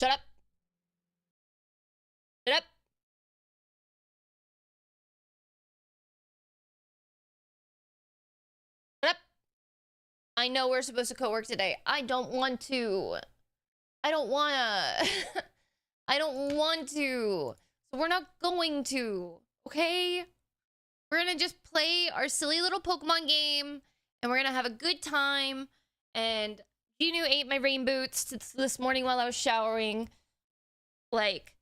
Shut up. Shut up. Shut up. I know we're supposed to co-work today. I don't want to. I don't wanna. I don't want to. So we're not going to. Okay? We're gonna just play our silly little Pokemon game. And we're gonna have a good time. And Genu ate my rain boots this morning while I was showering. Like,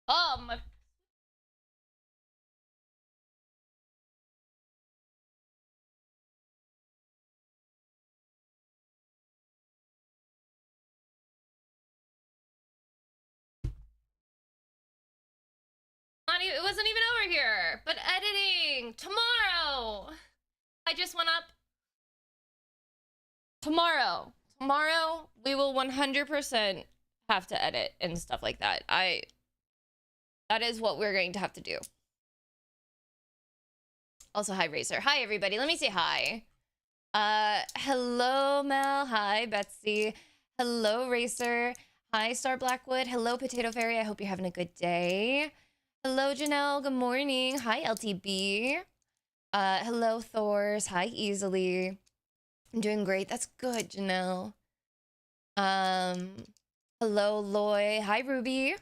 oh my. It wasn't even over here. But editing tomorrow. I just went up. Tomorrow we will 100% have to edit and stuff like that. That is what we're going to have to do. Also, hi Racer. Hi everybody. Let me say hi. Hello Mel. Hi Betsy. Hello Racer. Hi Star Blackwood. Hello Potato Fairy. I hope you're having a good day. Hello Janelle. Good morning. Hi LTB. Hello Thors. Hi Easily. I'm doing great. That's good, Janelle. Hello, Loy. Hi, Ruby.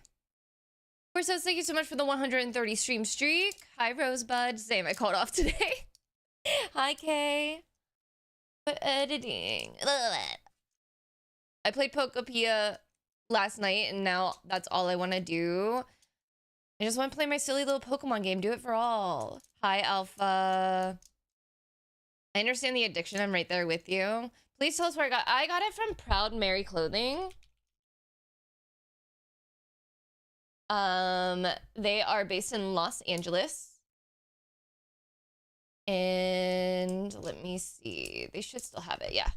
We're so thank you so much for the 130 stream streak. Hi, Rosebud. Same, I called off today. Hi, Kay. But editing. I played Pokopia last night, and now that's all I want to do. I just want to play my silly little Pokemon game. Do it for all. Hi, Alpha. I understand the addiction. I'm right there with you. Please tell us where I got it from Proud Mary Clothing. They are based in Los Angeles. And let me see. They should still have it. Yeah.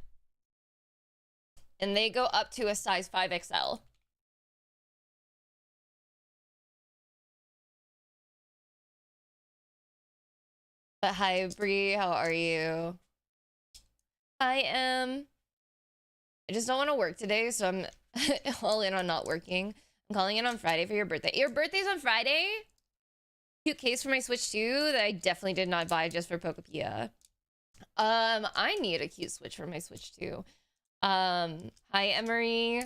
And they go up to a size 5XL. But hi, Bree. How are you? I just don't want to work today, so I'm all in on not working. I'm calling in on Friday for your birthday. Your birthday's on Friday? Cute case for my Switch 2 that I definitely did not buy just for Pokopia. I need a cute Switch for my Switch 2. Hi, Emery.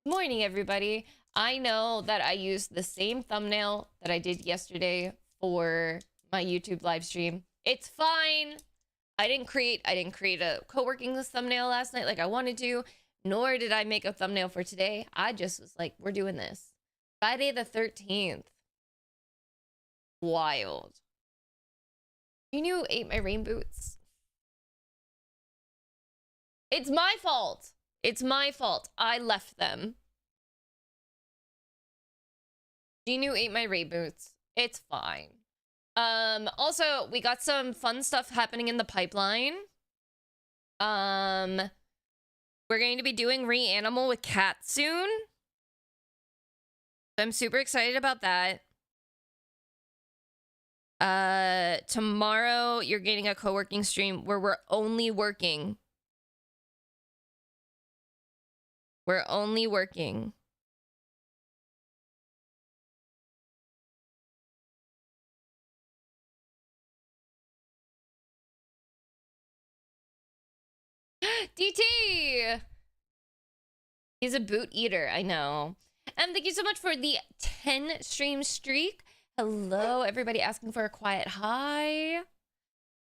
Morning, everybody. I know that I used the same thumbnail that I did yesterday for my YouTube live stream. It's fine. I didn't create a co-working thumbnail last night like I wanted to, nor did I make a thumbnail for today. I just was like, we're doing this. Friday the 13th. Wild. You ate my rain boots. It's my fault. It's my fault. I left them. Genu ate my rain boots. It's fine. Also, we got some fun stuff happening in the pipeline. We're going to be doing Reanimal with Cat soon. I'm super excited about that. Tomorrow you're getting a co-working stream where we're only working. We're only working. DT! He's a boot eater, I know. And thank you so much for the 10 stream streak. Hello, everybody asking for a quiet hi.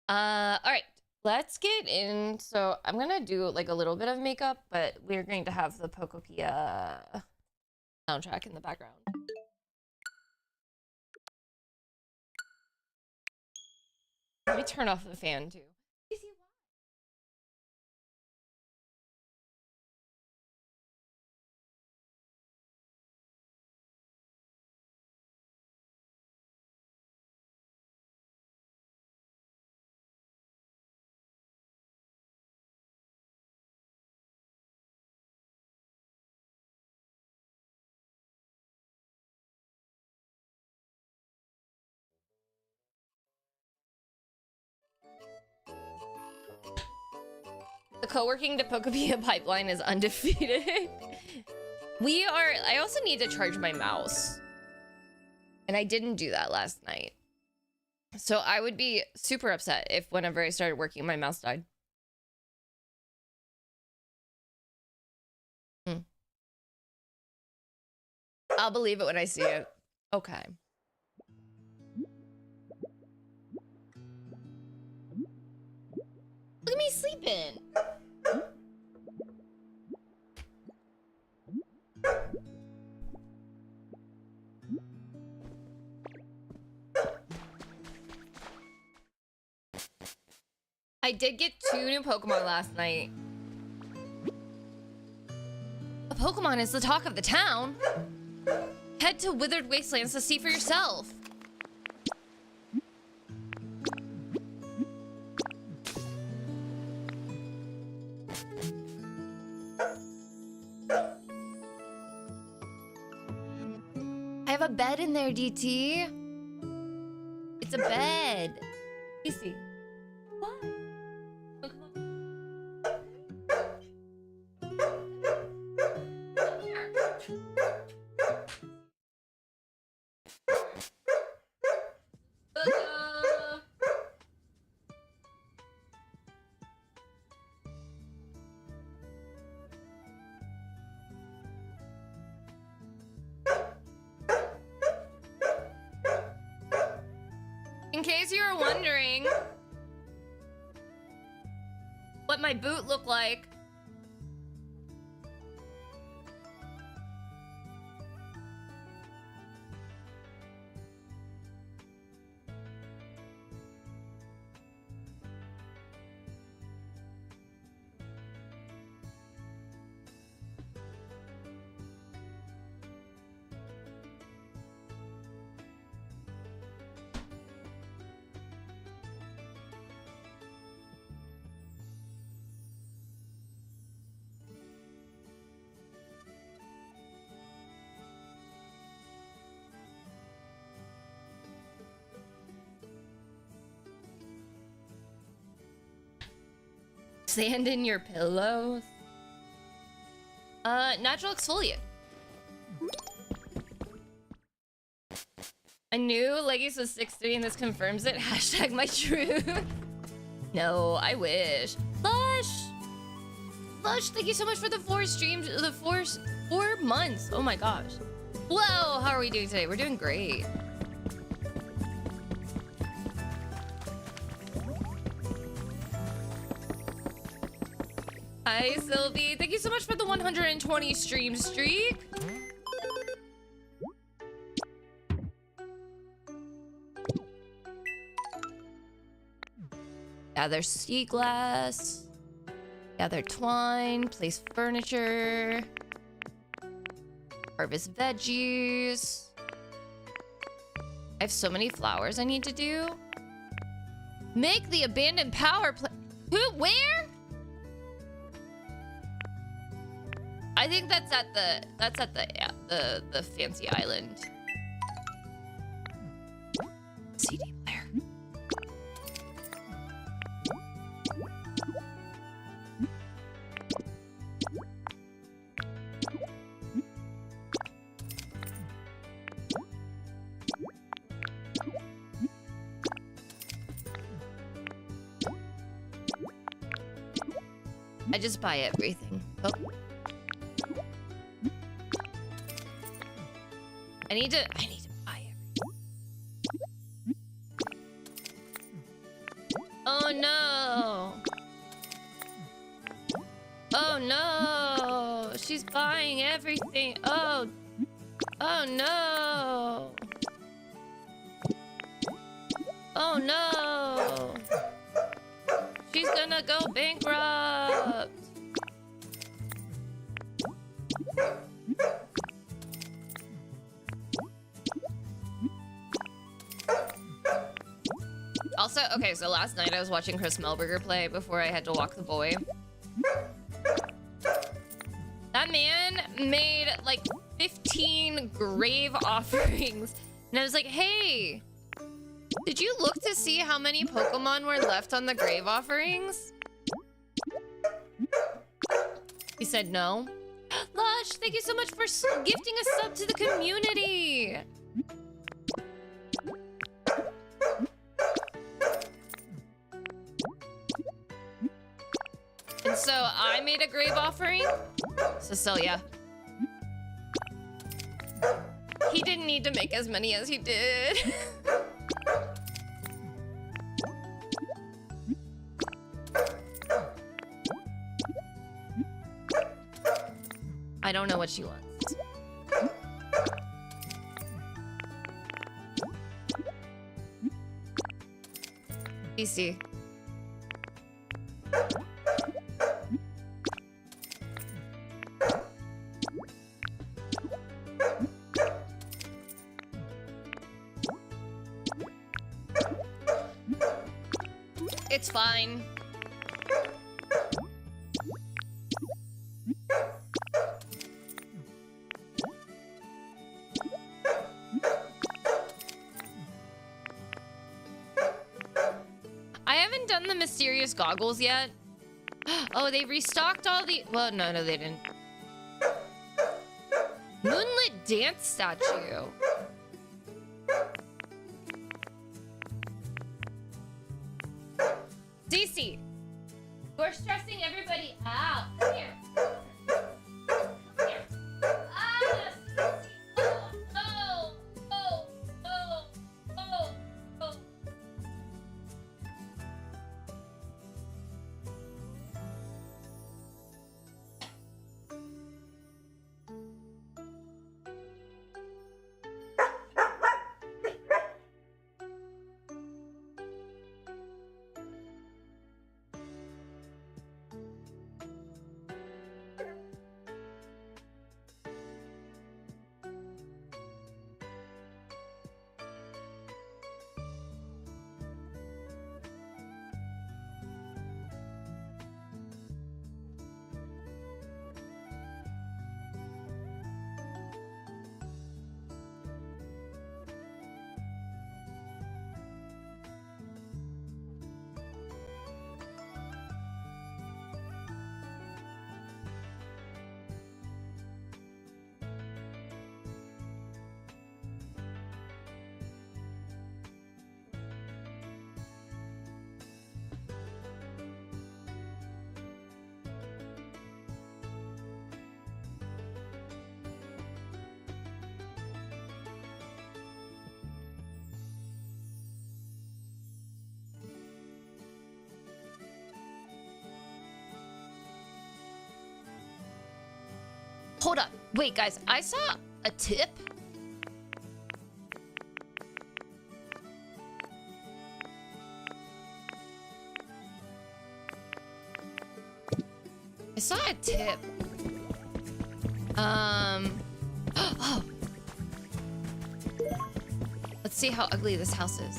All right, let's get in. So I'm gonna do like a little bit of makeup, but we're going to have the Pokopia soundtrack in the background. Let me turn off the fan too. The co-working to Pokopia pipeline is undefeated. I also need to charge my mouse. And I didn't do that last night. So I would be super upset if whenever I started working, my mouse died. I'll believe it when I see it. Okay. Look at me sleeping. I did get 2 new Pokemon last night. A Pokemon is the talk of the town. Head to Withered Wastelands to see for yourself. I have a bed in there, DT. It's a bed. Easy. What? Oh, come on. Come here. In case you were wondering what my boot looked like, sand in your pillows. Natural exfoliant. I knew Leggies was 6'3" and this confirms it. Hashtag my truth. No, I wish. Lush! Lush, thank you so much for the 4 streams, the 4 months. Oh my gosh. Whoa, how are we doing today? We're doing great. Hi, Sylvie. Thank you so much for the 120 stream streak. Gather sea glass. Gather twine. Place furniture. Harvest veggies. I have so many flowers I need to do. Make the abandoned power plant. Who? Where? I think that's at the fancy island. CD player. I just buy everything. Oh. I need to buy it. Oh no. Oh no. She's buying everything. Oh no. Oh no. She's gonna go bankrupt. Also, okay, so last night I was watching Chris Melberger play before I had to walk the boy. That man made like 15 grave offerings. And I was like, hey, did you look to see how many Pokemon were left on the grave offerings? He said no. Lush, thank you so much for gifting a sub to the community. And so I made a grave offering. Cecilia. He didn't need to make as many as he did. I don't know what she wants. DC. It's fine. I haven't done the mysterious goggles yet. Oh, they restocked all the... Well, no, they didn't. Moonlit dance statue. DC, you're stressing everybody out. Come here. Come here. Ah, Cece. Oh, oh, oh, oh, oh. Hold up. Wait, guys. I saw a tip. I saw a tip. Oh. Let's see how ugly this house is.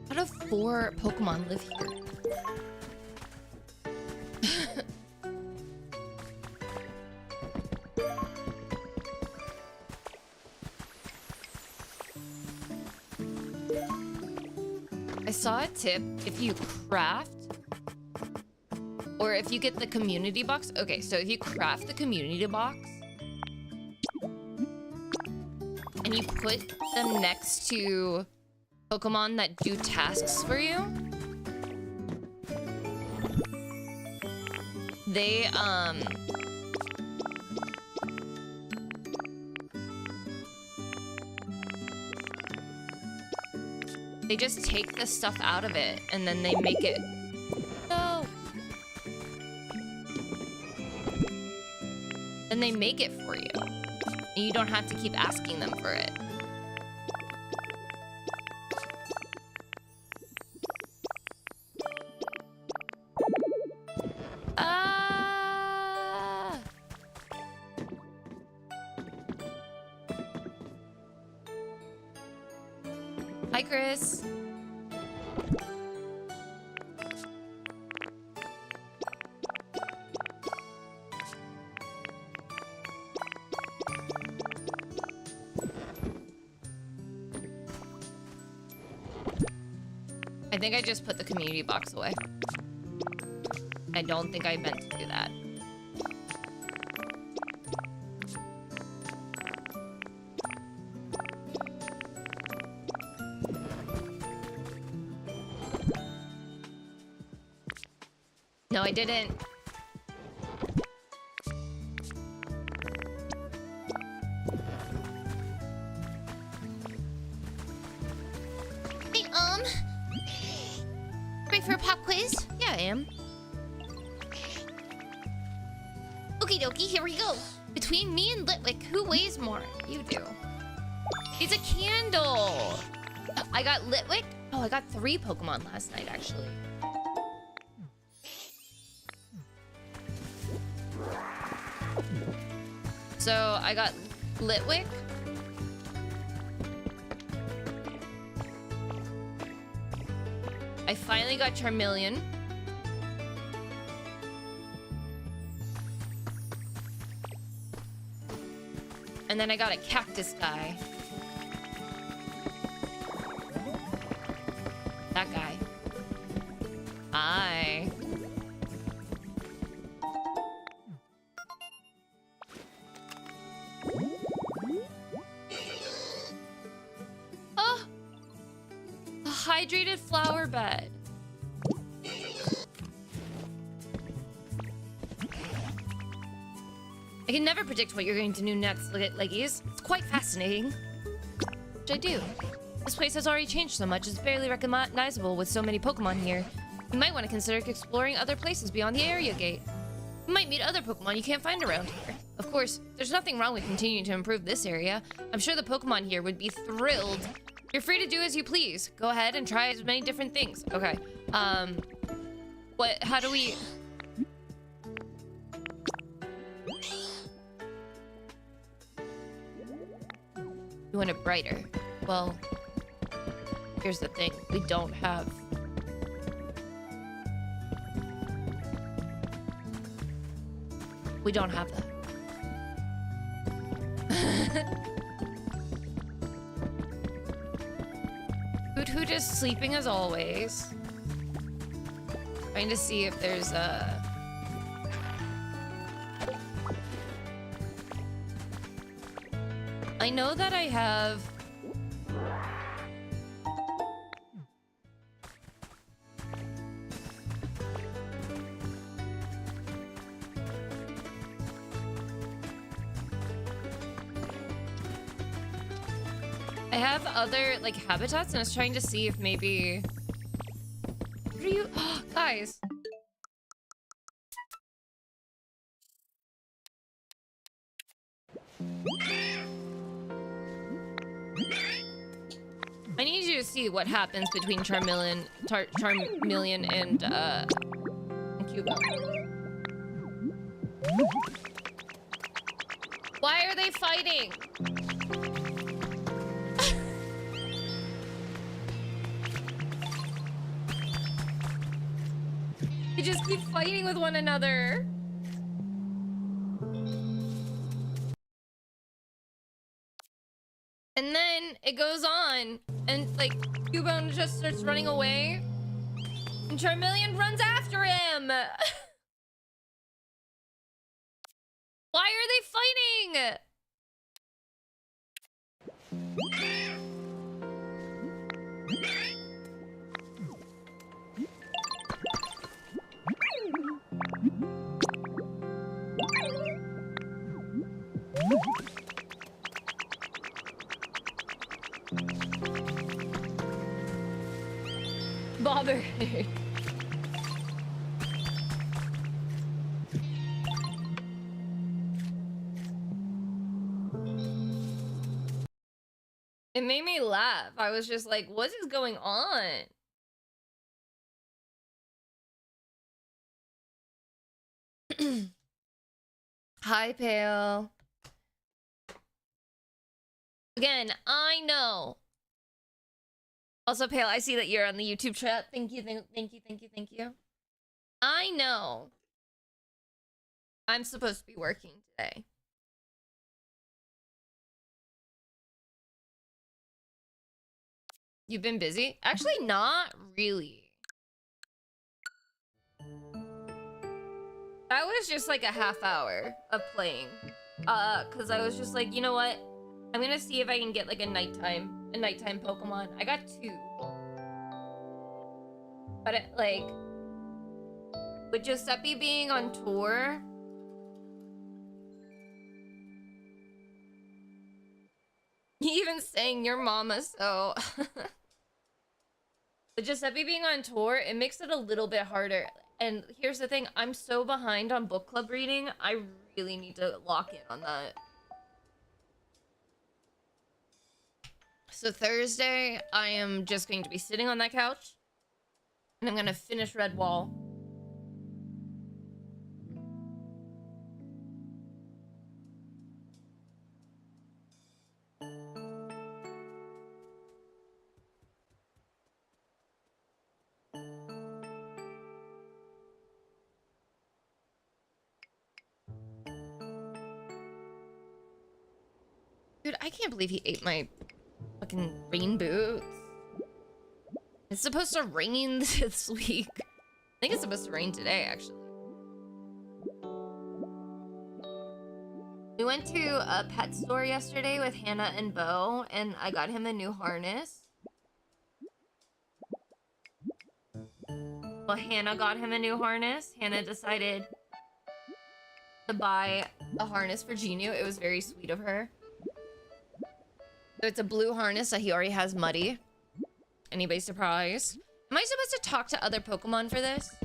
How do 4 Pokemon live here? I saw a tip if you craft or if you get the community box. Okay, so if you craft the community box and you put them next to Pokemon that do tasks for you, they just take the stuff out of it and then they make it. No. Then they make it for you. And you don't have to keep asking them for it. Chris. I think I just put the community box away. I don't think I meant to do that. No, I didn't. Hey, ready for a pop quiz? Yeah, I am. Okie dokie, here we go. Between me and Litwick, who weighs more? You do. It's a candle. I got Litwick. Oh, I got 3 Pokemon last night, actually. So I got Litwick. I finally got Charmeleon. And then I got a cactus guy. That guy. Hi. Oh! A hydrated flower bed. I can never predict what you're going to do next, Leggies. It's quite fascinating. Which I do. This place has already changed so much, it's barely recognizable with so many Pokemon here. You might want to consider exploring other places beyond the area gate. You might meet other Pokemon you can't find around here. Of course, there's nothing wrong with continuing to improve this area. I'm sure the Pokemon here would be thrilled. You're free to do as you please. Go ahead and try as many different things. Okay. How do we... You want it brighter. Well, here's the thing. We don't have... We don't have that. Hoot is sleeping as always. Trying to see if there's a... I know that I have... I have other, like, habitats, and I was trying to see if maybe... What are you... Guys! I need you to see what happens between Charmeleon and Cubo. Why are they fighting? They just keep fighting with one another. And then it goes on, and like Cubone just starts running away, and Charmeleon runs after him. Why are they fighting? Bobber. It made me laugh. I was just like, what is going on? Hi, Pale. Again, I know Also, Pale, I see that you're on the YouTube chat. Thank you, thank you, thank you, thank you. I know. I'm supposed to be working today. You've been busy? Actually, not really. That was just like a half hour of playing. Cause I was just like, you know what? I'm gonna see if I can get like a nighttime Pokemon. I got 2. But like, with Giuseppe being on tour, he even saying your mama, so with Giuseppe being on tour, it makes it a little bit harder. And here's the thing, I'm so behind on book club reading, I really need to lock in on that. So Thursday, I am just going to be sitting on that couch, and I'm gonna finish Redwall. Dude, I can't believe he ate my fucking rain boots. It's supposed to rain this week. I think it's supposed to rain today, actually. We went to a pet store yesterday with Hannah and Bo, and I got him a new harness. Well, Hannah got him a new harness. Hannah decided to buy a harness for Genu. It was very sweet of her. So it's a blue harness that he already has muddy. Anybody surprised? Am I supposed to talk to other Pokemon for this?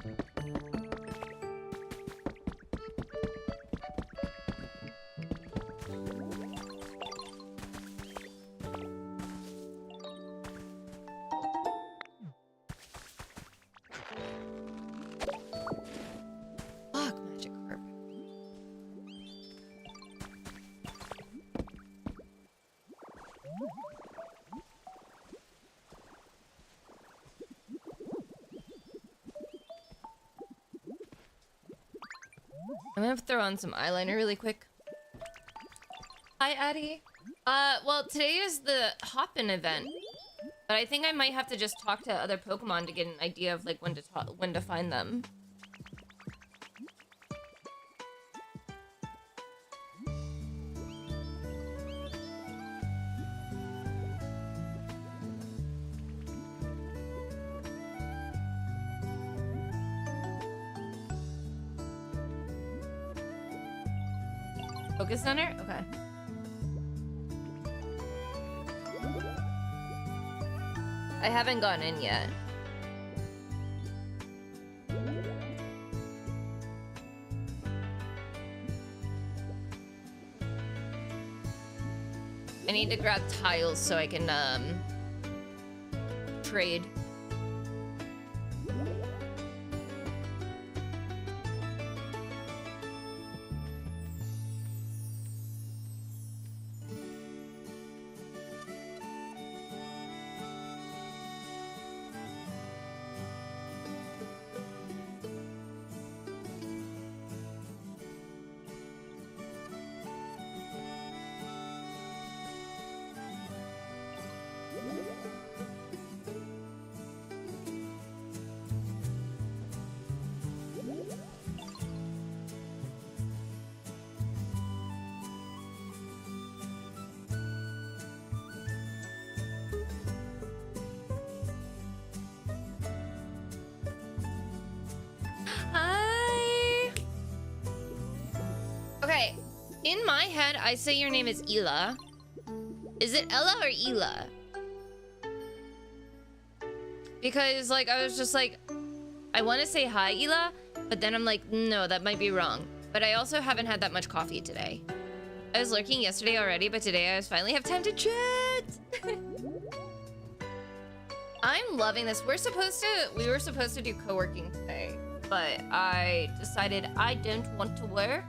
Fuck, Magikarp. I'm gonna throw on some eyeliner really quick. Hi, Addie. Well, today is the Hop-In event, but I think I might have to just talk to other Pokemon to get an idea of like when to find them. Focus Center? Okay. I haven't gone in yet. I need to grab tiles so I can, trade. Hi. Okay, in my head, I say your name is Ela. Is it Ella or Ela? Because, like, I was just like, I want to say hi, Ela, but then I'm like, no, that might be wrong. But I also haven't had that much coffee today. I was lurking yesterday already, but today I finally have time to chat. I'm loving this. We were supposed to do co-working today, but I decided I don't want to work.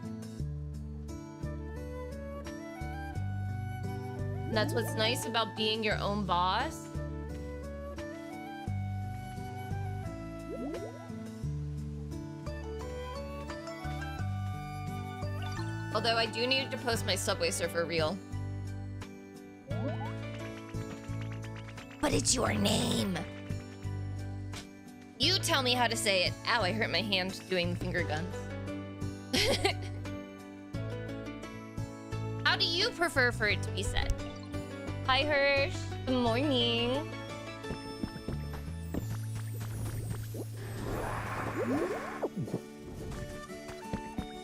And that's what's nice about being your own boss. Although I do need to post my Subway Surfer reel. But it's your name. You tell me how to say it. Ow, I hurt my hand doing finger guns. How do you prefer for it to be said? Hi, Hirsch. Good morning.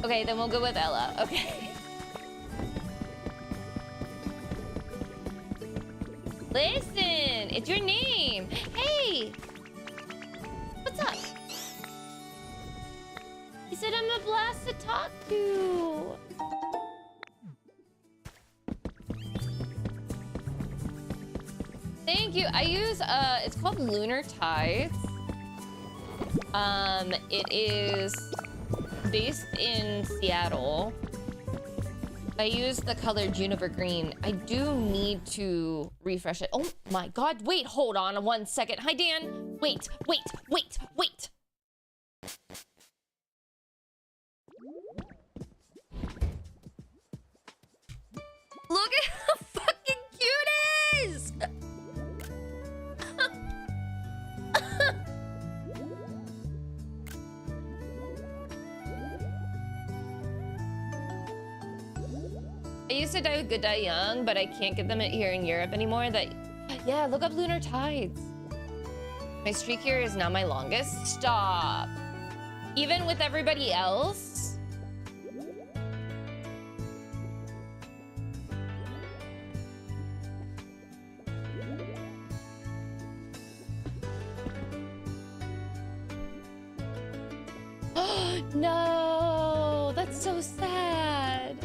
Okay, then we'll go with Ella. Okay. Listen, it's your name. Hey. What's up? He said I'm a blast to talk to. Thank you. I use it's called Lunar Tides. It is based in Seattle. I use the color Juniper Green. I do need to refresh it. Oh my god, wait, hold on 1 second. Hi, Dan. Wait. Look at how fucking cute it is! I used to die with Good Die Young, but I can't get them here in Europe anymore. Yeah, look up Lunar Tides. My streak here is now my longest. Stop. Even with everybody else? No, that's so sad.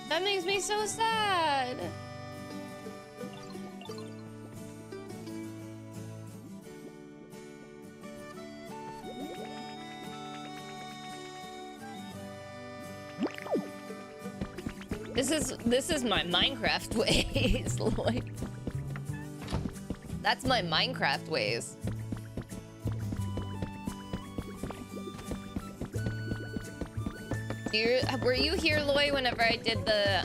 That makes me so sad. This is my Minecraft ways, Lloyd. That's my Minecraft ways. Were you here, Lloyd, whenever I did the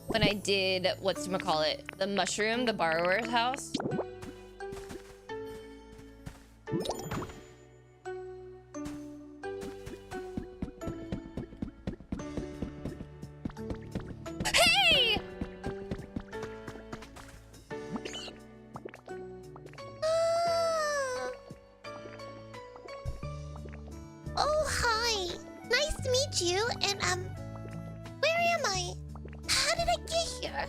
when I did whatchamacallit, the mushroom, the borrower's house? Hey! Oh, hi. Nice to meet you. And, where am I? How did I get here?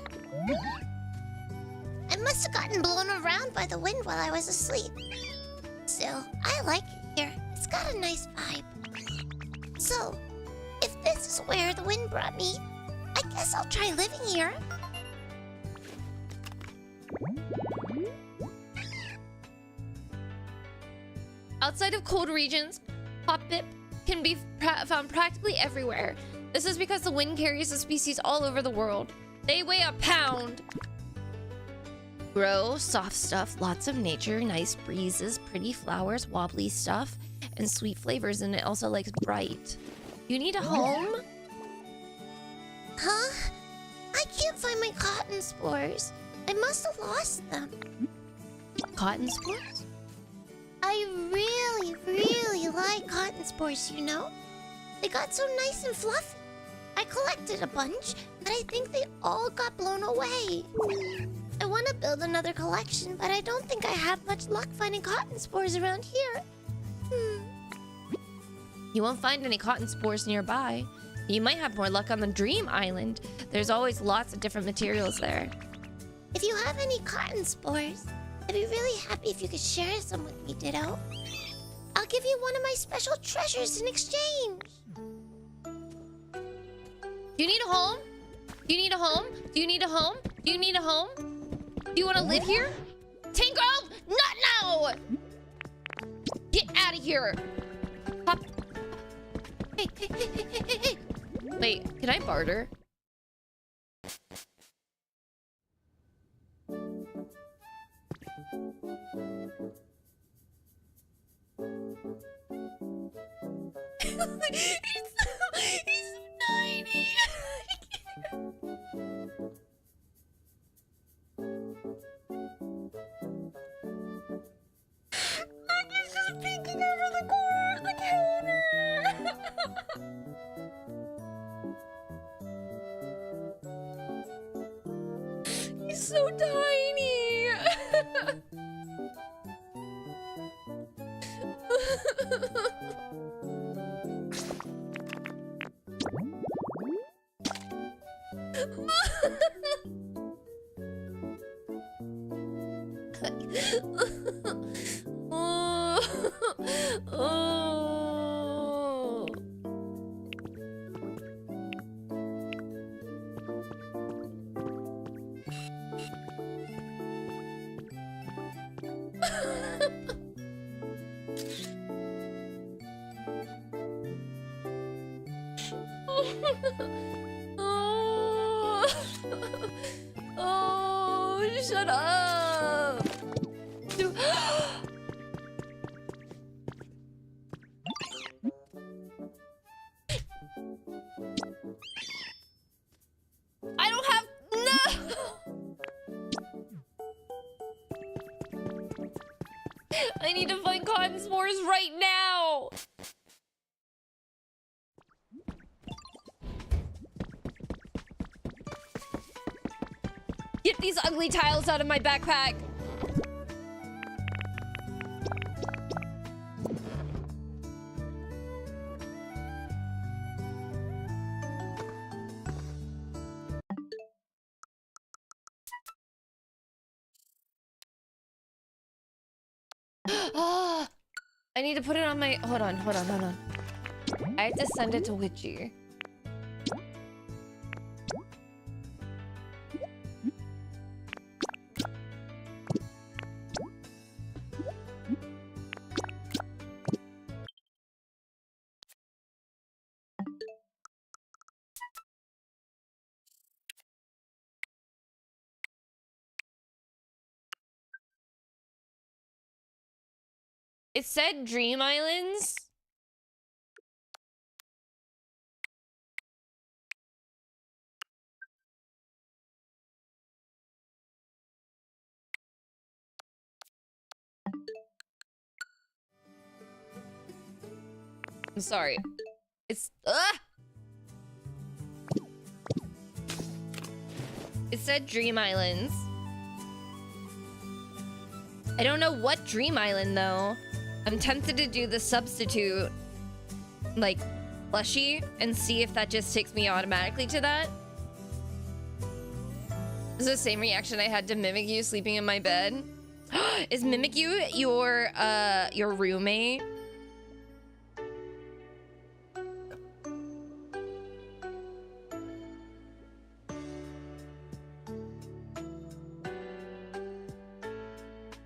I must have gotten blown around by the wind while I was asleep. Still, I like it here. It's got a nice vibe. So, if this is where the wind brought me, I guess I'll try living here. Outside of cold regions, Hoppip can be found practically everywhere. This is because the wind carries the species all over the world. They weigh a pound. Grow, soft stuff, lots of nature, nice breezes, pretty flowers, wobbly stuff, and sweet flavors, and it also likes bright. You need a home? Huh? I can't find my cotton spores. I must have lost them. Cotton spores? I really, really like cotton spores, you know? They got so nice and fluffy. I collected a bunch, but I think they all got blown away. I want to build another collection, but I don't think I have much luck finding cotton spores around here. You won't find any cotton spores nearby. You might have more luck on the Dream Island. There's always lots of different materials there. If you have any cotton spores, I'd be really happy if you could share some with me, Ditto. I'll give you one of my special treasures in exchange. Do you need a home? Do you need a home? Do you need a home? Do you need a home? Do you want to live here? Tangrove? Not now! Get out of here! Pop. Hey, Wait, can I barter? He's so tiny. Look, he's just peeking over the corner of the counter. He's so tiny. Oh. Oh. Oh. Oh, shut up. Dude. I don't have no. I need to find cotton spores right now. Get these ugly tiles out of my backpack. Ah, I need to put it on my... Hold on. I have to send it to Witchy. It said Dream Islands. I'm sorry. It's... It said Dream Islands. I don't know what Dream Island, though. I'm tempted to do the substitute, like, plushie, and see if that just takes me automatically to that. This is the same reaction I had to Mimic You sleeping in my bed. Is Mimic You your roommate?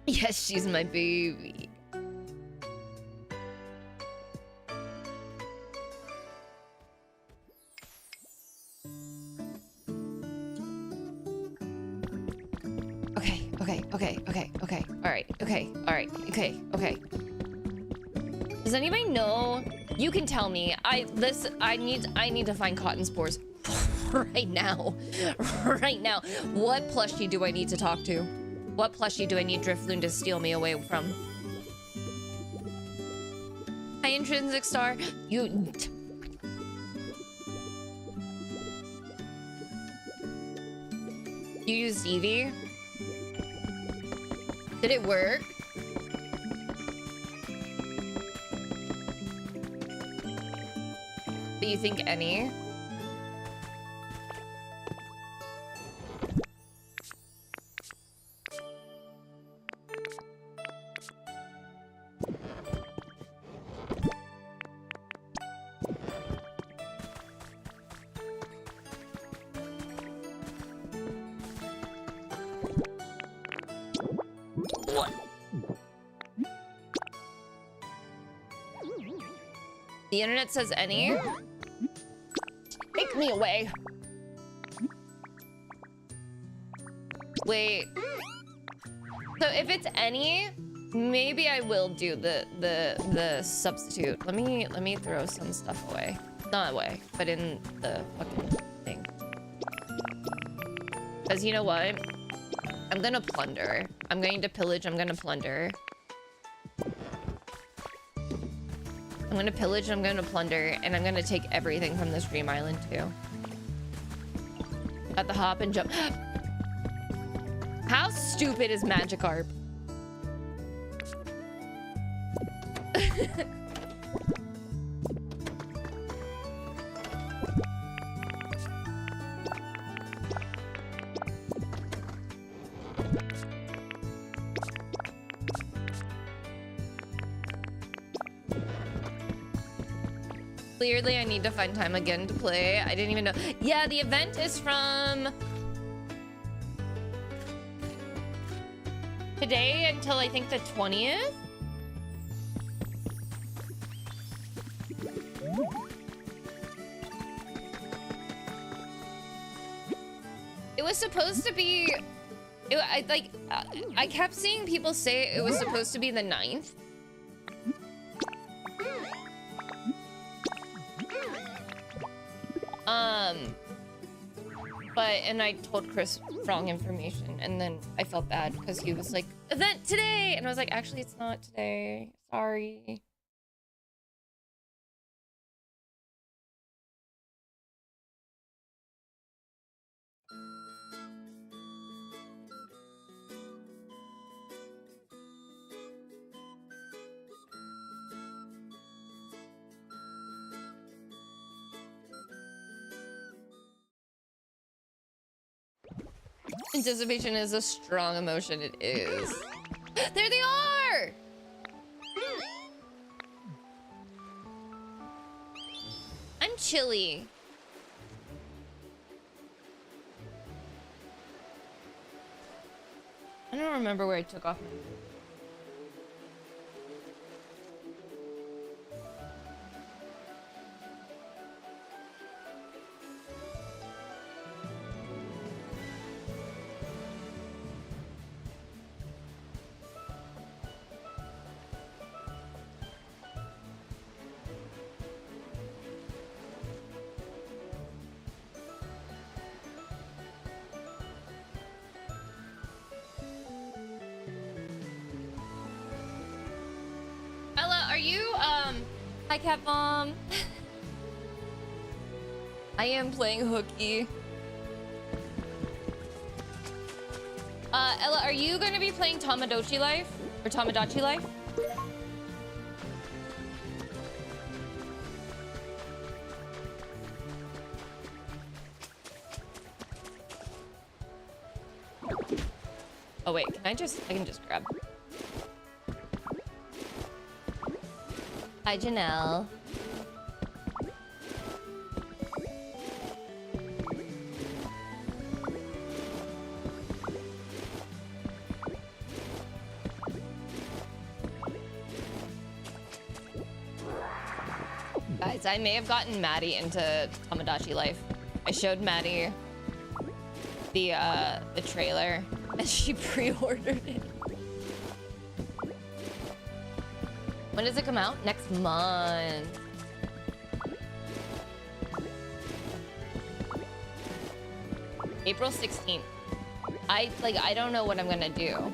Yes, she's my baby. Okay. Okay. Does anybody know? You can tell me. I need to find cotton spores right now. Right now. What plushie do I need to talk to? What plushie do I need Driftloon to steal me away from? Hi, Intrinsic Star. You use Eevee? Did it work? Do you think any? The internet says any. Take me away. Wait. So if it's any, maybe I will do the substitute. Let me throw some stuff away. Not away, but in the fucking thing. Because you know what? I'm gonna plunder. I'm going to pillage, I'm gonna plunder. I'm gonna pillage, I'm gonna plunder, and I'm gonna take everything from this dream island too. Got the hop and jump. How stupid is Magikarp? Clearly, I need to find time again to play. I didn't even know. Yeah, the event is from today until I think the 20th. It was supposed to be. I kept seeing people say it was supposed to be the 9th. And I told Chris wrong information, and then I felt bad because he was like, event today! And I was like, actually, it's not today. Sorry. Anticipation is a strong emotion. It is. There they are! I'm chilly. I don't remember where I took off my... Hi, Cat Bomb. I am playing hooky. Ella, are you going to be playing Tamagotchi Life? Or Tamagotchi Life? Oh wait, I can just grab. Hi, Janelle. Guys, I may have gotten Maddie into Tamagotchi Life. I showed Maddie the trailer, and she pre-ordered it. When does it come out? Next month. April 16th. I don't know what I'm gonna do.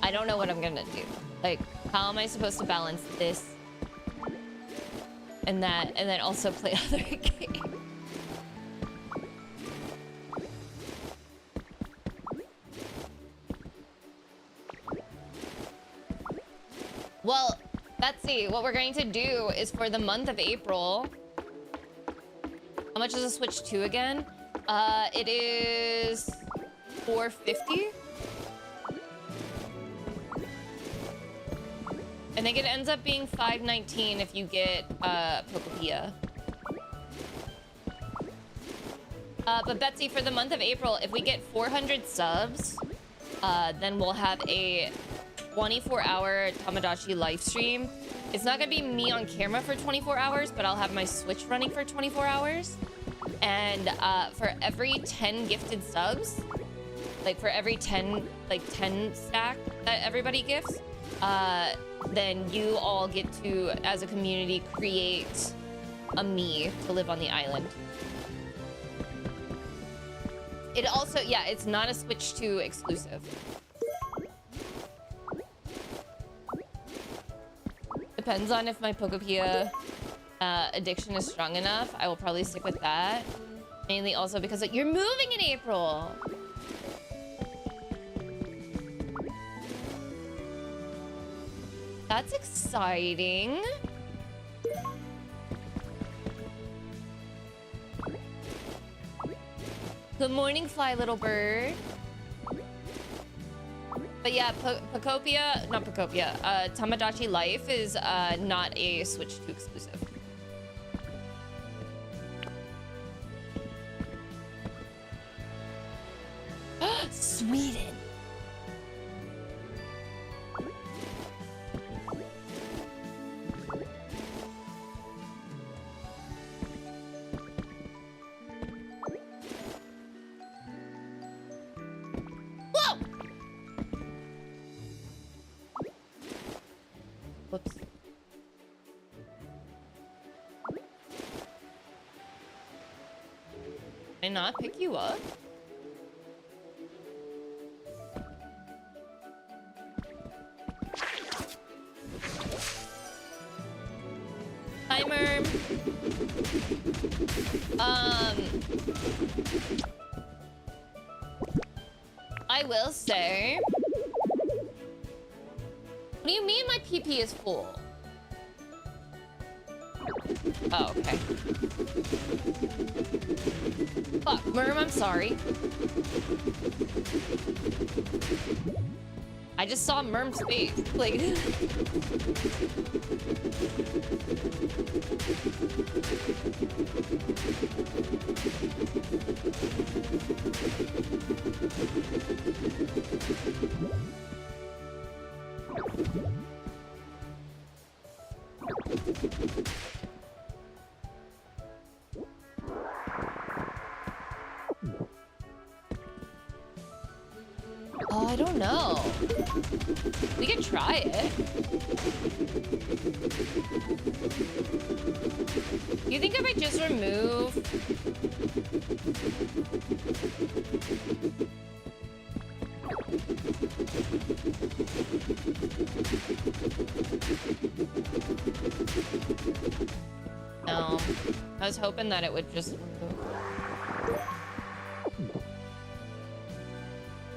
I don't know what I'm gonna do. Like, how am I supposed to balance this and that, and then also play other games? Well, let's see. What we're going to do is for the month of April. How much is a Switch 2 again? It is $450. I think it ends up being $519 if you get pokopia. But Betsy, for the month of April, if we get 400 subs, then we'll have a 24-hour Tamagotchi live stream. It's not gonna be me on camera for 24 hours, but I'll have my Switch running for 24 hours. And for every 10 gifted subs, like for every 10 stack that everybody gifts, then you all get to, as a community, create a me to live on the island. It also, yeah, it's not a Switch 2 exclusive. Depends on if my pokopia addiction is strong enough. I will probably stick with that. Mainly also because you're moving in April. That's exciting. Good morning, fly little bird. But yeah, Pokopia, not Pokopia, Tamagotchi Life is not a Switch 2 exclusive. Sweden. Whoa! Whoops. Can I not pick you up? Hi, Merm. I will say... What do you mean my PP is full? Oh, okay. Fuck, Merm, I'm sorry. I just saw Merm's face. Like... Oh, I don't know. We could try it. You think if I just remove... No. I was hoping that it would just remove.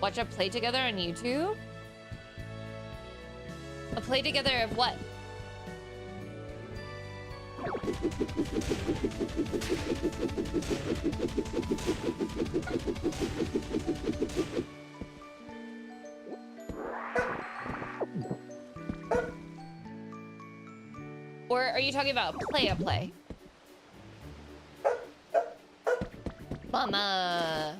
Watch us play together on YouTube? A play together of what? Or are you talking about a play? Mama.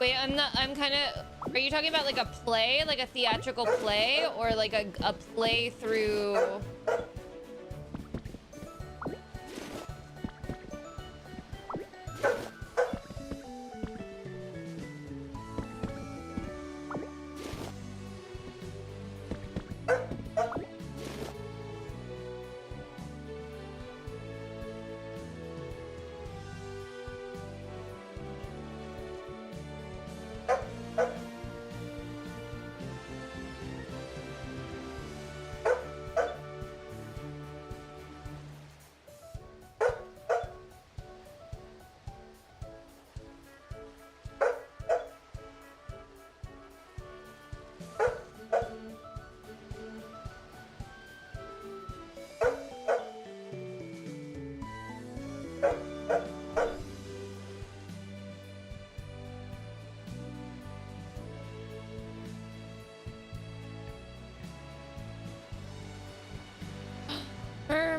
Wait, I'm kind of... Are you talking about like a play? Like a theatrical play? Or like a play through...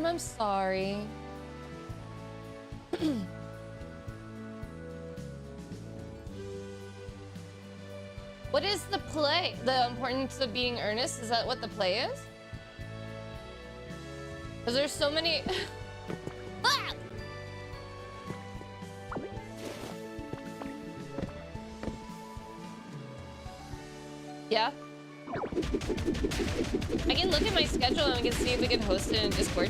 I'm sorry. What is the play? The importance of being earnest? Is that what the play is? Because there's so many... Ah! Yeah. I can look at my schedule and we can see if we can host it in Discord.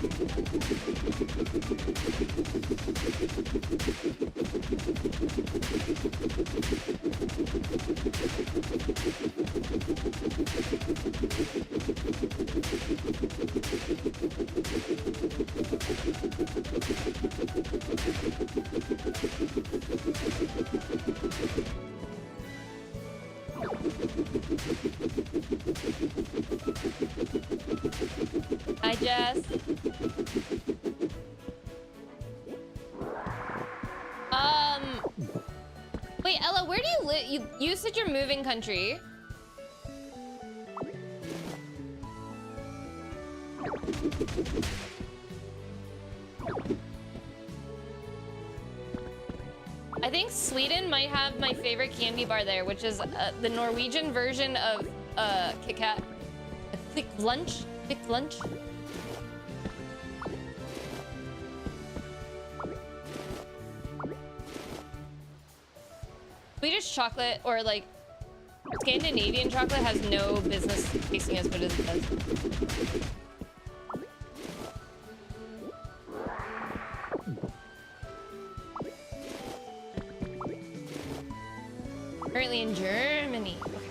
Hi, Jess. Wait, Ella, where do you live? You said you're moving country. I think Sweden might have my favorite candy bar there, which is the Norwegian version of Kit Kat. A thick lunch. Thick lunch. Swedish chocolate, or like Scandinavian chocolate, has no business tasting as good as it does. Currently in Germany. Okay.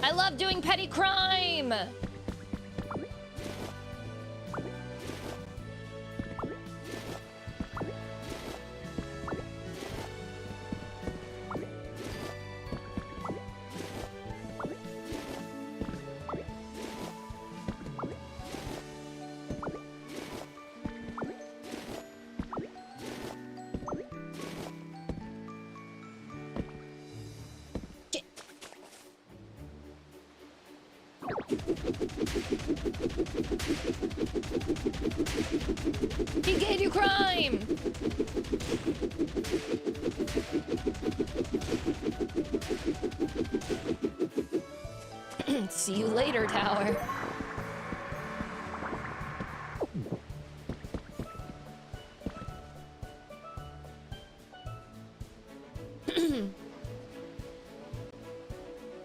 I love doing petty crime! He gave you crime! See you later, tower.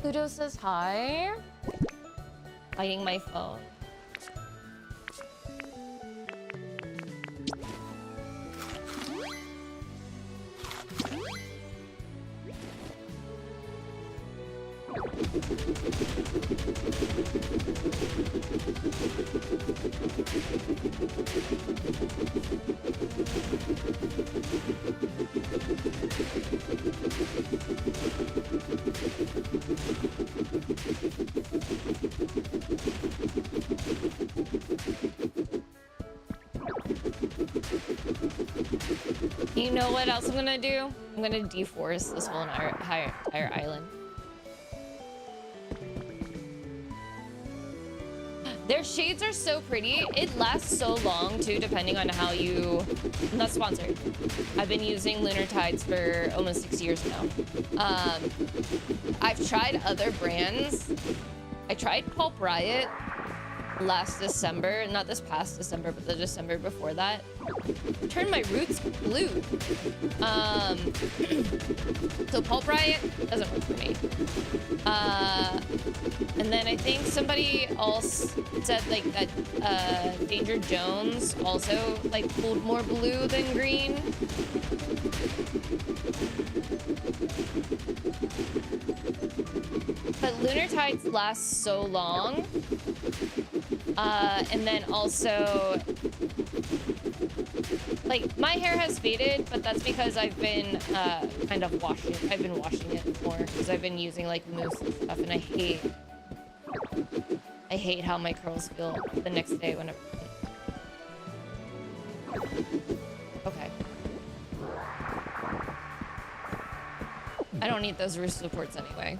Pluto says hi. Biting my phone. You know what else I'm gonna do? I'm gonna deforest this whole entire island. Their shades are so pretty. It lasts so long too, depending on how you... I'm not sponsored. I've been using Lunar Tides for almost 6 years now. I've tried other brands. I tried Pulp Riot last December. Not this past December, but the December before that. Turned my roots blue. So Pulp Riot doesn't work for me. And then I think somebody else said like that Danger Jones also like pulled more blue than green. But Lunar Tides last so long. And then also, like, my hair has faded, but that's because I've been kind of washing it. I've been washing it more because I've been using like mousse and stuff, and I hate how my curls feel the next day whenever. Okay. I don't need those roost supports anyway.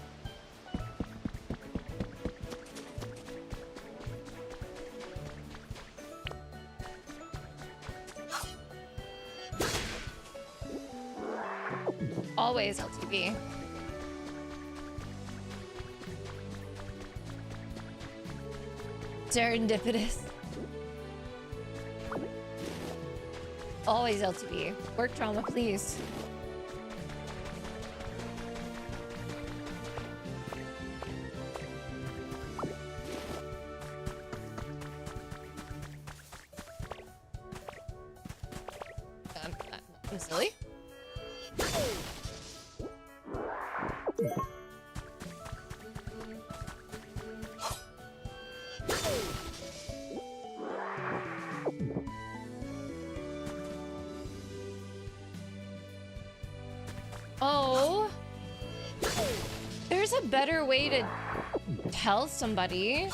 Always LTV. Serendipitous. Always LTV. Work trauma, please. I'm silly. Oh, there's a better way to tell somebody.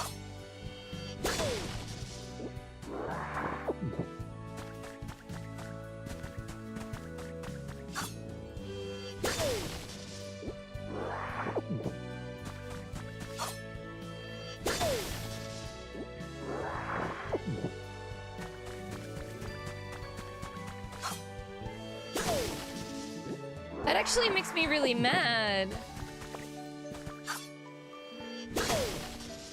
That actually makes me really mad.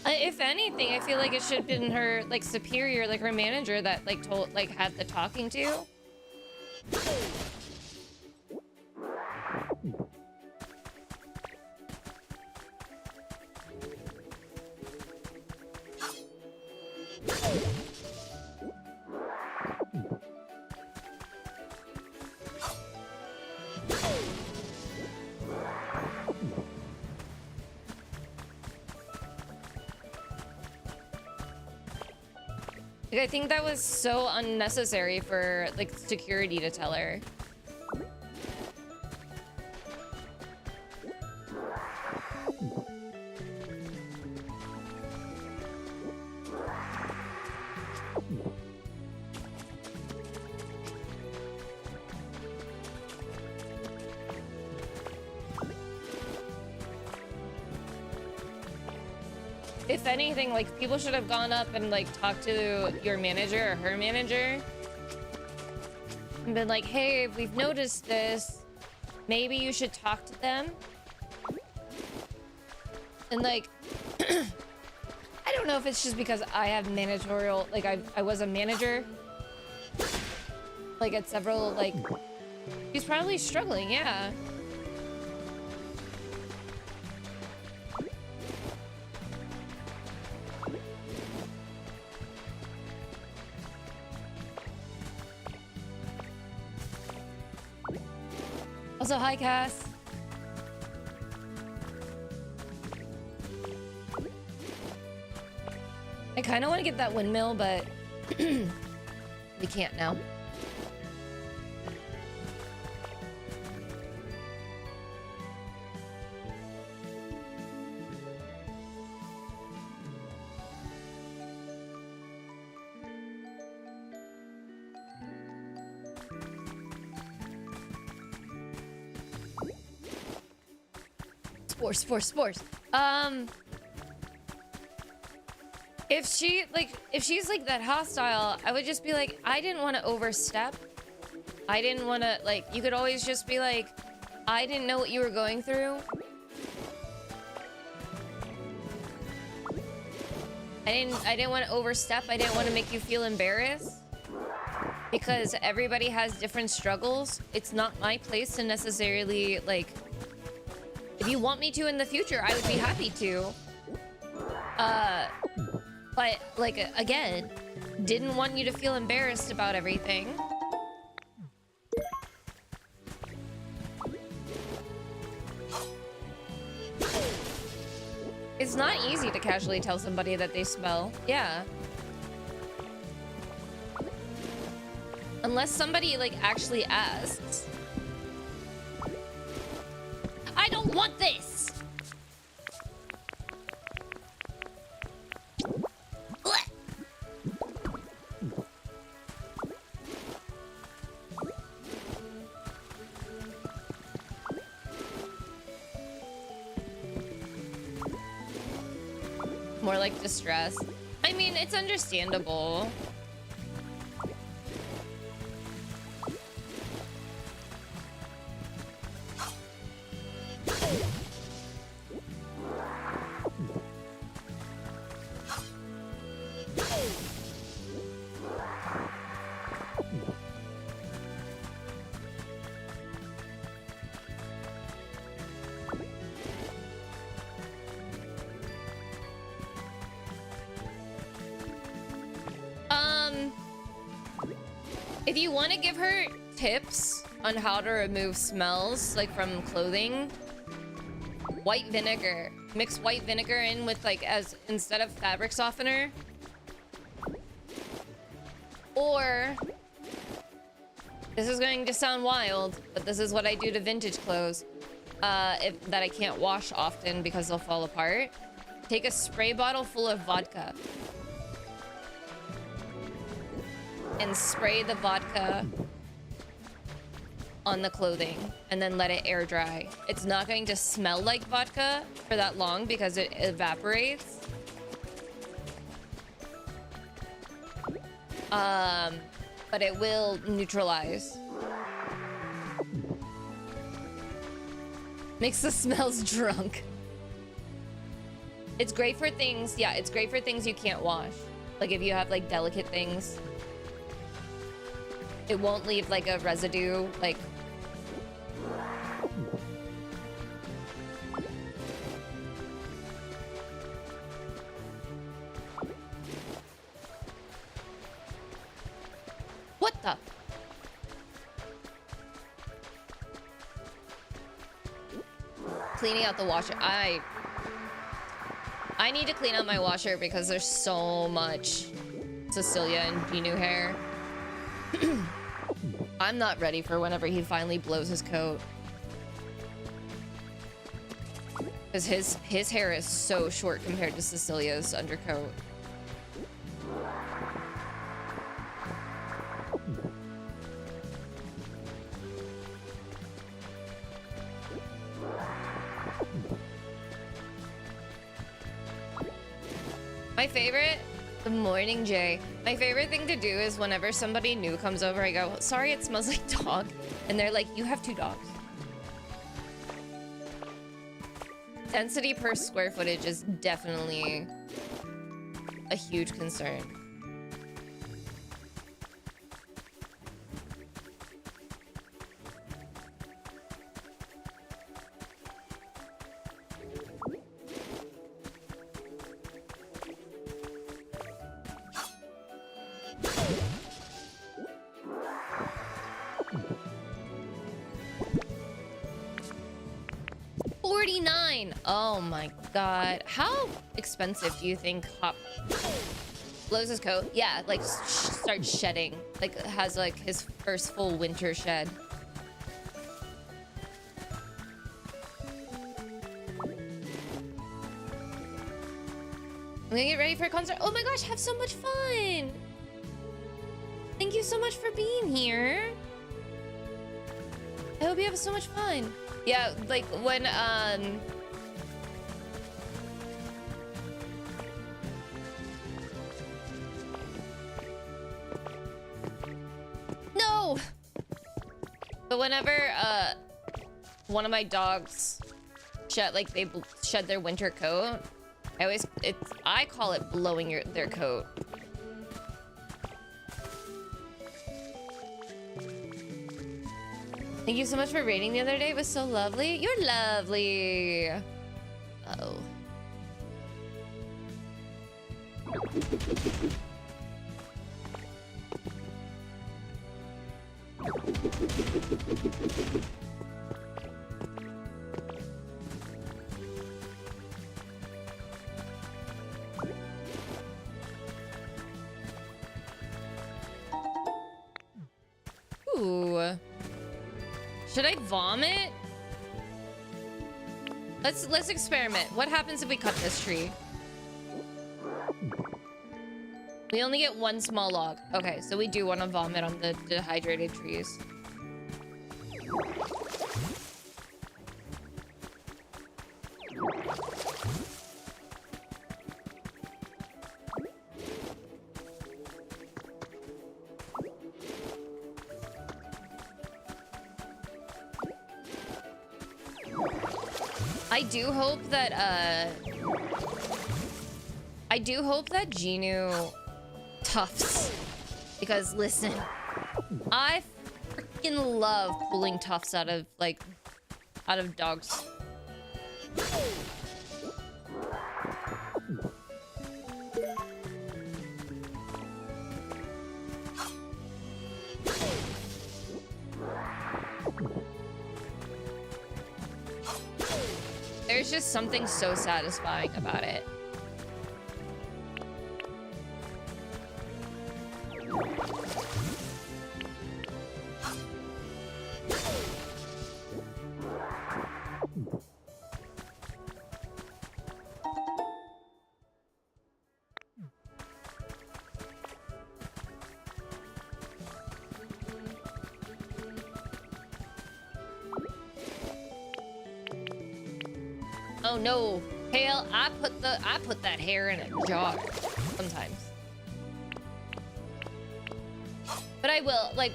If anything, I feel like it should have been her like superior, like her manager that like told, like had the talking to. Like, I think that was so unnecessary for like security to tell her. If anything, like, people should have gone up and, like, talked to your manager or her manager. And been like, hey, we've noticed this. Maybe you should talk to them. And, like, I don't know if it's just because I have managerial, like, I was a manager. Like, at several, like, he's probably struggling, yeah. Also, hi, Cass. I kind of want to get that windmill, but we can't now. Spores. If she's like that hostile, I would just be like, I didn't want to overstep. I didn't want to, like, you could always just be like, I didn't know what you were going through. I didn't want to overstep. I didn't want to make you feel embarrassed. Because everybody has different struggles. It's not my place to necessarily, like, if you want me to in the future, I would be happy to. But, like, again, didn't want you to feel embarrassed about everything. It's not easy to casually tell somebody that they smell. Yeah. Unless somebody, like, actually asks. I don't want this! More like distress. I mean, it's understandable. If you want to give her tips on how to remove smells, like from clothing, white vinegar. Mix white vinegar in with like as instead of fabric softener. Or this is going to sound wild, but this is what I do to vintage clothes. That I can't wash often because they'll fall apart. Take a spray bottle full of vodka. And spray the vodka on the clothing and then let it air dry. It's not going to smell like vodka for that long because it evaporates. But it will neutralize. Makes the smells drunk. It's great for things, yeah, it's great for things you can't wash. Like if you have like delicate things. It won't leave like a residue, like... What the? Cleaning out the washer. I need to clean out my washer because there's so much Cecilia and Binu hair. I'm not ready for whenever he finally blows his coat. Because his hair is so short compared to Cecilia's undercoat. My favorite? Good morning, Jay. My favorite thing to do is whenever somebody new comes over, I go, sorry, it smells like dog. And they're like, you have 2 dogs. Density per square footage is definitely a huge concern. Oh my god. How expensive do you think Hop blows his coat? Yeah, like starts shedding. Like has like his first full winter shed. I'm gonna get ready for a concert. Oh my gosh, have so much fun. Thank you so much for being here. I hope you have so much fun. Yeah, like when no! But whenever one of my dogs shed, like they shed their winter coat, I call it blowing their coat. Thank you so much for raiding the other day. It was so lovely. You're lovely. Uh-oh. Ooh. Should I vomit? Let's experiment. What happens if we cut this tree? We only get 1 small log. Okay, so we do want to vomit on the dehydrated trees. I do hope that Genu tufts, because listen, I freaking love pulling tufts out of dogs. There's just something so satisfying about it. Oh no, Hale, I put that hair in a jar sometimes. But I will, like,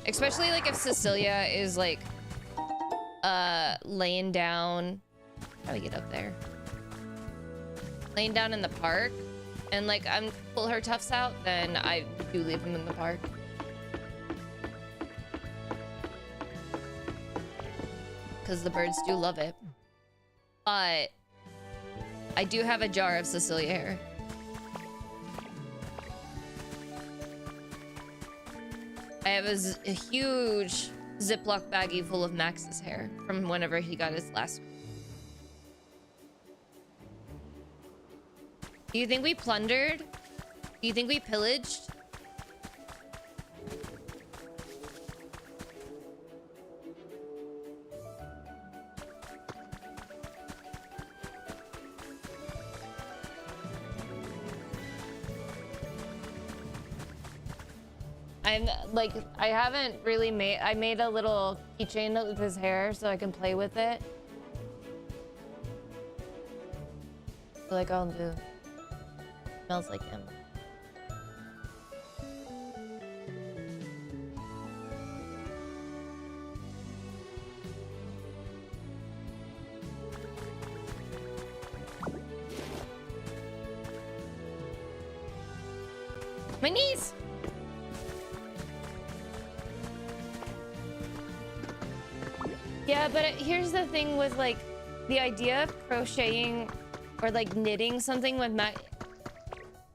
especially like if Cecilia is like laying down, how do we get up there? Laying down in the park, and like I'm pull her tufts out, then I do leave them in the park. Because the birds do love it. But I do have a jar of Cecilia hair. I have a huge Ziploc baggie full of Max's hair from whenever he got his last. Do you think we plundered? Do you think we pillaged? I haven't really I made a little keychain with his hair so I can play with it. Like I'll do. Smells like him. My knees! Yeah, but here's the thing with like the idea of crocheting or like knitting something with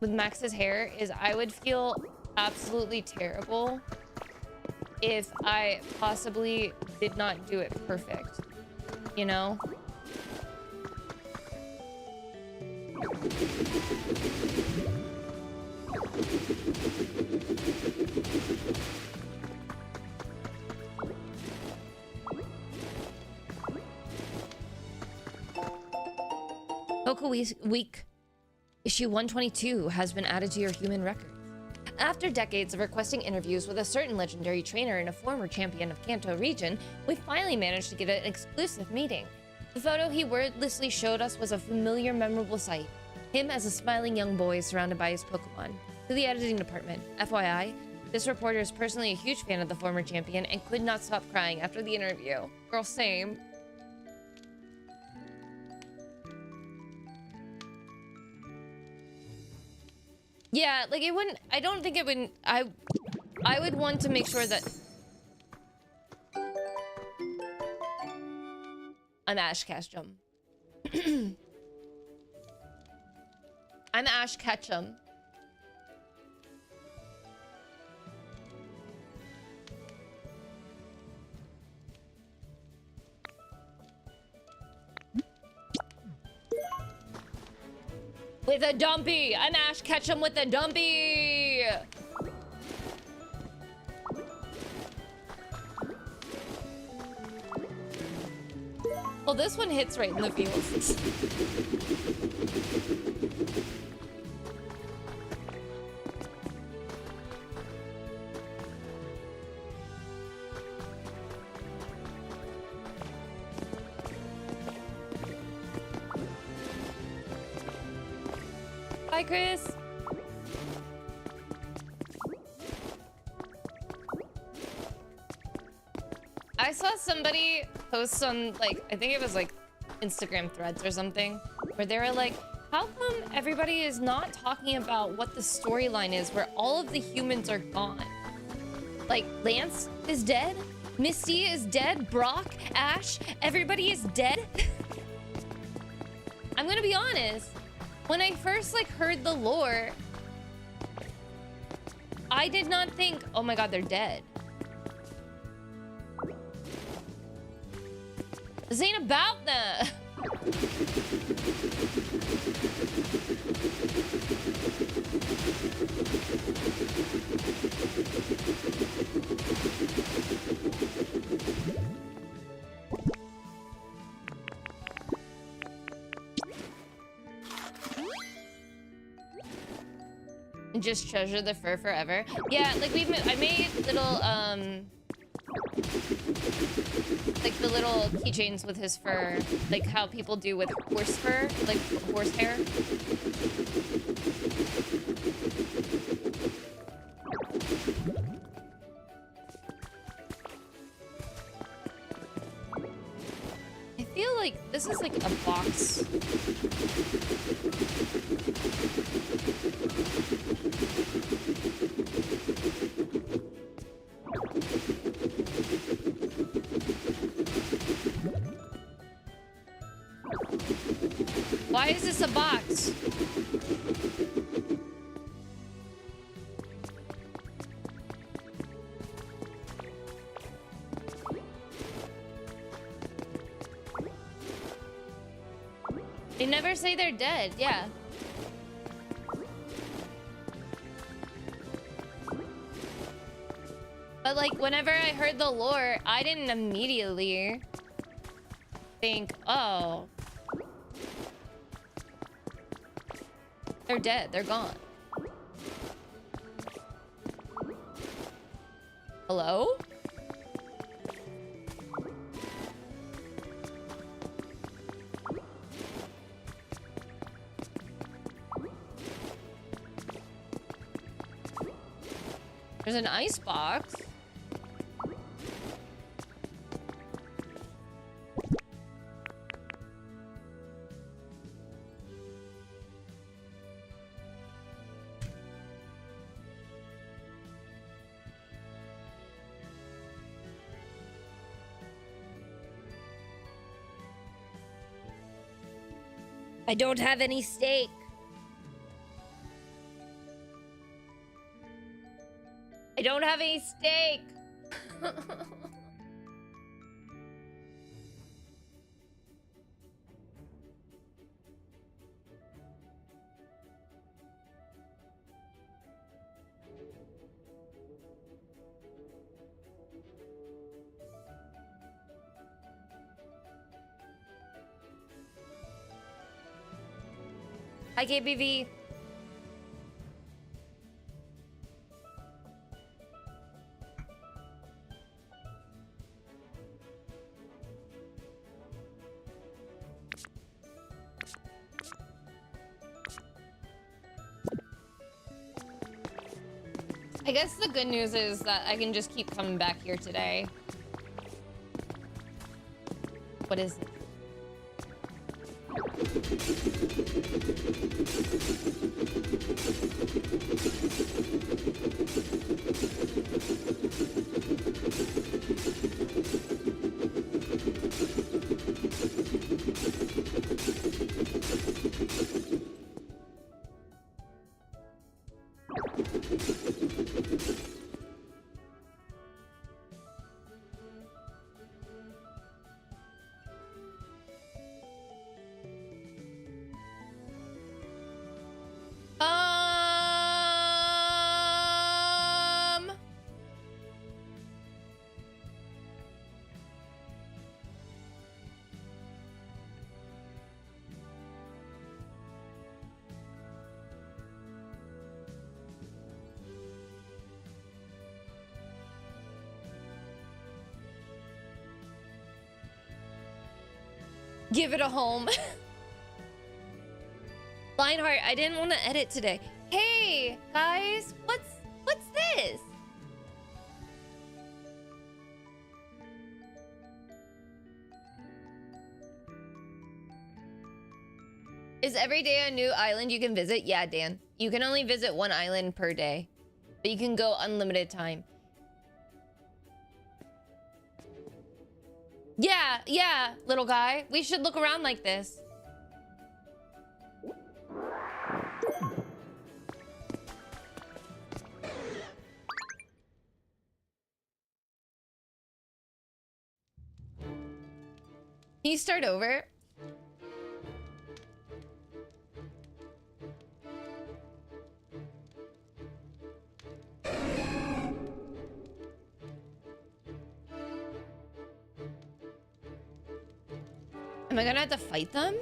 Max's hair is I would feel absolutely terrible if I possibly did not do it perfect, you know? Poco Week issue 122 has been added to your human record. After decades of requesting interviews with a certain legendary trainer and a former champion of Kanto region, we finally managed to get an exclusive meeting. The photo he wordlessly showed us was a familiar, memorable sight. Him as a smiling young boy surrounded by his Pokemon. To the editing department, FYI, this reporter is personally a huge fan of the former champion and could not stop crying after the interview. Girl, same. Yeah, like it wouldn't, I don't think it would, I would want to make sure that I'm Ash Ketchum. I'm Ash Ketchum. With a dumpy! I'm Ash Ketchum with a dumpy! Well, this one hits right in the feels. Bye, Chris. I saw somebody posts on, like, I think it was like Instagram threads or something, where they were like, how come everybody is not talking about what the storyline is where all of the humans are gone? Like, Lance is dead, Misty is dead, Brock, Ash, everybody is dead. I'm gonna be honest, when I first like heard the lore, I did not think, oh my god, they're dead. This ain't about them. And just treasure the fur forever. Yeah, like I made little like the little keychains with his fur, like how people do with horse fur, like horse hair. I feel like this is like a box. Why is this a box? They never say they're dead, yeah. But like, whenever I heard the lore, I didn't immediately think, oh, they're dead, they're gone. Hello? There's an ice box. I don't have any steak. I don't have any steak. Hi, KBV. I guess the good news is that I can just keep coming back here today. What is it? Give it a home. Lionheart, I didn't want to edit today. Hey, guys, what's this? Is every day a new island you can visit? Yeah, Dan. You can only visit one island per day, but you can go unlimited time. Yeah, little guy. We should look around like this. Can you start over? Am I gonna have to fight them?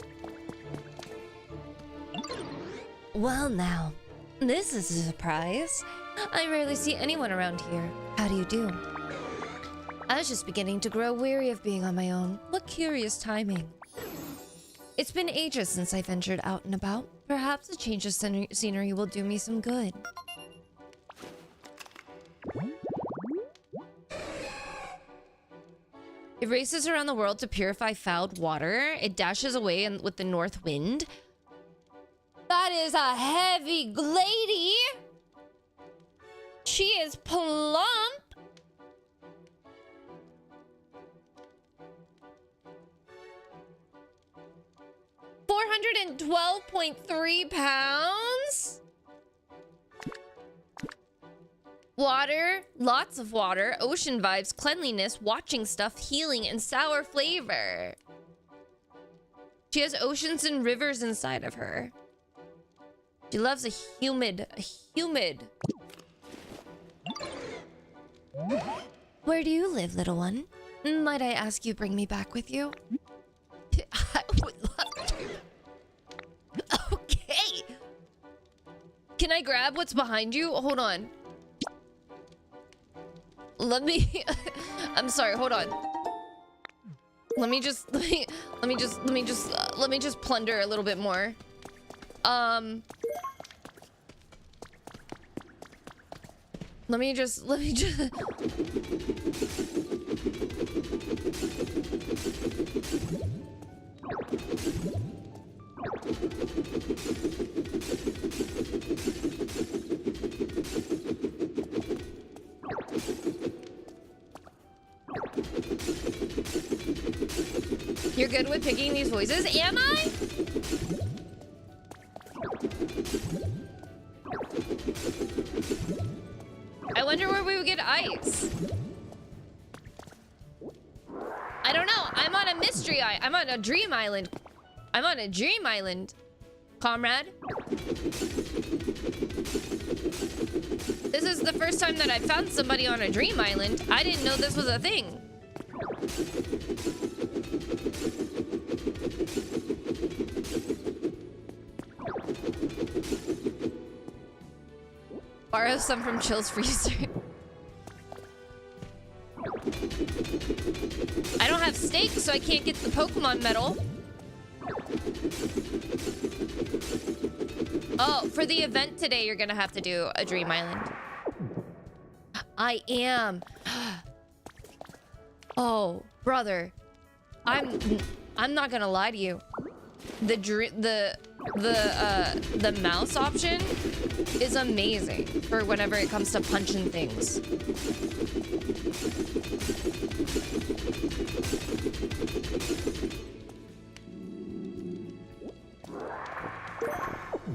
Well now, this is a surprise. I rarely see anyone around here. How do you do? I was just beginning to grow weary of being on my own. What curious timing. It's been ages since I ventured out and about. Perhaps a change of scenery will do me some good. It races around the world to purify fouled water. It dashes away with the north wind. That is a heavy lady. She is plump. £412.3. Water, lots of water, ocean vibes, cleanliness, watching stuff, healing, and sour flavor. She has oceans and rivers inside of her. She loves a humid. Where do you live, little one? Might I ask you bring me back with you? I would love to. Okay. Can I grab what's behind you? Hold on. Let me I'm sorry, hold on. Let me just plunder a little bit more. Let me just You're good with picking these voices? Am I? I wonder where we would get ice. I don't know. I'm on a mystery island. I'm on a dream island. I'm on a dream island, comrade. This is the first time that I've found somebody on a dream island. I didn't know this was a thing. Borrow some from Chill's freezer. I don't have steak, so I can't get the Pokemon medal. Oh, for the event today, you're gonna have to do a Dream Island. I am. Oh, brother. I'm not gonna lie to you. The mouse option is amazing for whenever it comes to punching things.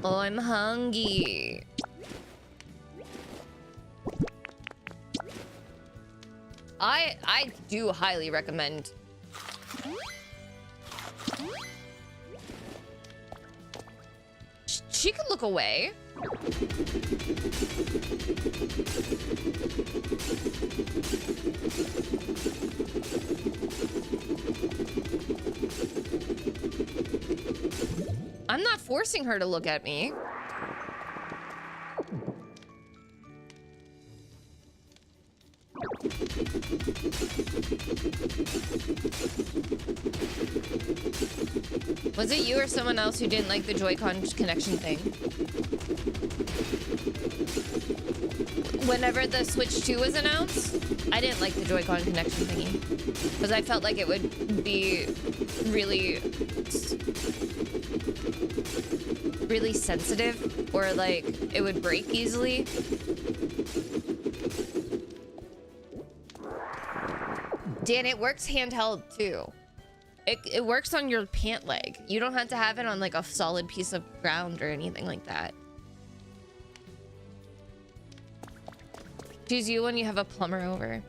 Oh, I'm hungry. I do highly recommend. She could look away. I'm not forcing her to look at me. Was it you or someone else who didn't like the Joy-Con connection thing? Whenever the Switch 2 was announced, I didn't like the Joy-Con connection thingy. Because I felt like it would be really really sensitive or like it would break easily. Dan, it works handheld too. It works on your pant leg. You don't have to have it on like a solid piece of ground or anything like that. Choose you when you have a plumber over.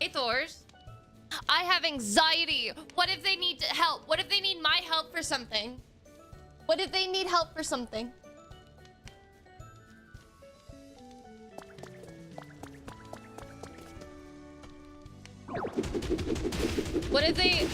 Hey, Thors. I have anxiety. What if they need help? What if they need my help for something? What if they need help for something? What if they...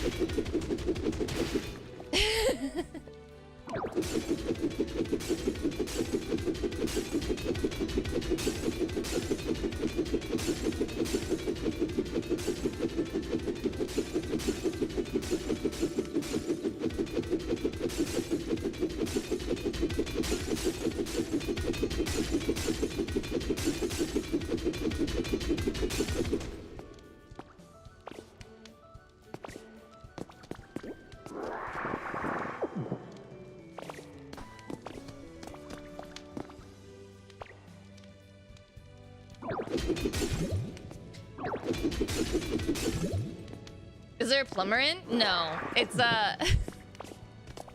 Is there a plumber in? No. It's a...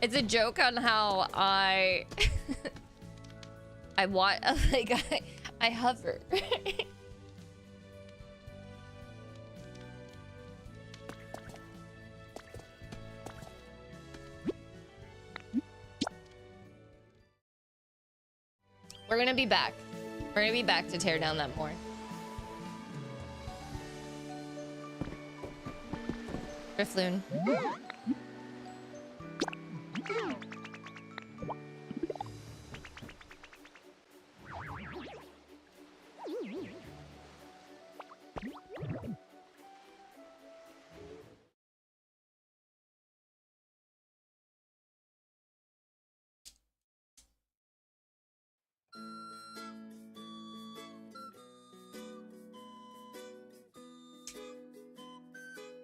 it's a joke on how I... I hover. We're gonna be back. We're gonna be back to tear down that more. Riffloon.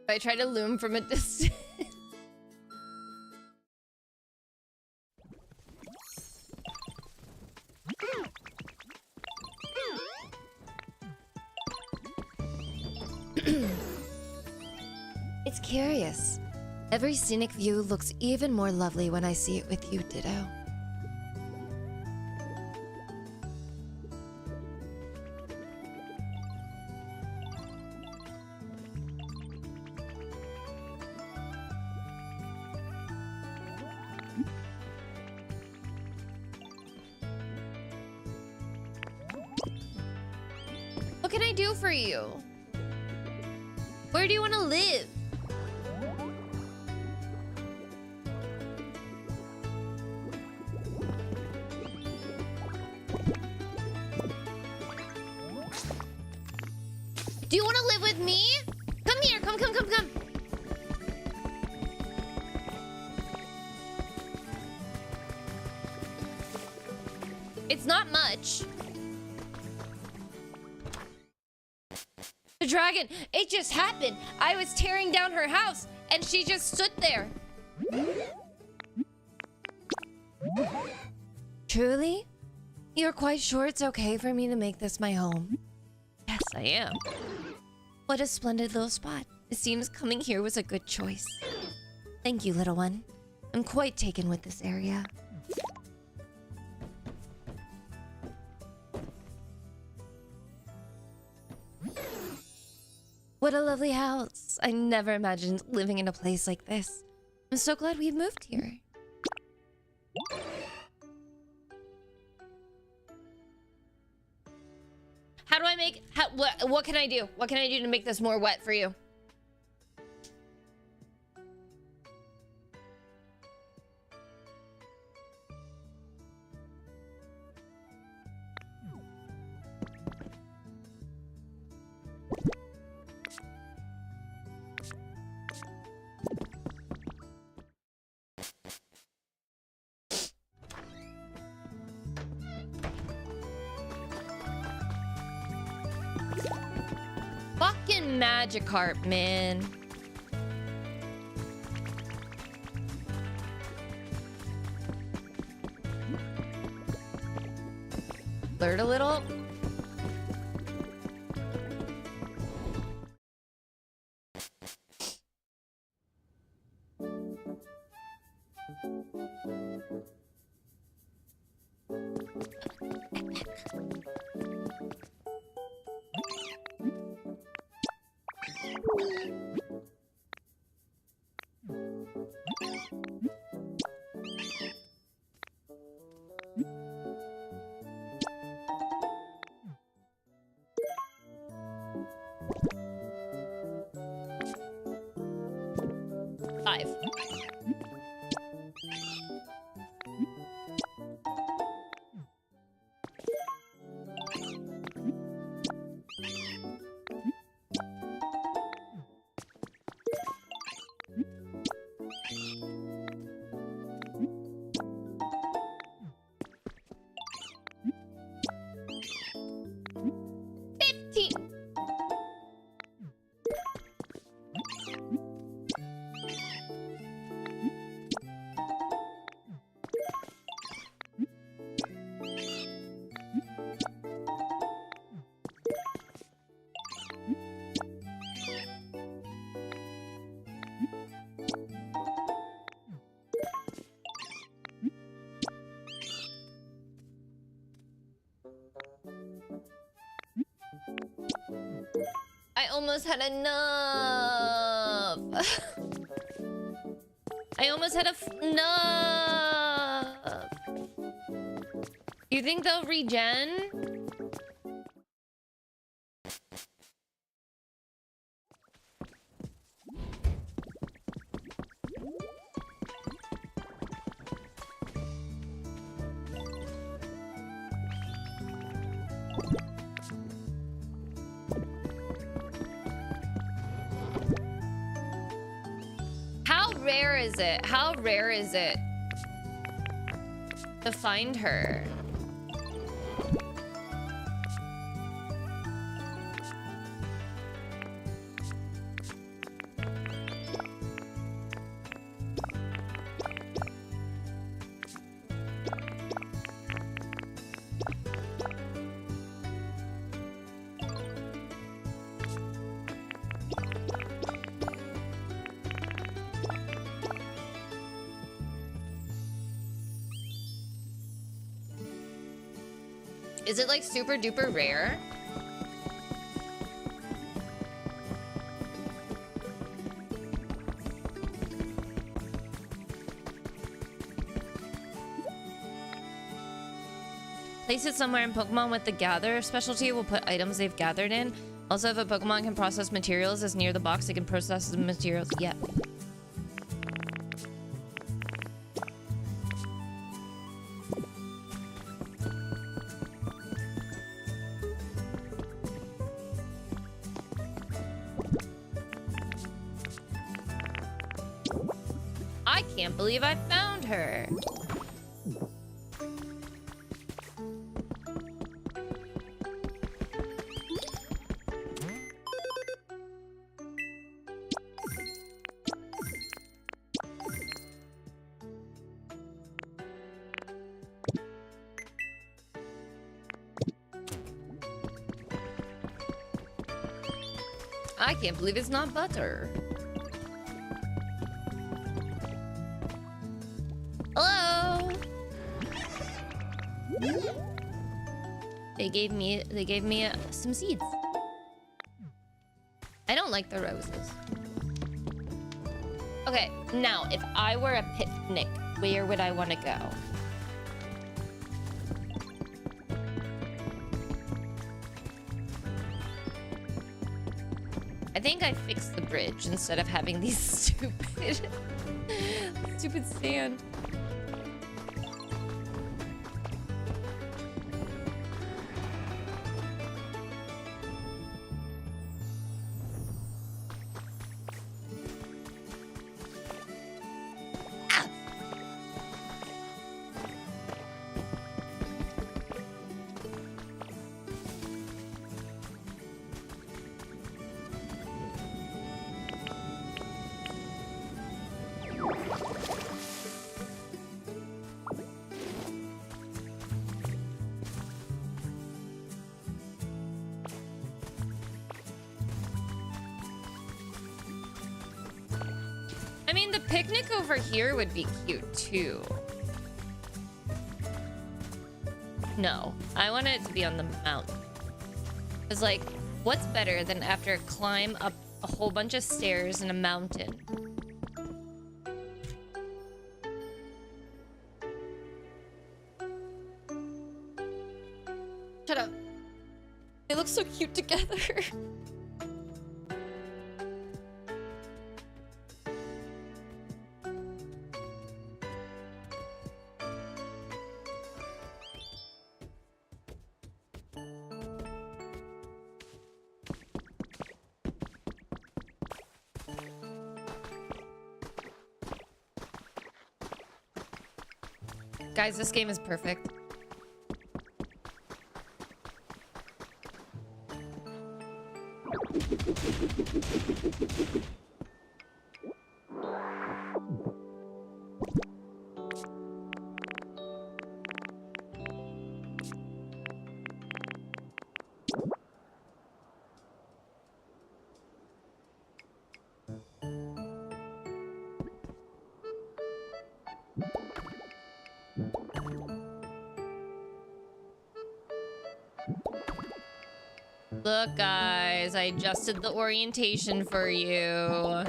I try to loom from a distance. It's curious. Every scenic view looks even more lovely when I see it with you, Ditto. What can I do for you? Where do you want to live? Do you want to live with me? Come here. Come. It's not much. The dragon, it just happened. I was tearing down her house and she just stood there. Truly? You're quite sure it's okay for me to make this my home? Yes, I am. What a splendid little spot. It seems coming here was a good choice. Thank you, little one. I'm quite taken with this area. What a lovely house. I never imagined living in a place like this. I'm so glad we've moved here. How do I make... what can I do? What can I do to make this more wet for you? Fucking Magikarp, man. Flirt a little. Five. I almost had enough. I almost had enough. You think they'll regen? How rare is it to find her? Is it like super duper rare? Place it somewhere in Pokemon with the Gather specialty will put items they've gathered in. Also, if a Pokemon can process materials as near the box, it can process the materials. Yep. can't believe I found her. I can't believe it's not butter. Hello. They gave me some seeds. I don't like the roses. Okay, now if I were a picnic, where would I want to go? I think I fixed the bridge instead of having these stupid sand. I mean, the picnic over here would be cute too. No, I want it to be on the mountain. It's like, what's better than after a climb up a whole bunch of stairs in a mountain? Shut up. They look so cute together. Guys, this game is perfect. Look, guys, I adjusted the orientation for you.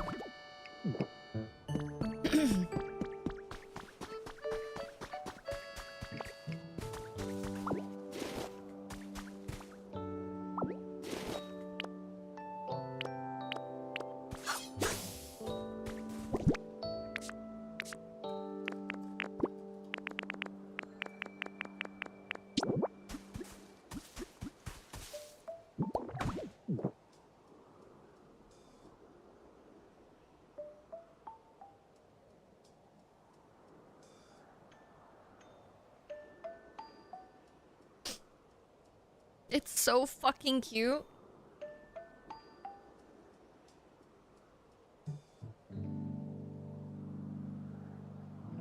It's so fucking cute.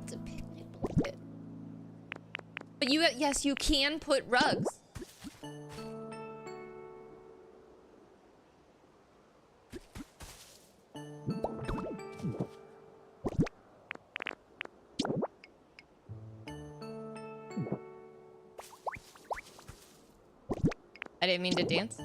It's a picnic blanket. But yes, you can put rugs. I didn't mean to dance.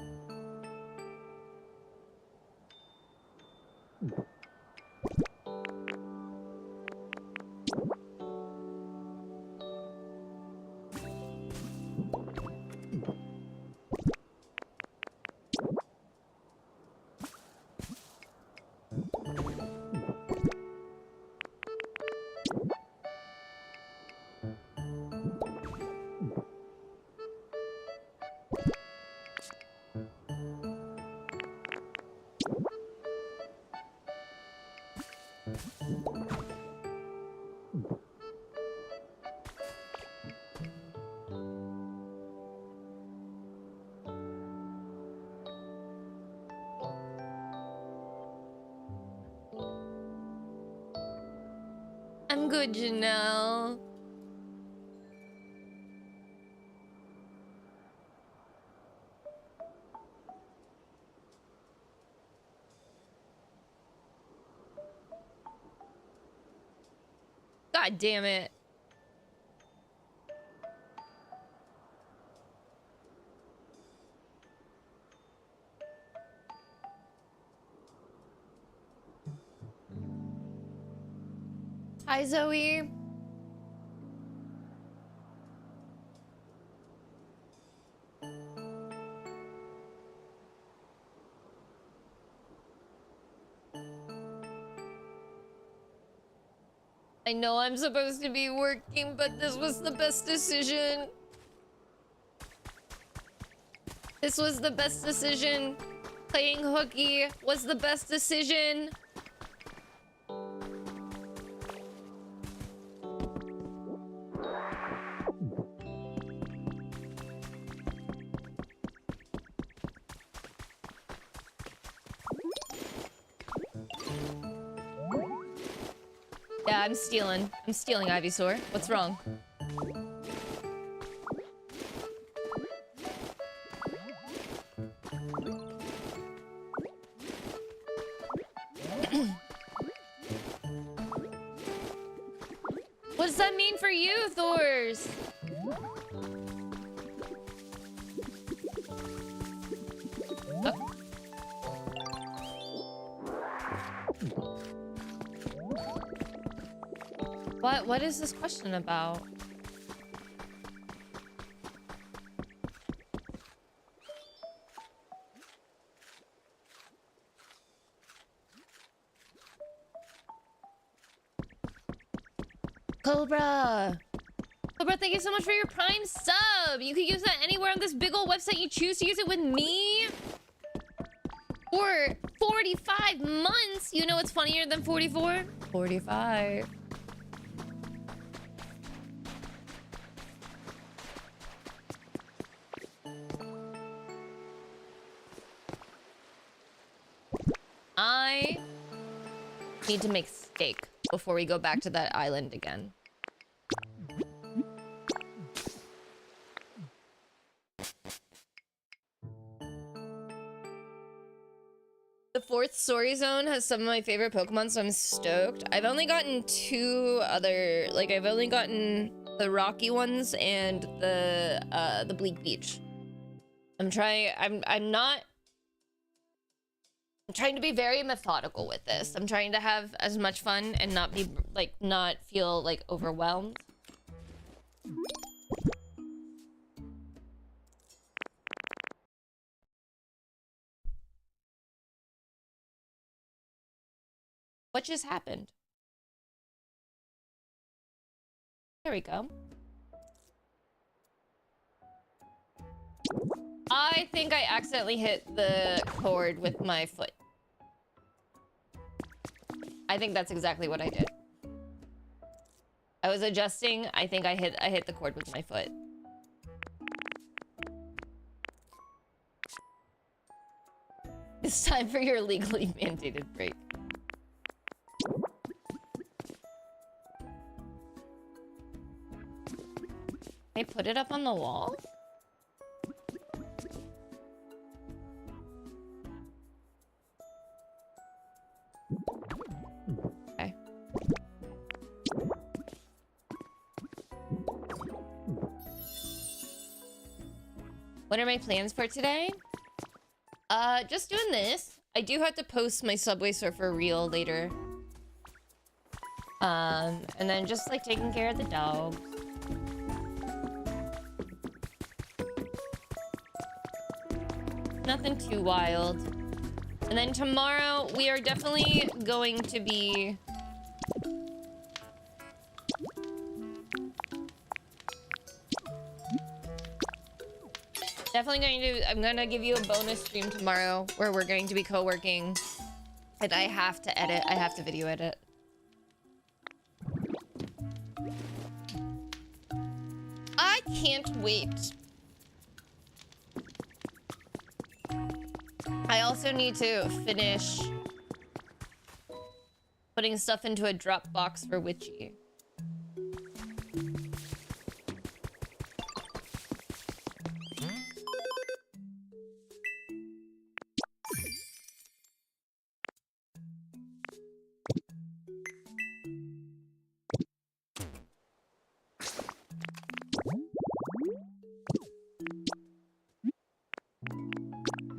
I'm good, Janelle. God damn it. Hi, Zoe. I know I'm supposed to be working, but this was the best decision. This was the best decision. Playing hooky was the best decision. Yeah, I'm stealing. I'm stealing, Ivysaur. What's wrong? What does that mean for you, Thors? What is this question about? Cobra! Cobra, thank you so much for your Prime sub! You can use that anywhere on this big old website you choose to use it with me! For 45 months! You know what's funnier than 44? 45. I need to make steak before we go back to that island again. The 4th story zone has some of my favorite Pokemon, so I'm stoked. I've only gotten 2 other, like I've only gotten the rocky ones and the bleak beach. I'm trying to be very methodical with this. I'm trying to have as much fun and not be like not feel like overwhelmed. What just happened? There we go. I think I accidentally hit the cord with my foot. I think that's exactly what I did. I was adjusting. I think I hit the cord with my foot. It's time for your legally mandated break. Can I put it up on the wall? Okay. What are my plans for today? Just doing this. I do have to post my Subway Surfer reel later. And then just like taking care of the dogs. Nothing too wild. And then tomorrow we are definitely going to be I'm gonna give you a bonus stream tomorrow where we're going to be co-working. And I have to edit. I have to video edit. I can't wait. I also need to finish putting stuff into a Dropbox for Witchy.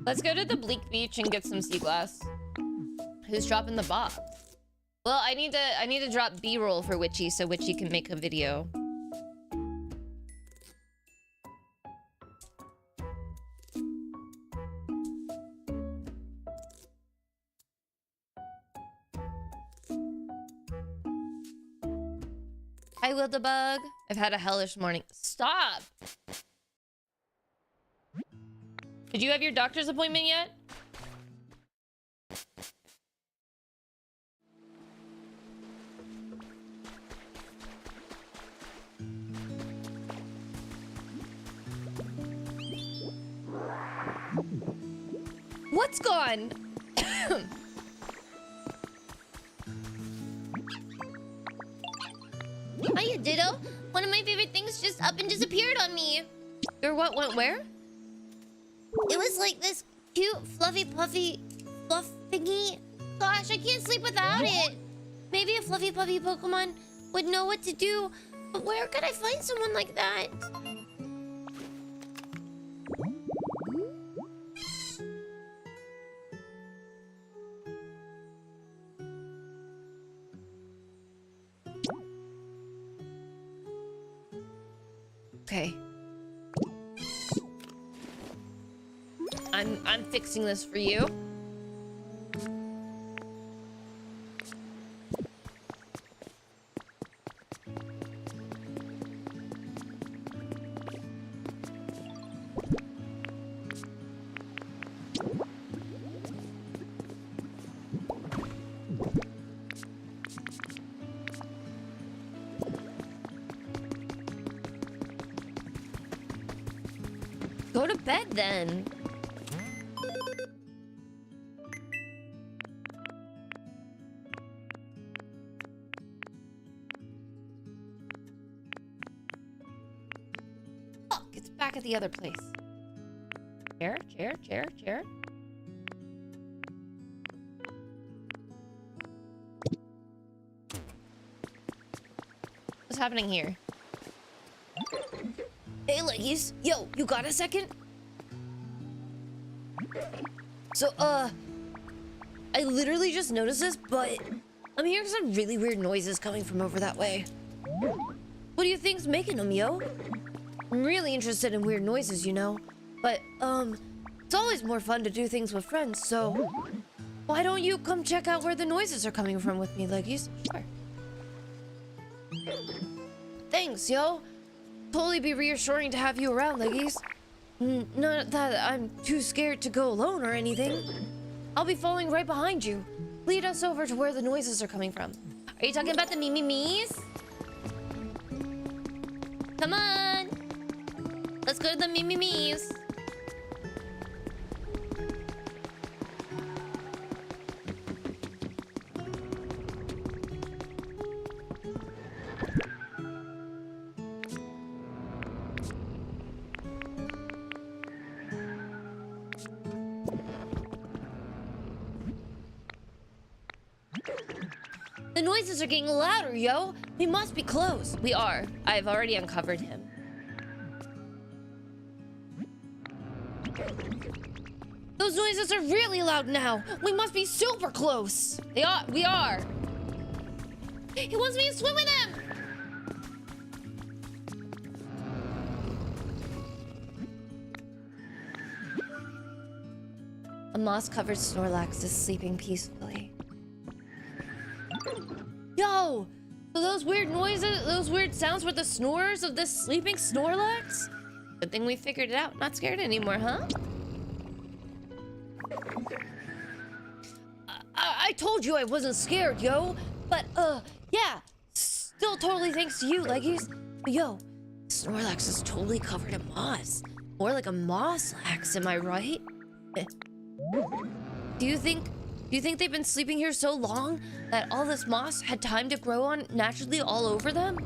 Let's go to the bleak beach and get some sea glass. Who's dropping the bob? Well, I need to drop B-roll for Witchy so Witchy can make a video. Hi, Wildebug. I've had a hellish morning. Stop! Did you have your doctor's appointment yet? What's gone? Hiya, Ditto. One of my favorite things just up and disappeared on me. Your what went where? It was like this cute, fluffy, puffy, fluff thingy. Gosh, I can't sleep without it. Maybe a fluffy, puffy Pokemon would know what to do. But where could I find someone like that? Okay. I'm fixing this for you. Go to bed then. Fuck, it's back at the other place. Chair, chair, chair, chair. What's happening here? Hey, Leggies. Yo, you got a second? So, I literally just noticed this, but I'm hearing some really weird noises coming from over that way. What do you think's making them, yo? I'm really interested in weird noises, you know? But, it's always more fun to do things with friends, so why don't you come check out where the noises are coming from with me, Leggies? Sure. Thanks, yo. Totally be reassuring to have you around, Leggies. Not that I'm too scared to go alone or anything. I'll be following right behind you. Lead us over to where the noises are coming from. Are you talking about the me-me-me's? Come on. Let's go to the me-me-me's. The noises are getting louder, yo. We must be close. We are. I've already uncovered him. Those noises are really loud now. We must be super close. We are. He wants me to swim with him. A moss-covered Snorlax is sleeping peacefully. Yo! So those weird noises, those weird sounds were the snores of this sleeping Snorlax? Good thing we figured it out. Not scared anymore, huh? I told you I wasn't scared, yo. But, yeah. Still totally thanks to you, Leggies. But yo, Snorlax is totally covered in moss. More like a Mosslax, am I right? Do you think they've been sleeping here so long that all this moss had time to grow on naturally all over them?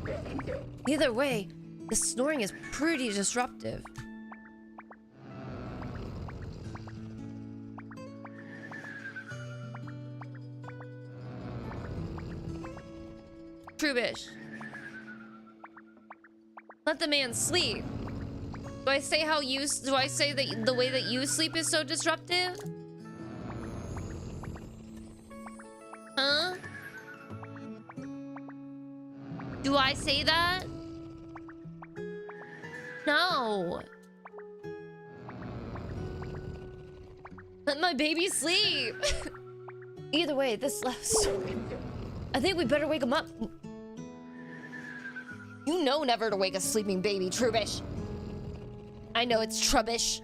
Either way, the snoring is pretty disruptive. Trubish. Let the man sleep. Do I say do I say that the way that you sleep is so disruptive? Huh? Do I say that? No. Let my baby sleep. Either way, this last. I think we better wake him up. You know never to wake a sleeping baby, Trubish. I know it's Trubbish.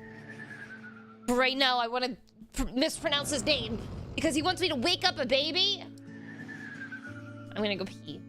But right now, I want to mispronounce his name because he wants me to wake up a baby. I'm gonna go pee.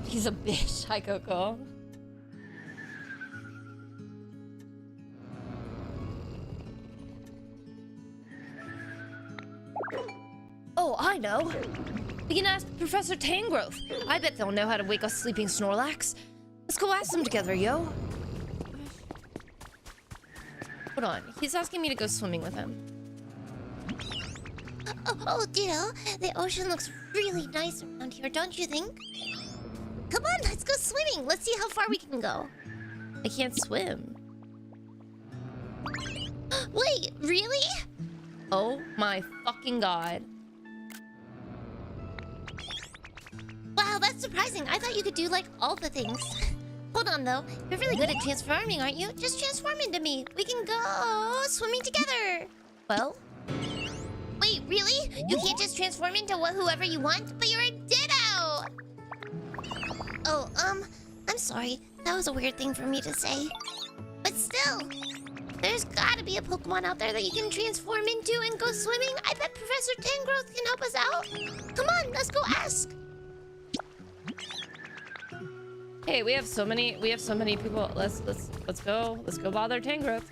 He's a bitch. Hi, Coco. Oh, I know. We can ask Professor Tangrowth. I bet they'll know how to wake a sleeping Snorlax. Let's go ask them together, yo. Hold on. He's asking me to go swimming with him. Oh, Ditto, the ocean looks really nice around here, don't you think? Come on, let's go swimming. Let's see how far we can go. I can't swim. Wait, really? Oh my fucking god. Wow, that's surprising. I thought you could do, like, all the things. Hold on, though. You're really good at transforming, aren't you? Just transform into me. We can go swimming together. Well? Wait, really? You can't just transform into whoever you want? But you're a Ditto! Oh, I'm sorry. That was a weird thing for me to say. But still, there's gotta be a Pokemon out there that you can transform into and go swimming. I bet Professor Tangrowth can help us out. Come on, let's go ask. Hey, we have so many people. Let's go bother Tangrowth.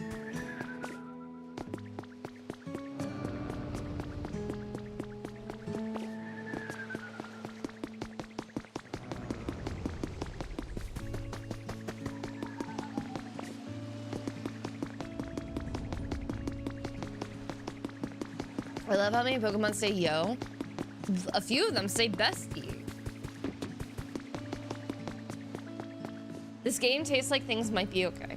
I love how many Pokemon say yo. A few of them say bestie. This game tastes like things might be okay.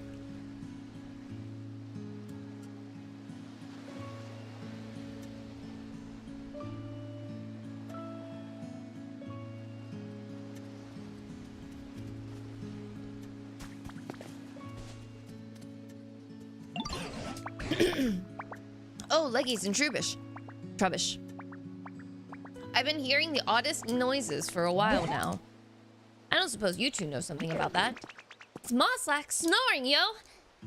Oh, Leggies and Trubbish. I've been hearing the oddest noises for a while now. I don't suppose you two know something about that. It's Mosslax snoring, yo!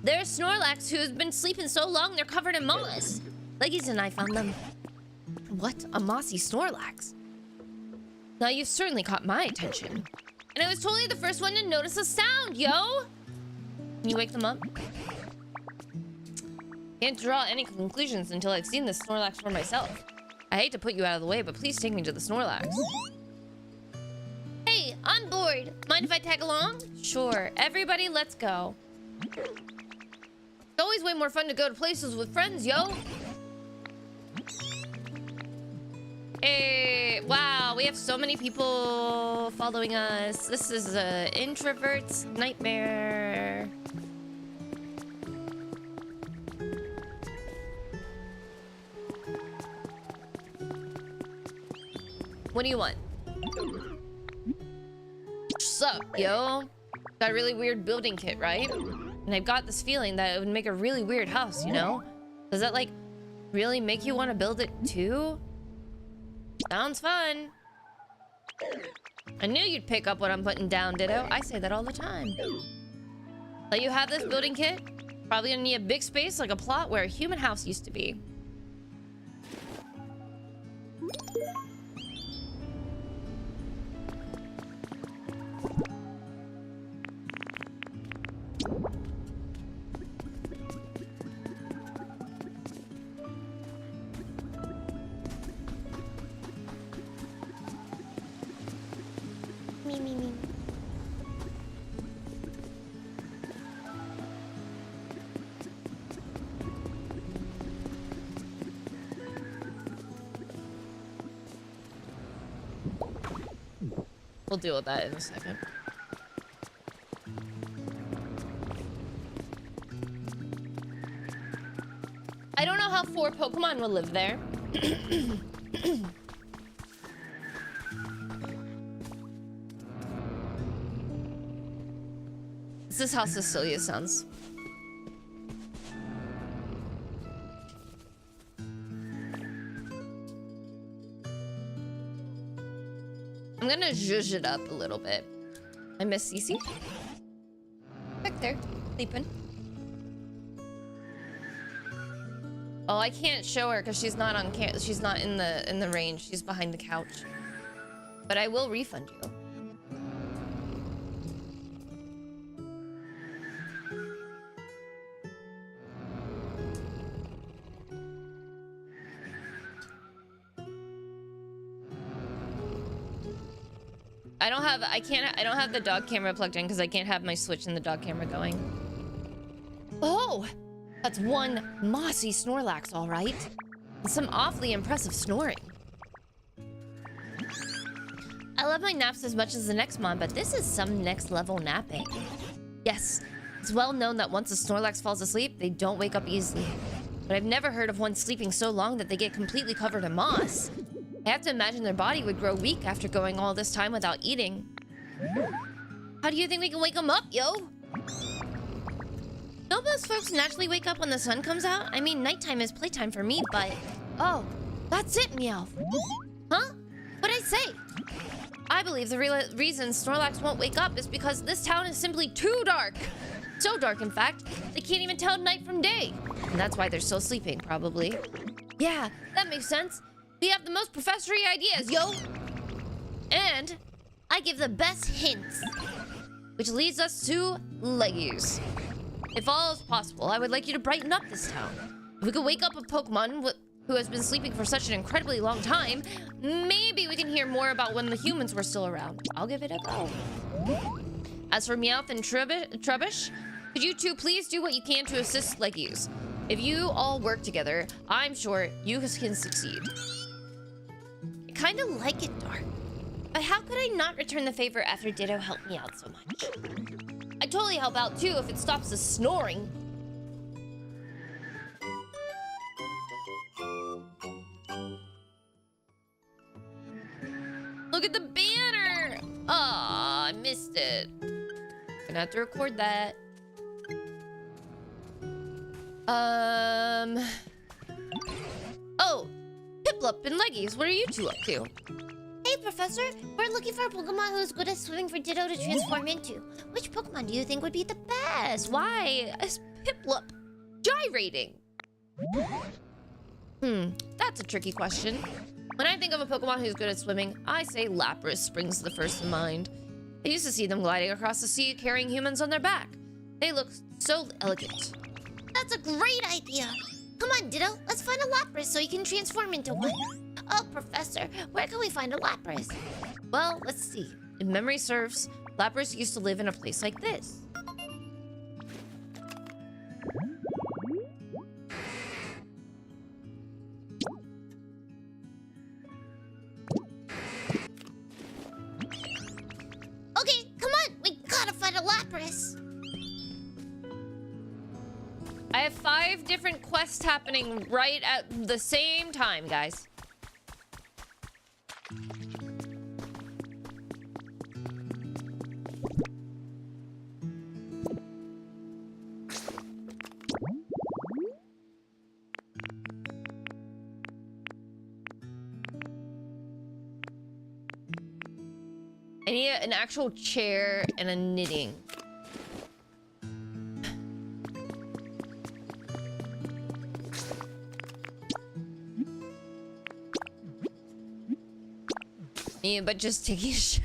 There's Snorlax who's been sleeping so long they're covered in moss. Leggies and I found them. What? A mossy Snorlax? Now you've certainly caught my attention. And I was totally the first one to notice a sound, yo! Can you wake them up? Can't draw any conclusions until I've seen this Snorlax for myself. I hate to put you out of the way, but please take me to the Snorlax. Hey, I'm bored. Mind if I tag along? Sure. Everybody, let's go. It's always way more fun to go to places with friends, yo. Hey, wow, we have so many people following us. This is an introvert's nightmare. What do you want? What's up, yo? Got a really weird building kit, right? And I've got this feeling that it would make a really weird house, you know? Does that, like, really make you want to build it too? Sounds fun. I knew you'd pick up what I'm putting down, Ditto. I say that all the time. Let you have this building kit? Probably gonna need a big space like a plot where a human house used to be. Me. We'll deal with that in a second. I don't know how 4 Pokemon will live there. This is how Cecilia sounds. I'm gonna zhuzh it up a little bit. I miss Cece. Back there, sleeping. Oh, I can't show her because she's not on she's not in the range. She's behind the couch. But I will refund you. I don't have the dog camera plugged in because I can't have my Switch and the dog camera going. Oh, that's one mossy Snorlax, all right. And some awfully impressive snoring. I love my naps as much as the next mon, but this is some next level napping. Yes, it's well known that once a Snorlax falls asleep, they don't wake up easily. But I've never heard of one sleeping so long that they get completely covered in moss. I have to imagine their body would grow weak after going all this time without eating. How do you think we can wake them up, yo? Don't most folks naturally wake up when the sun comes out? I mean, nighttime is playtime for me, but... Oh, that's it, Meowth. Huh? What'd I say? I believe the real reason Snorlax won't wake up is because this town is simply too dark. So dark, in fact, they can't even tell night from day. And that's why they're still sleeping, probably. Yeah, that makes sense. We have the most professory ideas, yo! And I give the best hints. Which leads us to Leggies. If all is possible, I would like you to brighten up this town. If we could wake up a Pokemon who has been sleeping for such an incredibly long time, maybe we can hear more about when the humans were still around. I'll give it a go. As for Meowth and Trubbish, could you two please do what you can to assist Leggies? If you all work together, I'm sure you can succeed. I kinda like it dark. But how could I not return the favor after Ditto helped me out so much? I'd totally help out too if it stops the snoring. Look at the banner! Aw, I missed it. Gonna have to record that. Oh, Piplup and Leggies, what are you two up to? Hey, Professor. We're looking for a Pokemon who's good at swimming for Ditto to transform into. Which Pokemon do you think would be the best? Why is Piplup gyrating? That's a tricky question. When I think of a Pokemon who's good at swimming, I say Lapras springs the first to mind. I used to see them gliding across the sea carrying humans on their back. They look so elegant. That's a great idea. Come on, Ditto. Let's find a Lapras so you can transform into one. Oh, Professor, where can we find a Lapras? Well, let's see. If memory serves, Lapras used to live in a place like this. Okay, come on. We gotta find a Lapras. I have 5 different quests happening right at the same time, guys. I need an actual chair and a knitting. Yeah, but just taking a shower.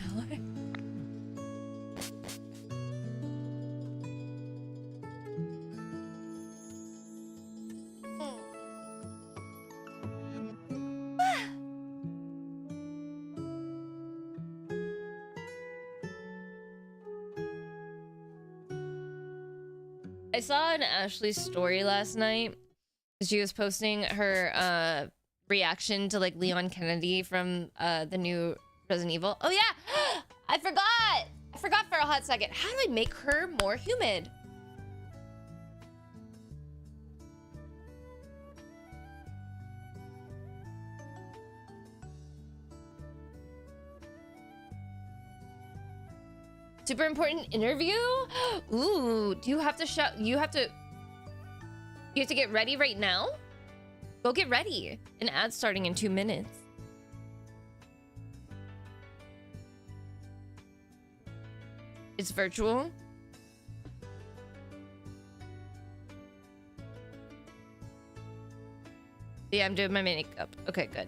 I saw an Ashley's story last night. She was posting her reaction to like Leon Kennedy from the new Resident Evil. Oh yeah, I forgot for a hot second. How do I make her more humid? Super important interview? Ooh, do you have to shout? You have to get ready right now? Go get ready. An ad starting in 2 minutes. It's virtual. Yeah, I'm doing my makeup. Okay, good.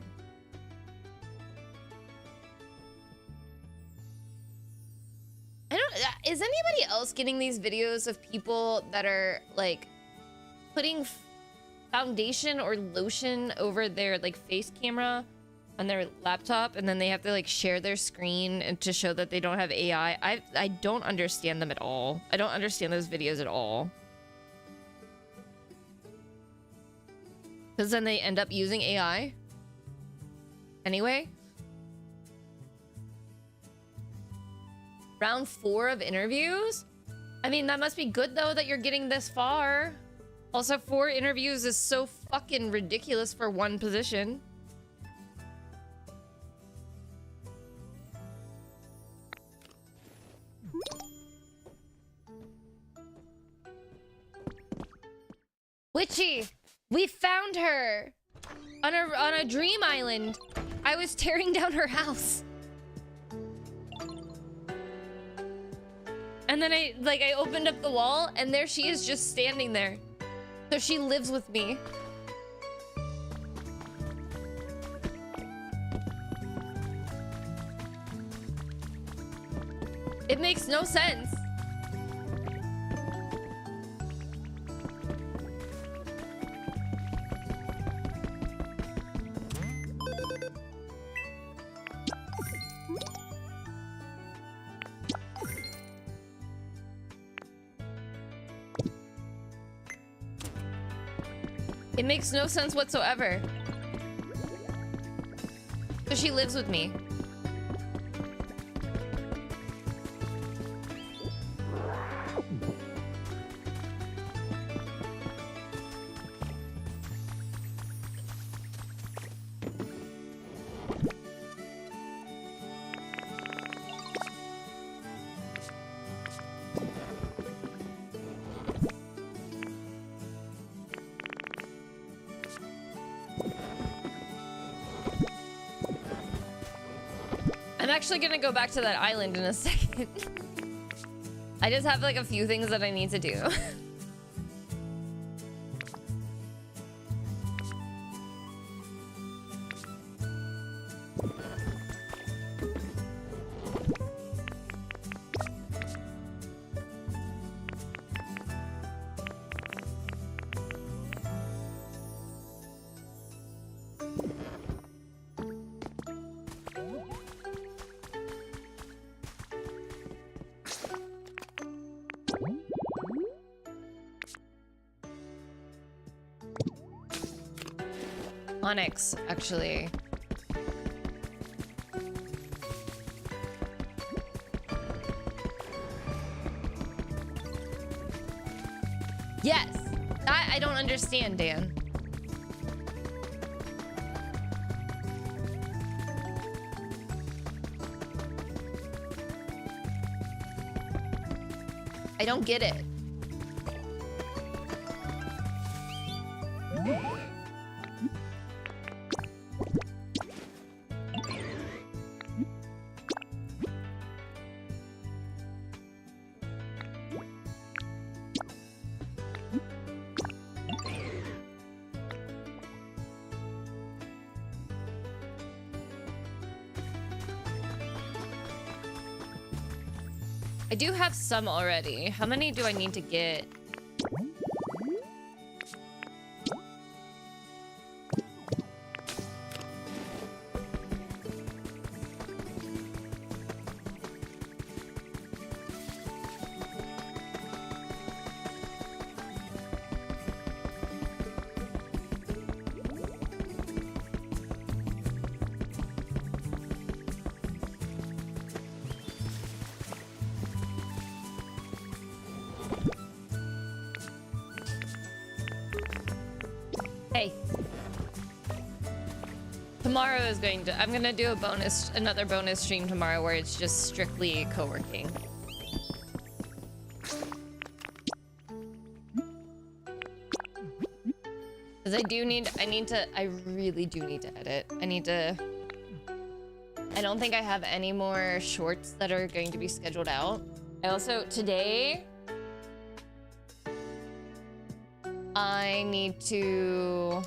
Is anybody else getting these videos of people that are like putting foundation or lotion over their like face camera on their laptop, and then they have to like share their screen and to show that they don't have AI? I don't understand them at all. I don't understand those videos at all. Because then they end up using AI anyway. Round 4 of interviews? I mean, that must be good though that you're getting this far. Also, 4 interviews is so fucking ridiculous for one position. Witchy, we found her on a dream island. I was tearing down her house. And then I opened up the wall, and there she is just standing there. So she lives with me. It makes no sense. It makes no sense whatsoever. So she lives with me. actually gonna go back to that island in a second. I just have like a few things that I need to do. Onyx, actually. Yes! That I don't understand, Dan. I don't get it. I do have some already. How many do I need to get? Hey. Tomorrow is I'm gonna do another bonus stream tomorrow where it's just strictly co-working. Cause I really do need to edit. I don't think I have any more shorts that are going to be scheduled out. I also, today, I need to...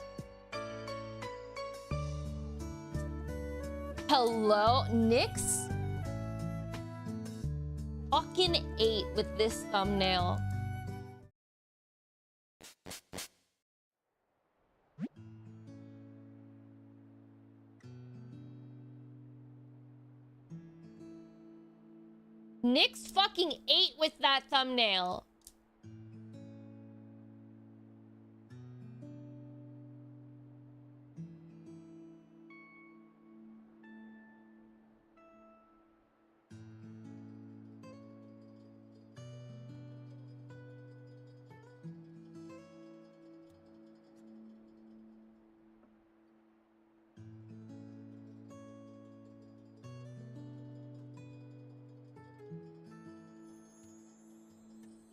Hello? Nyx? Fucking 8 with this thumbnail. Nyx fucking 8 with that thumbnail.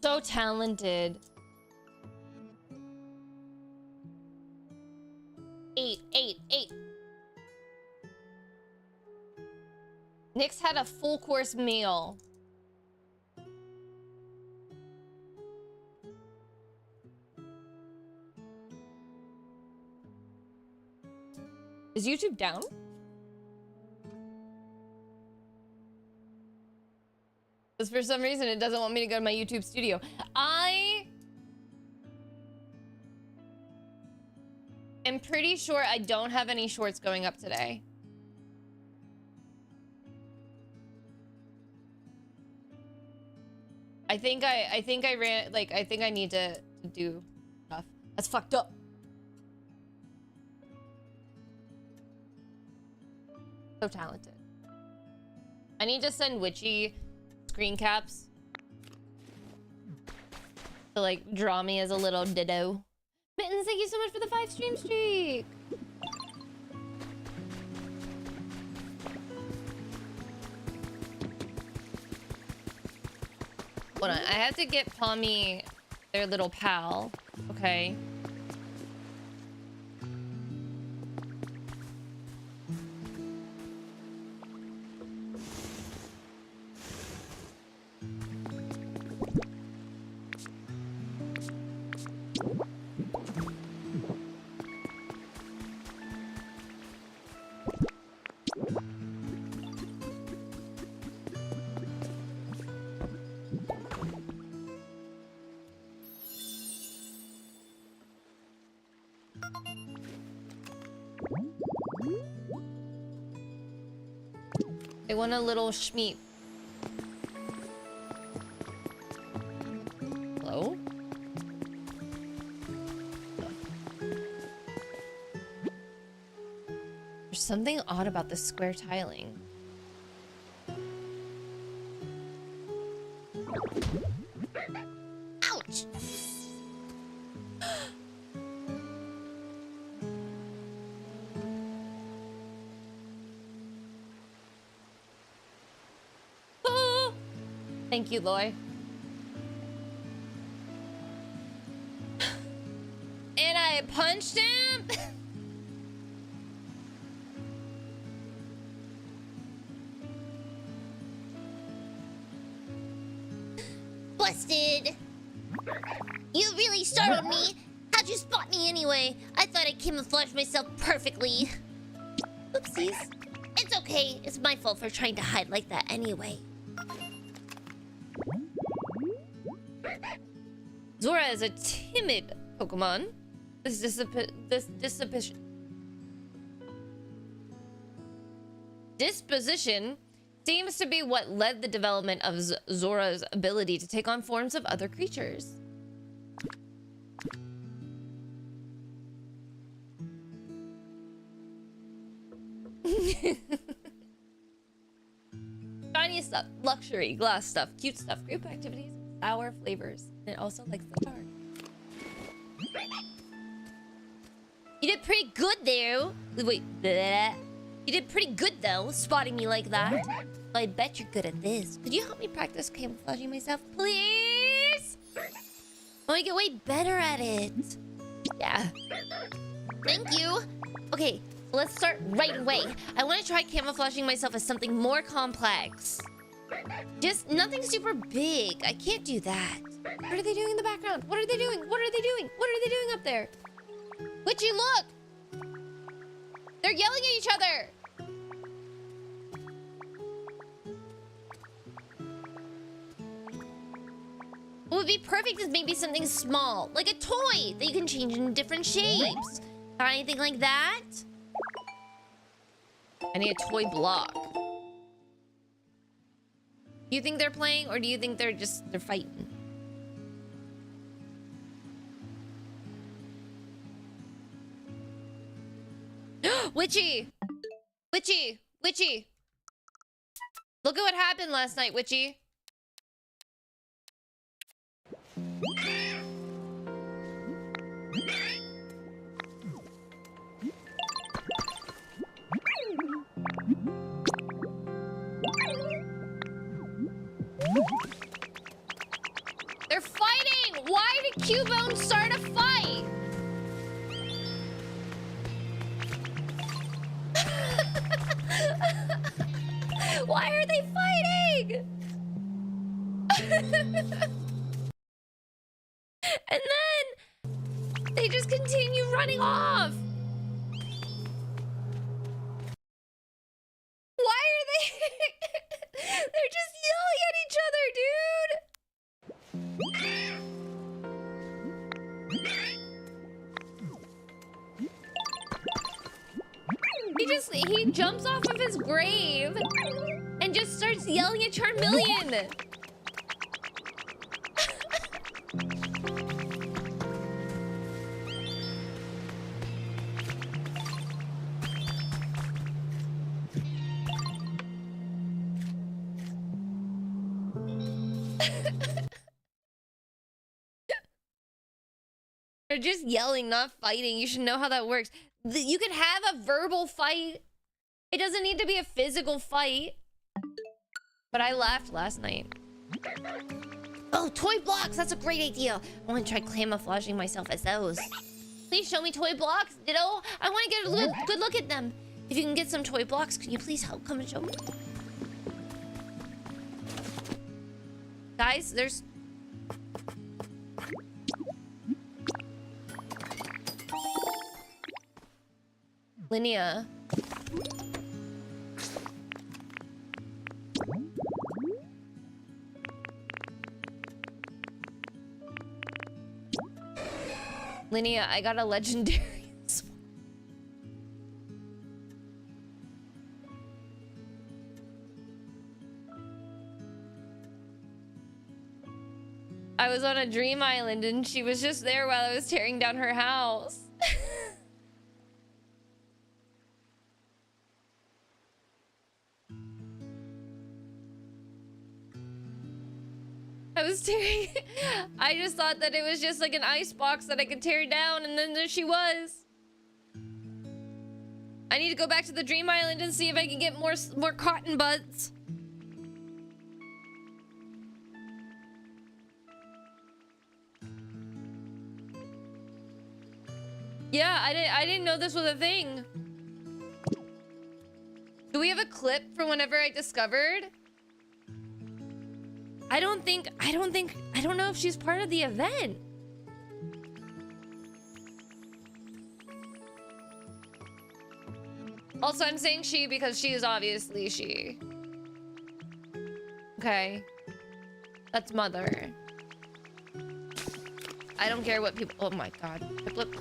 So talented. 8. Nyx had a full course meal. Is YouTube down? Because for some reason it doesn't want me to go to my YouTube studio. I am pretty sure I don't have any shorts going up today. I think I ran, like, I think I need to do stuff. That's fucked up. So talented. I need to send Witchy screen caps to like draw me as a little ditto. Mittens, thank you so much for the 5 stream streak. Hold on, I have to get Pommy their little pal. Okay. I want a little schmeat. Hello? There's something odd about the square tiling. Ouch! Ah! Thank you, Loy. And I punched him. Busted! You really startled me! How'd you spot me anyway? I thought I camouflaged myself perfectly. Oopsies. It's okay. It's my fault for trying to hide like that anyway. Zora is a timid Pokemon. This disposition seems to be what led the development of Zora's ability to take on forms of other creatures. Shiny stuff, luxury, glass stuff, cute stuff, group activities, sour flavors. And it also likes the dark. You did pretty good there. Wait, bleh. You did pretty good though, spotting me like that. I bet you're good at this. Could you help me practice camouflaging myself, please? I want to get way better at it. Yeah. Thank you. Okay, let's start right away. I want to try camouflaging myself as something more complex. Just nothing super big. I can't do that. What are they doing in the background? What are they doing? What are they doing? What are they doing up there? Witchy, look! They're yelling at each other! What would be perfect is maybe something small, like a toy that you can change in different shapes. Got anything like that? I need a toy block. Do you think they're playing, or do you think they're fighting? Witchy! Witchy! Witchy! Look at what happened last night, Witchy. They're fighting! Why did Cubone start a fight? Why are they fighting? And then they just continue running off. Why are they? They're just yelling at each other, dude. He jumps off of his grave and just starts yelling at Charmeleon. They're just yelling, not fighting. You should know how that works. You can have a verbal fight. It doesn't need to be a physical fight. But I laughed last night. Oh, toy blocks! That's a great idea. I want to try camouflaging myself as those. Please show me toy blocks, Ditto. I want to get a good look at them. If you can get some toy blocks, can you please help come and show me? Guys, there's... Linnea. Linnea, I got a legendary. I was on a dream island and she was just there while I was tearing down her house. I was tearing. I just thought that it was just like an ice box that I could tear down, and then there she was. I need to go back to the dream island and see if I can get more cotton buds. Yeah, I didn't know this was a thing. Do we have a clip from whenever I discovered? I don't know if she's part of the event. Also, I'm saying she because she is obviously she. Okay. That's mother. I don't care what people... Oh my god. Flip.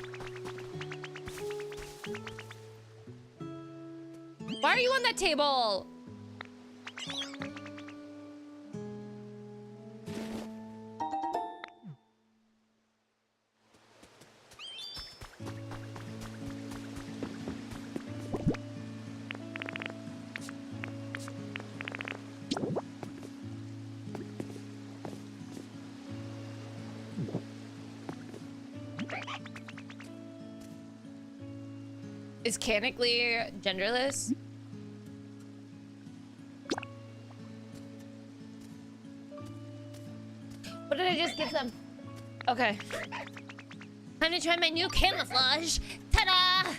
Why are you on that table? Is canically genderless? What did I just give them? Okay. Time to try my new camouflage. Ta-da!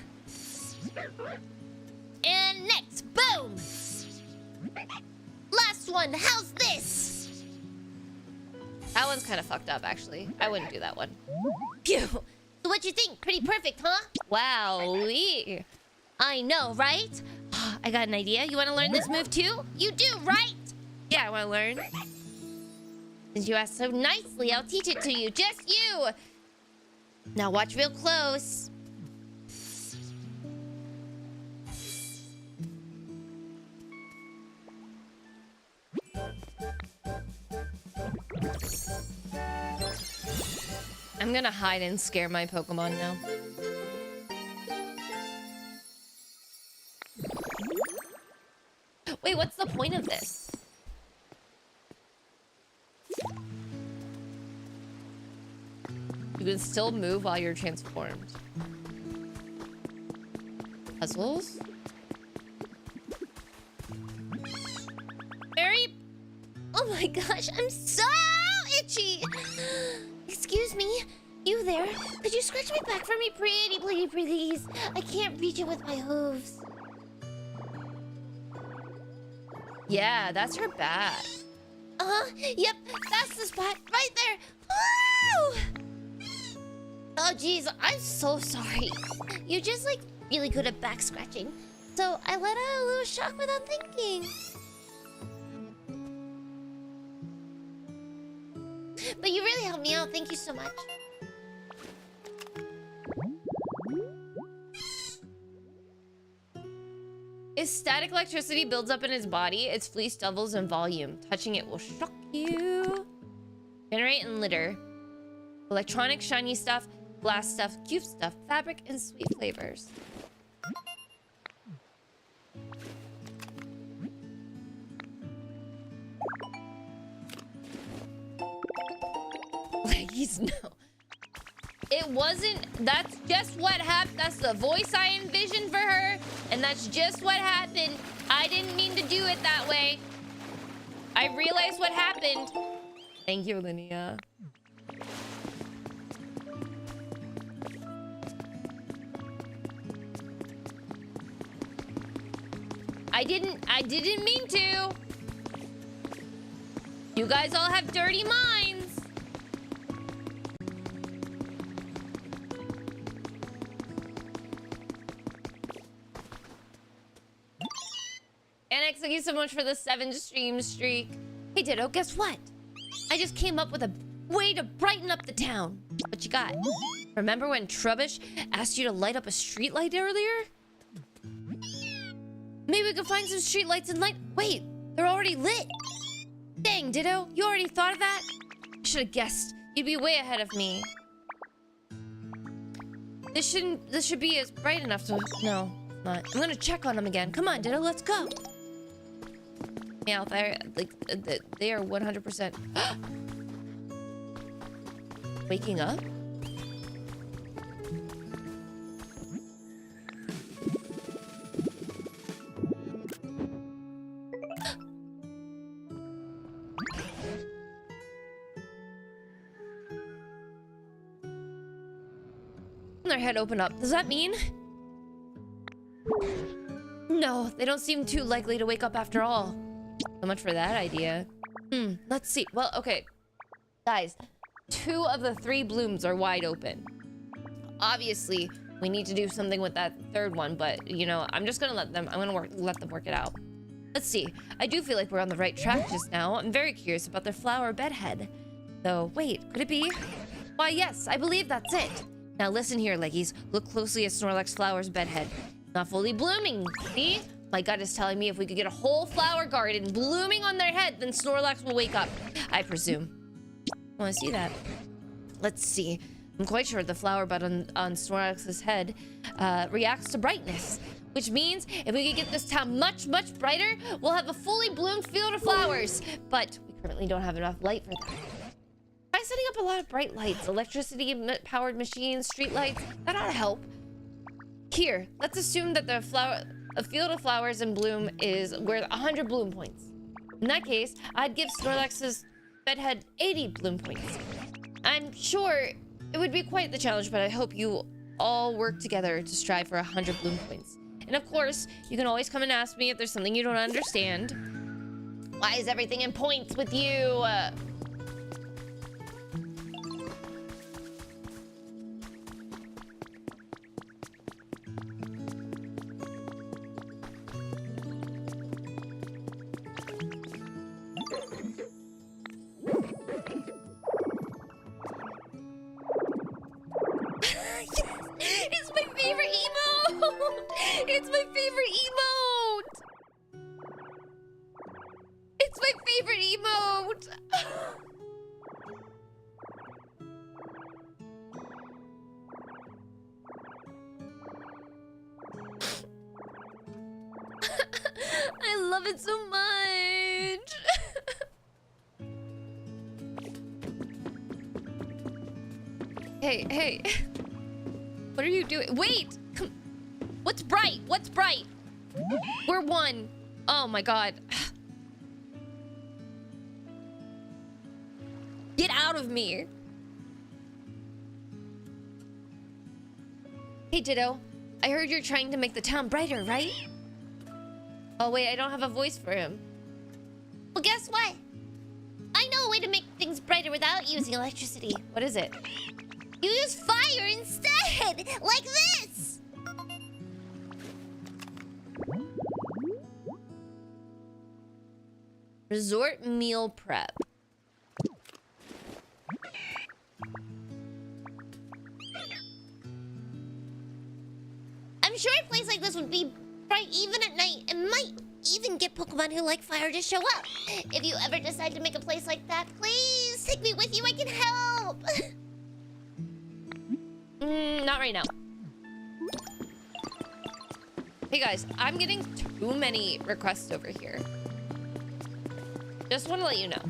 And next, boom! Last one, how's this? That one's kind of fucked up, actually. I wouldn't do that one. Phew! So what you think? Pretty perfect, huh? Wowee. I know, right? I got an idea. You want to learn this move too? You do, right? Yeah, I want to learn. Since you asked so nicely, I'll teach it to you. Just you! Now watch real close. I'm gonna hide and scare my Pokemon now. Wait, what's the point of this? You can still move while you're transformed. Puzzles? Mary? Oh my gosh, I'm so itchy! Excuse me, you there? Could you scratch my back for me, pretty please? I can't reach it with my hooves. Yeah, that's her back. Yep, that's the spot, right there. Woo! Oh, geez, I'm so sorry. You're just, like, really good at back scratching. So I let out a little shock without thinking. But you really helped me out. Thank you so much. If static electricity builds up in his body, its fleece doubles in volume. Touching it will shock you. Generate and litter. Electronic, shiny stuff, glass stuff, cute stuff, fabric, and sweet flavors. Leggies, no. It wasn't. That's just what happened. That's the voice I envisioned for her. And that's just what happened. I didn't mean to do it that way. I realized what happened. Thank you, Linnea. I didn't mean to. You guys all have dirty minds. Panic, thank you so much for the 7 stream streak. Hey, Ditto, guess what? I just came up with a way to brighten up the town. What you got? Remember when Trubbish asked you to light up a streetlight earlier? Maybe we could find some streetlights and light... Wait, they're already lit. Dang, Ditto, you already thought of that? I should have guessed. You'd be way ahead of me. This should be as bright enough to... No, not. I'm gonna check on them again. Come on, Ditto, let's go. Yeah, they are 100% waking up. Their head open up. Does that mean? No, they don't seem too likely to wake up after all. So much for that idea. Let's see. Well, okay. Guys, 2 of the 3 blooms are wide open. Obviously, we need to do something with that 3rd one, but, you know, I'm just gonna let them work it out. Let's see. I do feel like we're on the right track just now. I'm very curious about their flower bedhead. Though, wait, could it be? Why, yes, I believe that's it. Now listen here, leggies. Look closely at Snorlax flower's bedhead. Not fully blooming, see? My gut is telling me if we could get a whole flower garden blooming on their head, then Snorlax will wake up, I presume. I want to see that. Let's see. I'm quite sure the flower bud on Snorlax's head reacts to brightness. Which means if we could get this town much, much brighter, we'll have a fully bloomed field of flowers. But we currently don't have enough light for that. By setting up a lot of bright lights, electricity-powered machines, street lights, that ought to help. Here, let's assume that a field of flowers in bloom is worth 100 bloom points. In that case, I'd give Snorlax's bedhead 80 bloom points. I'm sure it would be quite the challenge, but I hope you all work together to strive for 100 bloom points. And of course, you can always come and ask me if there's something you don't understand. Why is everything in points with you? It's my favorite emote! It's my favorite emote! It's my favorite emote! I love it so much! Hey. What are you doing? Wait! Come. What's bright? What's bright? We're 1. Oh my god. Get out of me. Hey, Ditto. I heard you're trying to make the town brighter, right? Oh wait, I don't have a voice for him. Well, guess what? I know a way to make things brighter without using electricity. What is it? You use fire instead! Like this! Resort meal prep. I'm sure a place like this would be bright even at night and might even get Pokemon who like fire to show up. If you ever decide to make a place like that, please take me with you. I can help. Not right now. Hey guys, I'm getting too many requests over here. Just want to let you know.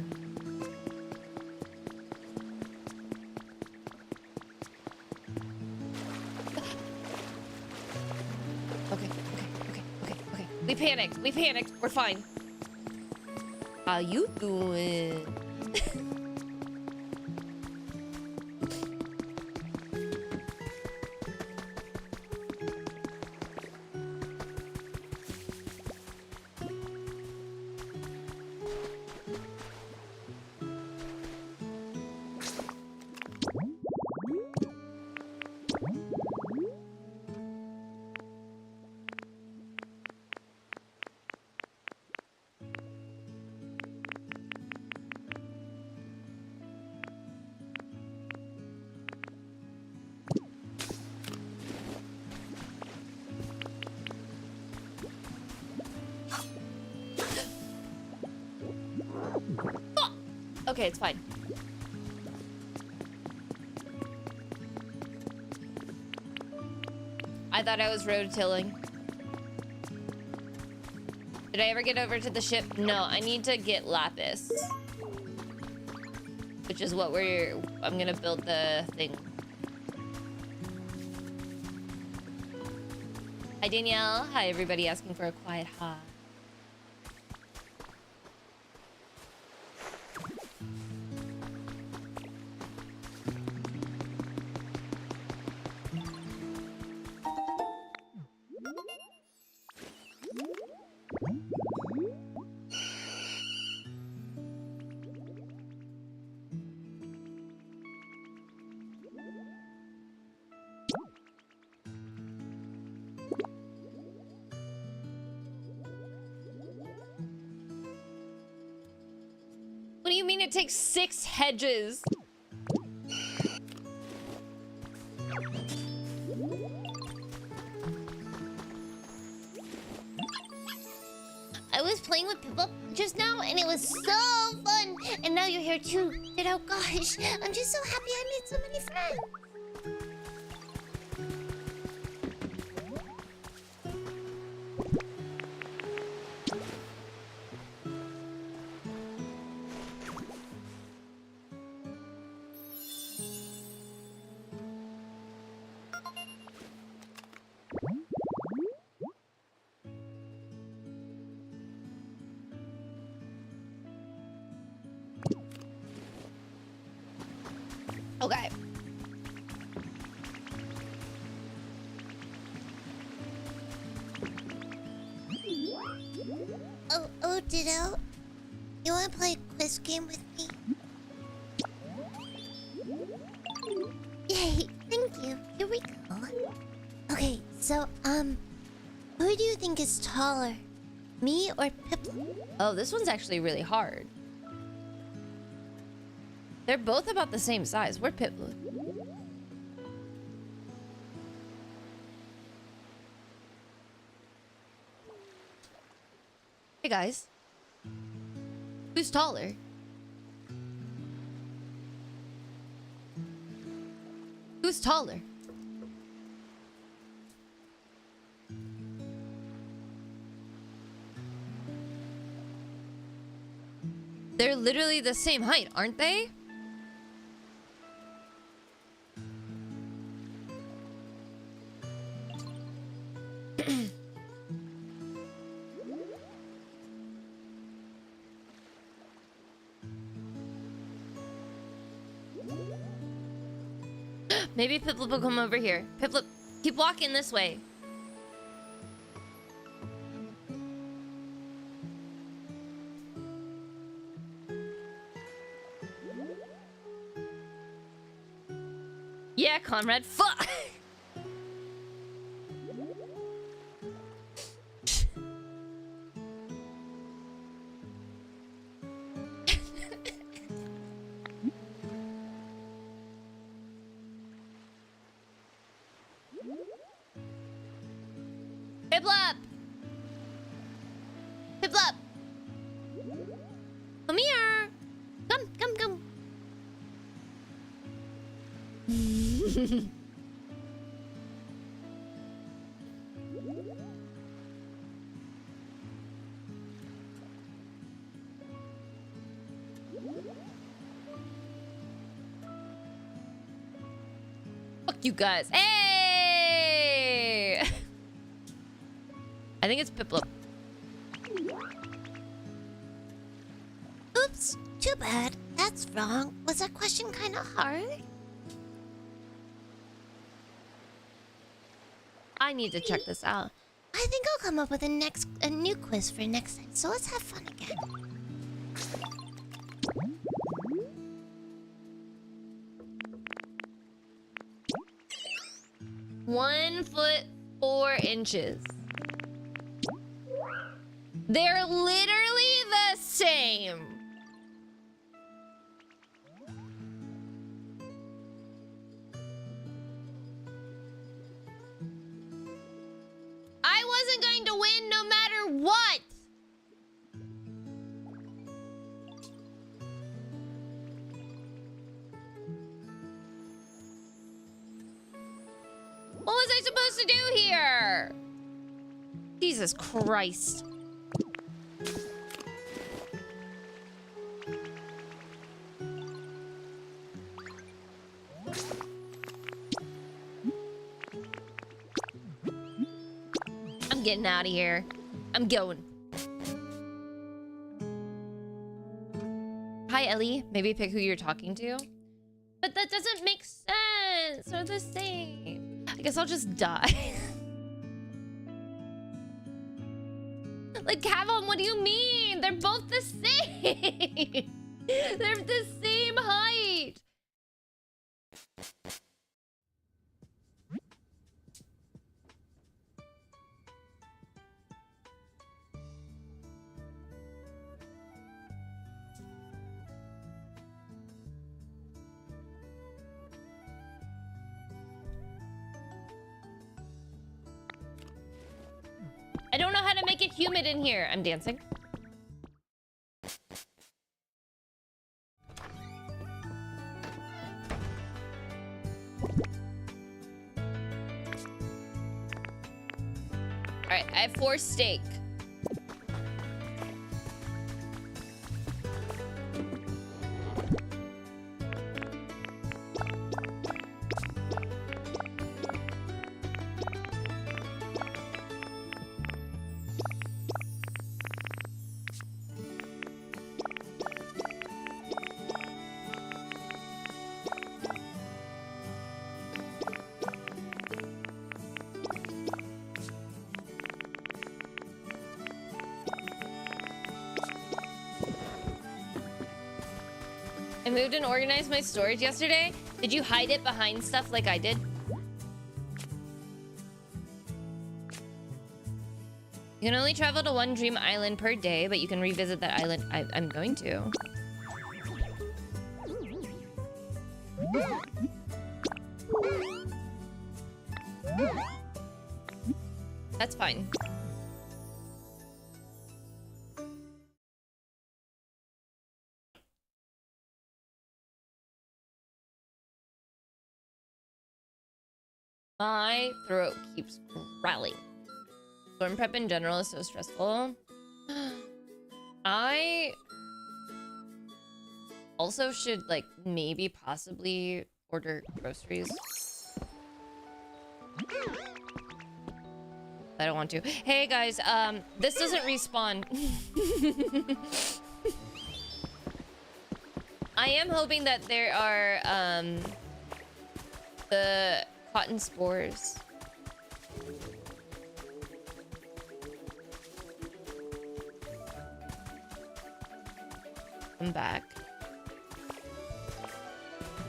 Okay. We panicked. We're fine. How you doing? Okay, it's fine. I thought I was rotilling. Did I ever get over to the ship? No, I need to get lapis. Which is what I'm gonna build the thing. Hi, Danielle. Hi, everybody asking for a quiet hi. What do you mean it takes 6 hedges? I was playing with people just now, and it was so fun. And now you're here too. And oh gosh, I'm just so happy I made so many friends. Okay. Oh, Ditto. You want to play a quiz game with me? Yay, thank you. Here we go. Okay, so, who do you think is taller? Me or Piplup? Oh, this one's actually really hard. They're both about the same size. Where'd Piplup? Hey guys. Who's taller? Who's taller? They're literally the same height, aren't they? Maybe Piplup will come over here. Piplup, keep walking this way. Yeah, Conrad, fuck! Piplup! Piplup! Come here! Come. Fuck you guys. Hey! I think it's Piplup. Oops, too bad. That's wrong. Was that question kind of hard? I need to check this out. I think I'll come up with a new quiz for next time. So let's have fun again. One foot 4 inches. They're literally the same. I wasn't going to win no matter what. What was I supposed to do here? Jesus Christ. I'm getting out of here. I'm going. Hi, Ellie. Maybe pick who you're talking to. But that doesn't make sense. They're the same. I guess I'll just die. Like, Kavon, what do you mean? They're both the same. They're the same height. I don't know how to make it humid in here. I'm dancing. All right, I have 4 steak. I moved and organized my storage yesterday. Did you hide it behind stuff like I did? You can only travel to one dream island per day, but you can revisit that island. I'm going to. That's fine. My throat keeps growling. Storm prep in general is so stressful. I also should, like, maybe possibly order groceries. I don't want to. Hey guys, this doesn't respawn. I am hoping that there are the cotton spores. Come back.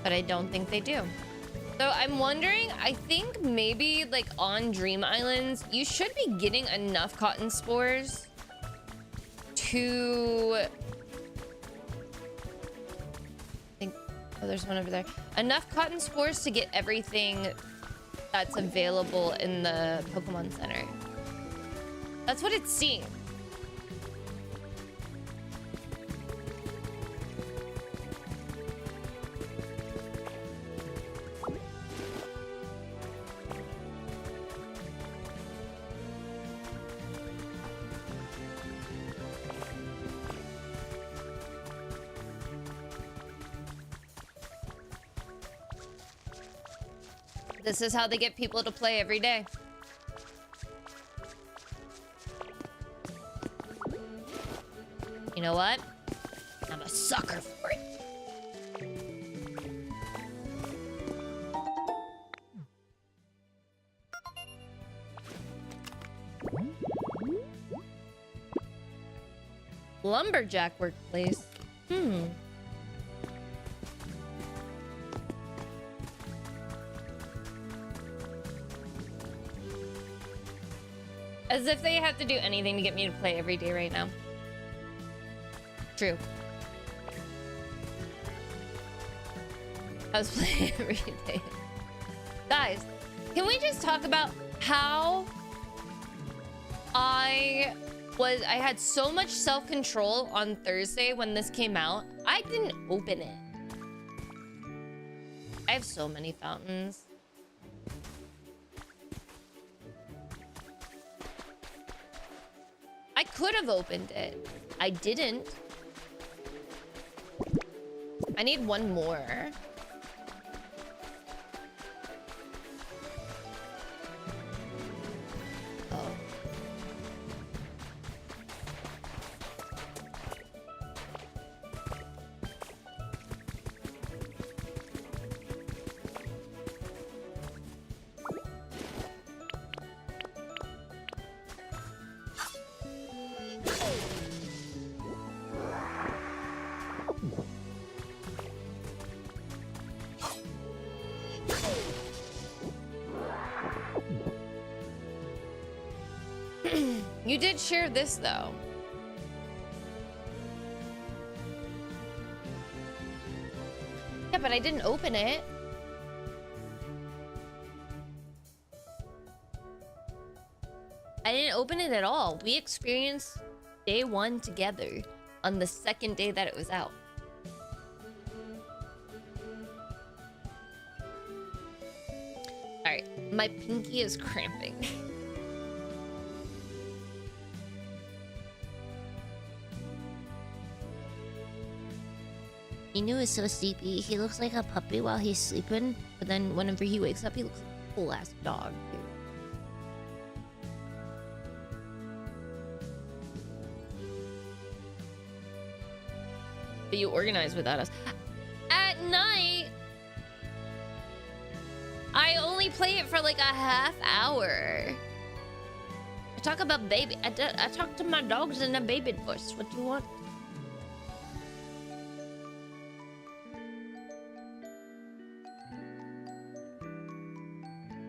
But I don't think they do. So I'm wondering, I think maybe like on Dream Islands, you should be getting enough cotton spores to... Oh, there's one over there. Enough cotton spores to get everything that's available in the Pokemon Center. That's what it's seeing. This is how they get people to play every day. You know what? I'm a sucker for it. Lumberjack workplace. As if they have to do anything to get me to play every day right now. True. I was playing every day. Guys, can we just talk about how I had so much self-control on Thursday when this came out. I didn't open it. I have so many fountains. could have opened it. I didn't. I need one more. Oh. You did share this though. Yeah, but I didn't open it. I didn't open it at all. We experienced day one together on the second day that it was out. All right, my pinky is cramping. Inu is so sleepy. He looks like a puppy while he's sleeping, but then whenever he wakes up, he looks like a full ass dog. Dude. But you organize without us. At night, I only play it for like a half hour. I talk about baby. I talk to my dogs in a baby voice. What do you want?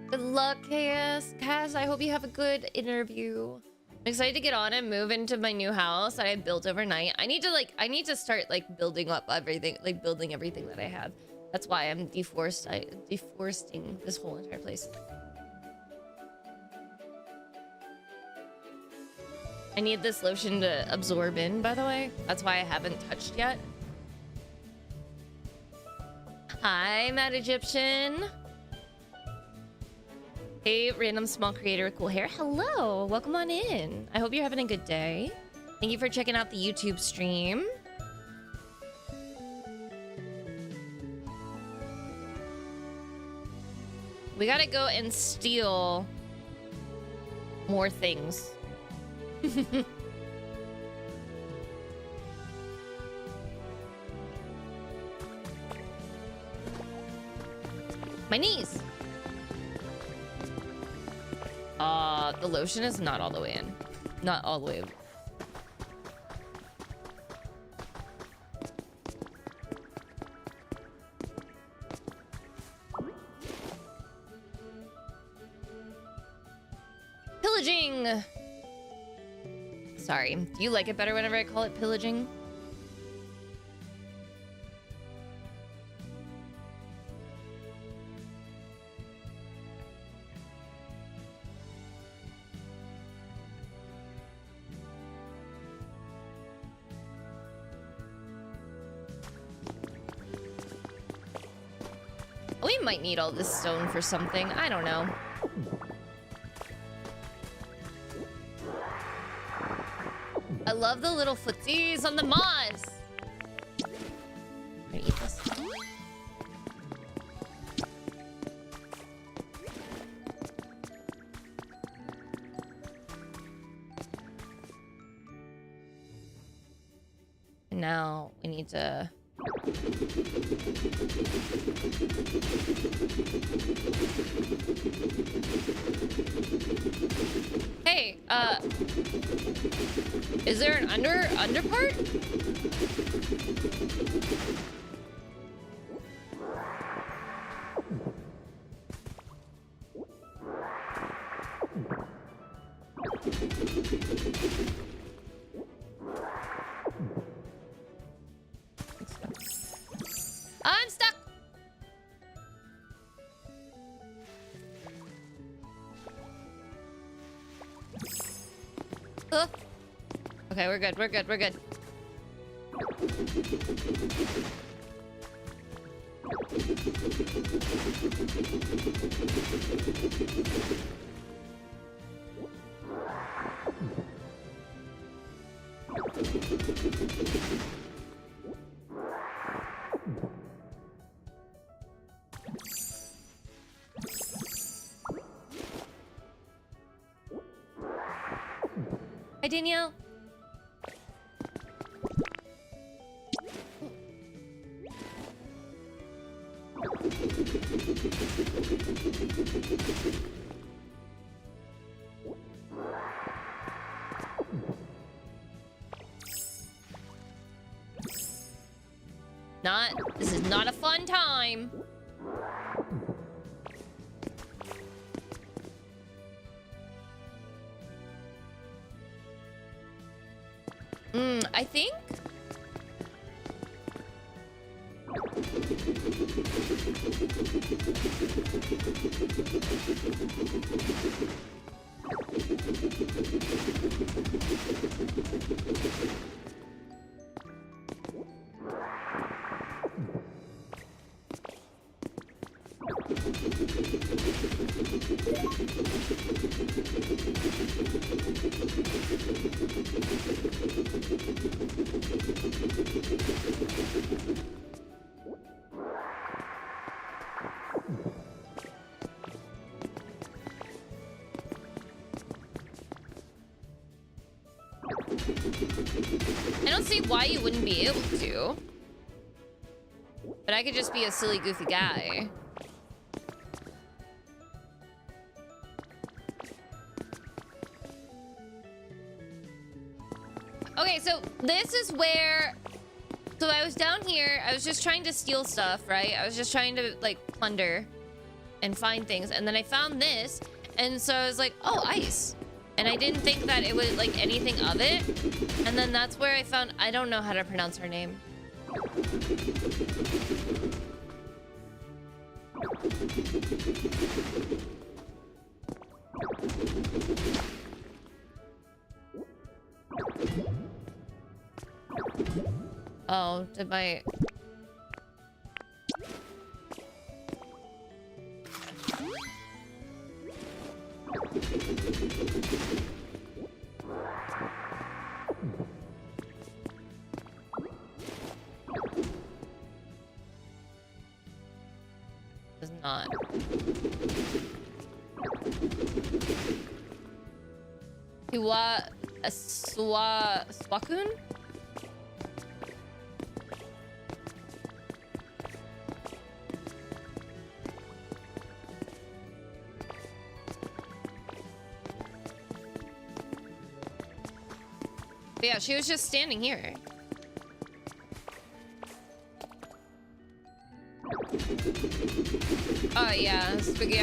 Good luck, Cass. I hope you have a good interview. I'm excited to get on and move into my new house that I built overnight. I need to start like building up everything, like building everything that I have. That's why I'm deforesting this whole entire place. I need this lotion to absorb in, by the way. That's why I haven't touched yet. Hi, Mad Egyptian. Hey, random small creator with cool hair. Hello, welcome on in. I hope you're having a good day. Thank you for checking out the YouTube stream. We gotta go and steal more things. My knees. The lotion is not all the way in. Not all the way in. Pillaging! Sorry. Do you like it better whenever I call it pillaging? We might need all this stone for something. I don't know. I love the little footsies on the moss. I'm gonna eat this. And now we need to... Hey, is there an under part? I'm stuck. Okay, we're good. We're good. We're good. Hi, Danielle. This is not a fun time. I think I don't see why you wouldn't be able to. But I could just be a silly, goofy guy. Okay, so this is where... So I was down here. I was just trying to steal stuff, right? I was just trying to, like, plunder and find things. And then I found this. And so I was like, oh, ice. And I didn't think that it was, like, anything of it. And then that's where I found... I don't know how to pronounce her name. Oh, did my... Does not. Swakun? But yeah, she was just standing here. Oh yeah, Spooky,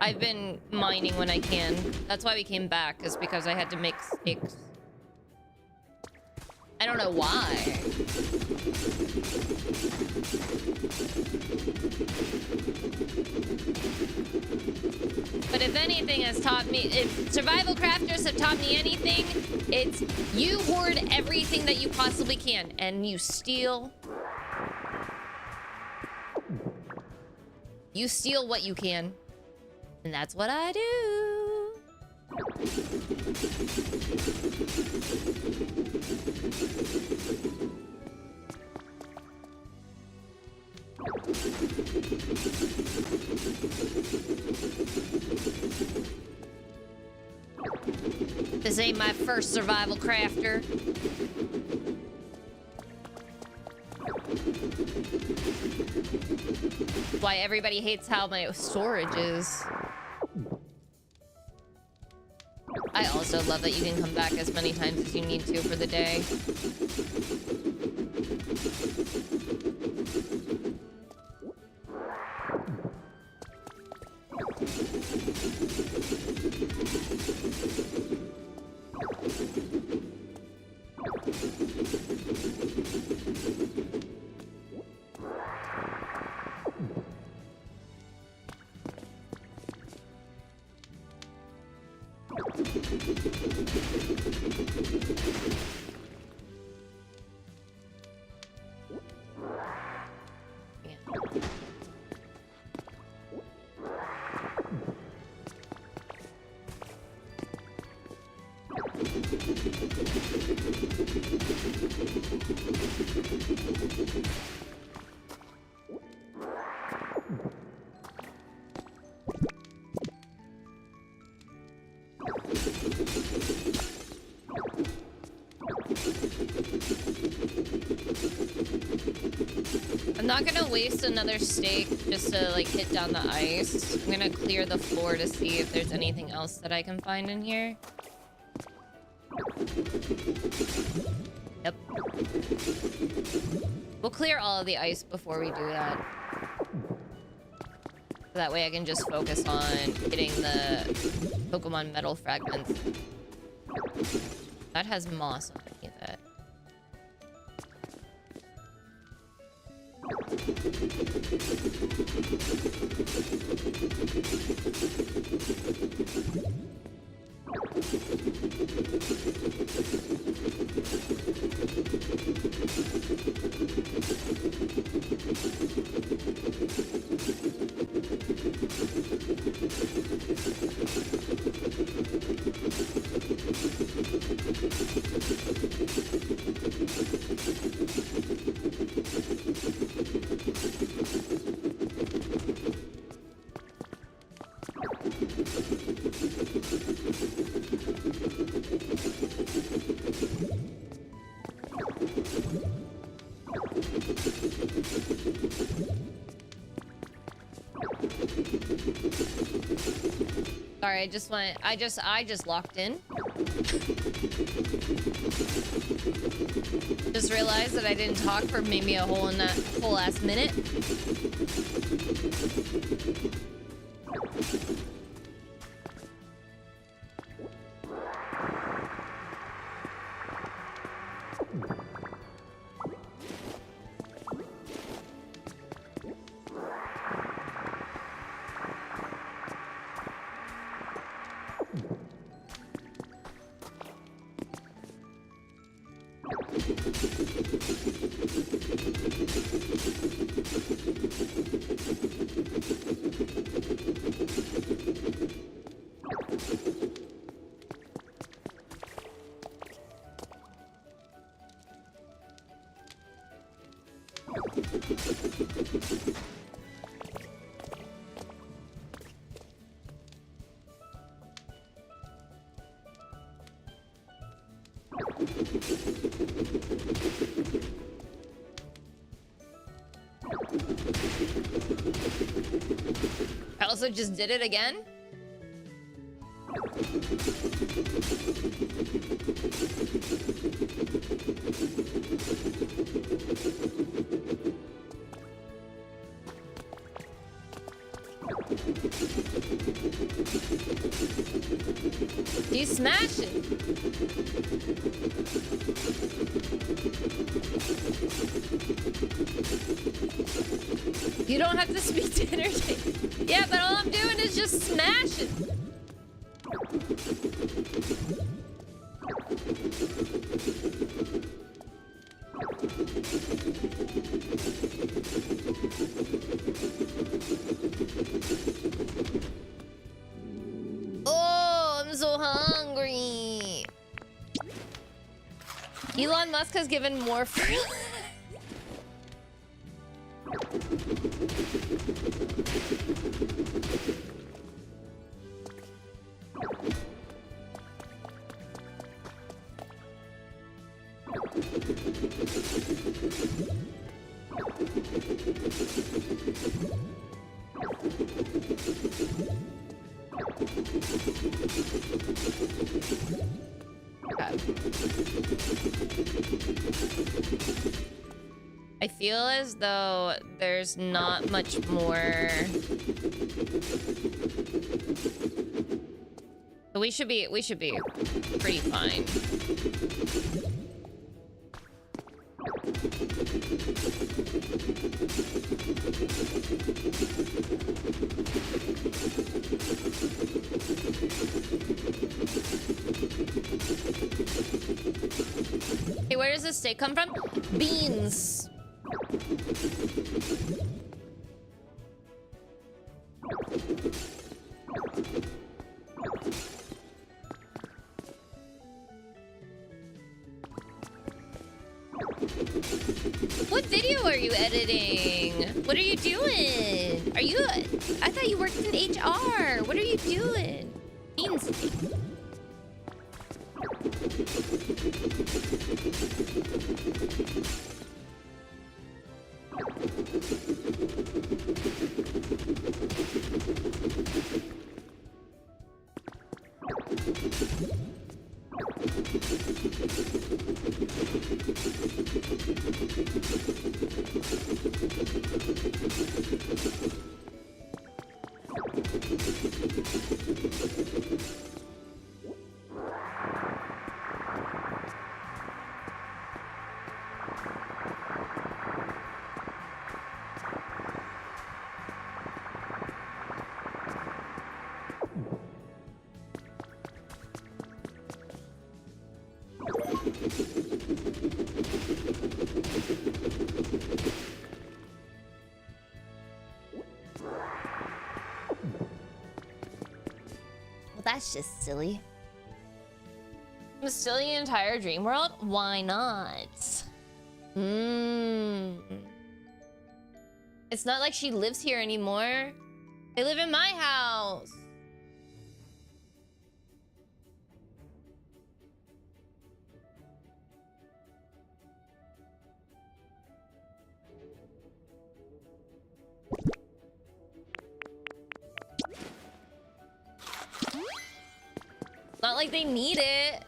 I've been mining when I can. That's why we came back, is because I had to make sticks. I don't know why. But if anything has taught me, if survival crafters have taught me anything, it's you hoard everything that you possibly can and you steal. You steal what you can. And that's what I do. This ain't my first survival crafter. Why everybody hates how my storage is. I also love that you can come back as many times as you need to for the day. not gonna waste another steak just to like hit down the ice. I'm gonna clear the floor to see if there's anything else that I can find in here. Yep. We'll clear all of the ice before we do that. So that way I can just focus on getting the Pokemon metal fragments. That has moss underneath it. Sorry, I just locked in. Just realized that I didn't talk for maybe a whole ass minute. I also just did it again. He's smashing. You don't have to speak to entertain. Yeah, but all I'm doing is just smashing. Oh, I'm so hungry. Elon Musk has given more for... I feel as though there's not much more. But we should be pretty fine. Hey, where does this steak come from? Beans. What video are you editing? What are you doing? Are you... I thought you worked in HR. What are you doing? Beans. Well, that's just silly. Still the entire dream world? Why not? It's not like she lives here anymore. They live in my house. It's not like they need it.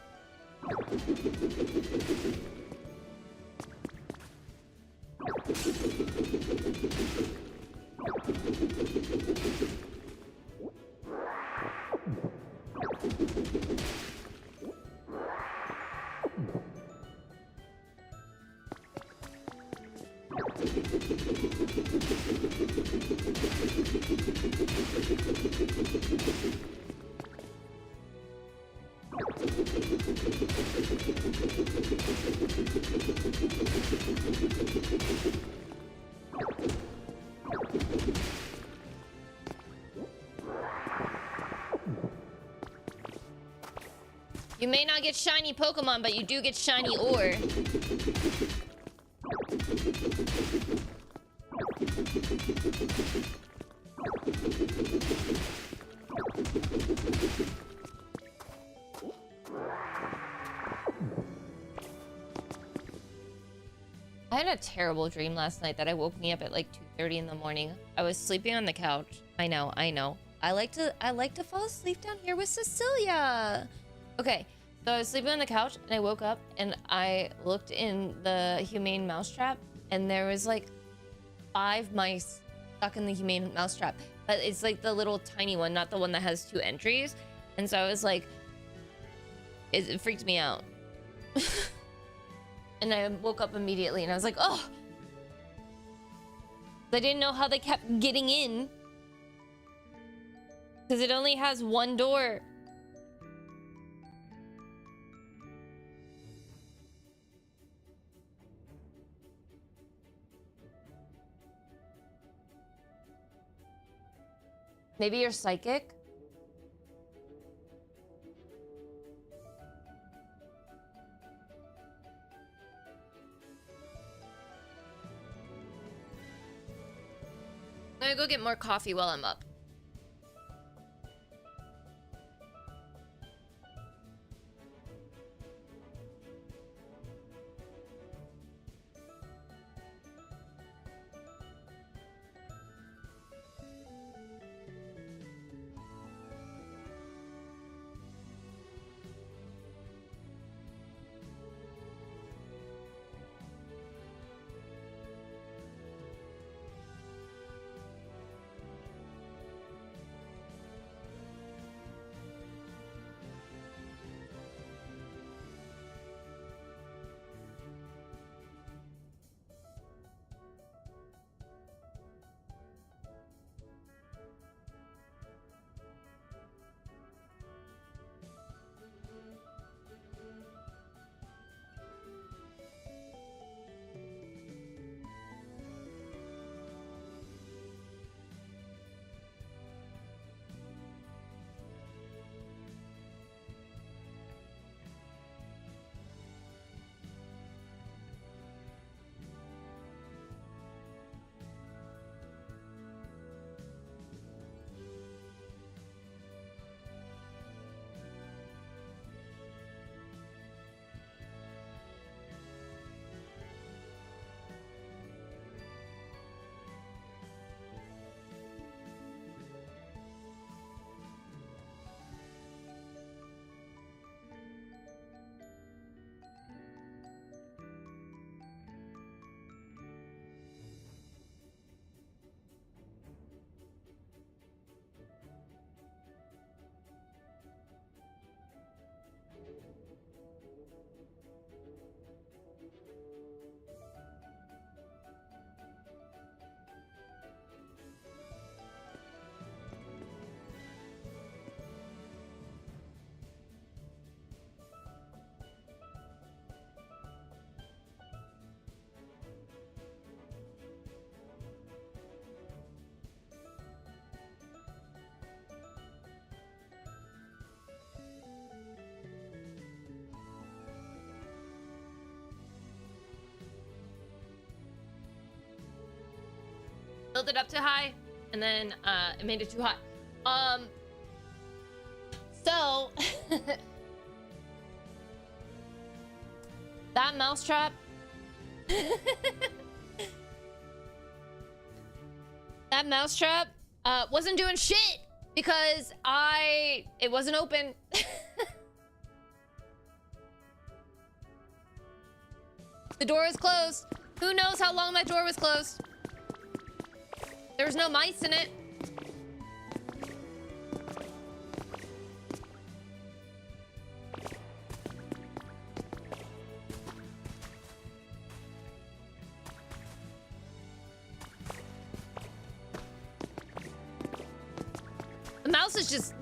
You may not get shiny Pokemon, but you do get shiny ore. I had a terrible dream last night that woke me up at like 2:30 in the morning. I was sleeping on the couch. I know. I like to fall asleep down here with Cecilia. Okay, so I was sleeping on the couch and I woke up and I looked in the humane mousetrap and there was like 5 mice stuck in the humane mousetrap. But it's like the little tiny one, not the one that has 2 entries. And so I was like, it freaked me out. And I woke up immediately and I was like, oh! I didn't know how they kept getting in. Because it only has 1 door. Maybe you're psychic? I'm gonna go get more coffee while I'm up. built it up too high, and then it made it too hot. So that mousetrap. That mousetrap wasn't doing shit because it wasn't open. The door is closed. Who knows how long that door was closed? There was no mice in it. The mouse is just...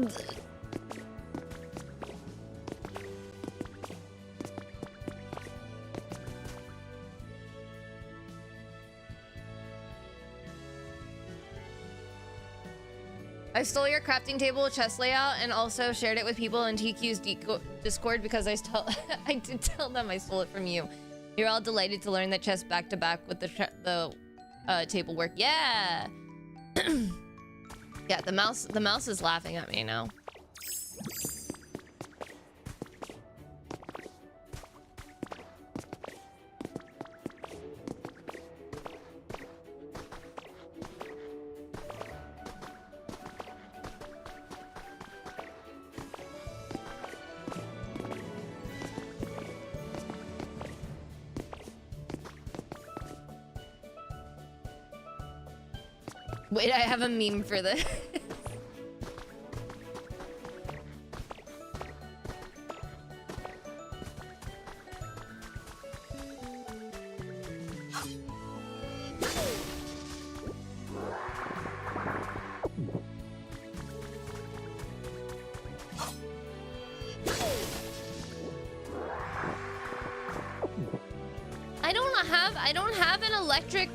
I stole your crafting table chest layout and also shared it with people in TQ's Discord because I did tell them I stole it from you. You're all delighted to learn that chest back to back with the table work. Yeah. Yeah, the mouse is laughing at me now. Wait, I have a meme for this. I don't have an electric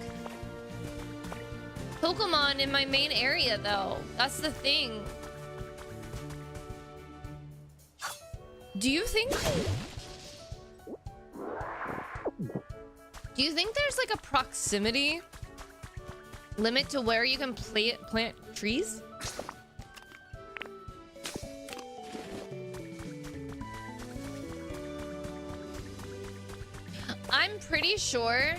Pokemon in my main area, though. That's the thing. Do you think there's like a proximity limit to where you can plant trees? I'm pretty sure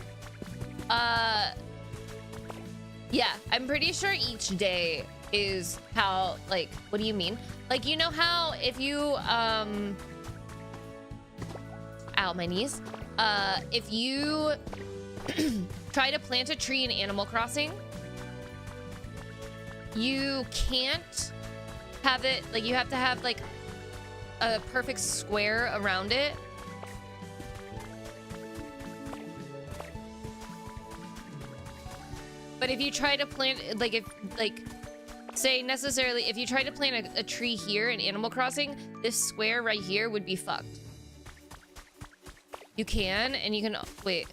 yeah, I'm pretty sure each day is how, like, what do you mean? Like, you know how if you, ow, my knees. If you try to plant a tree in Animal Crossing, you can't have it, like, you have to have, like, a perfect square around it. But if you try to plant, like, if, like, say necessarily, if you try to plant a tree here in Animal Crossing, this square right here would be fucked. You can, and you can, wait.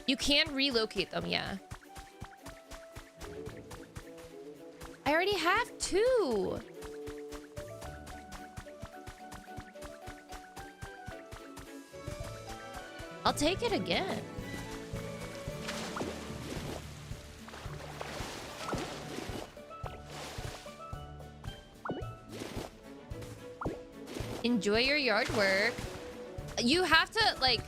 You can relocate them, yeah. I already have 2. I'll take it again. Enjoy your yard work. You have to, like,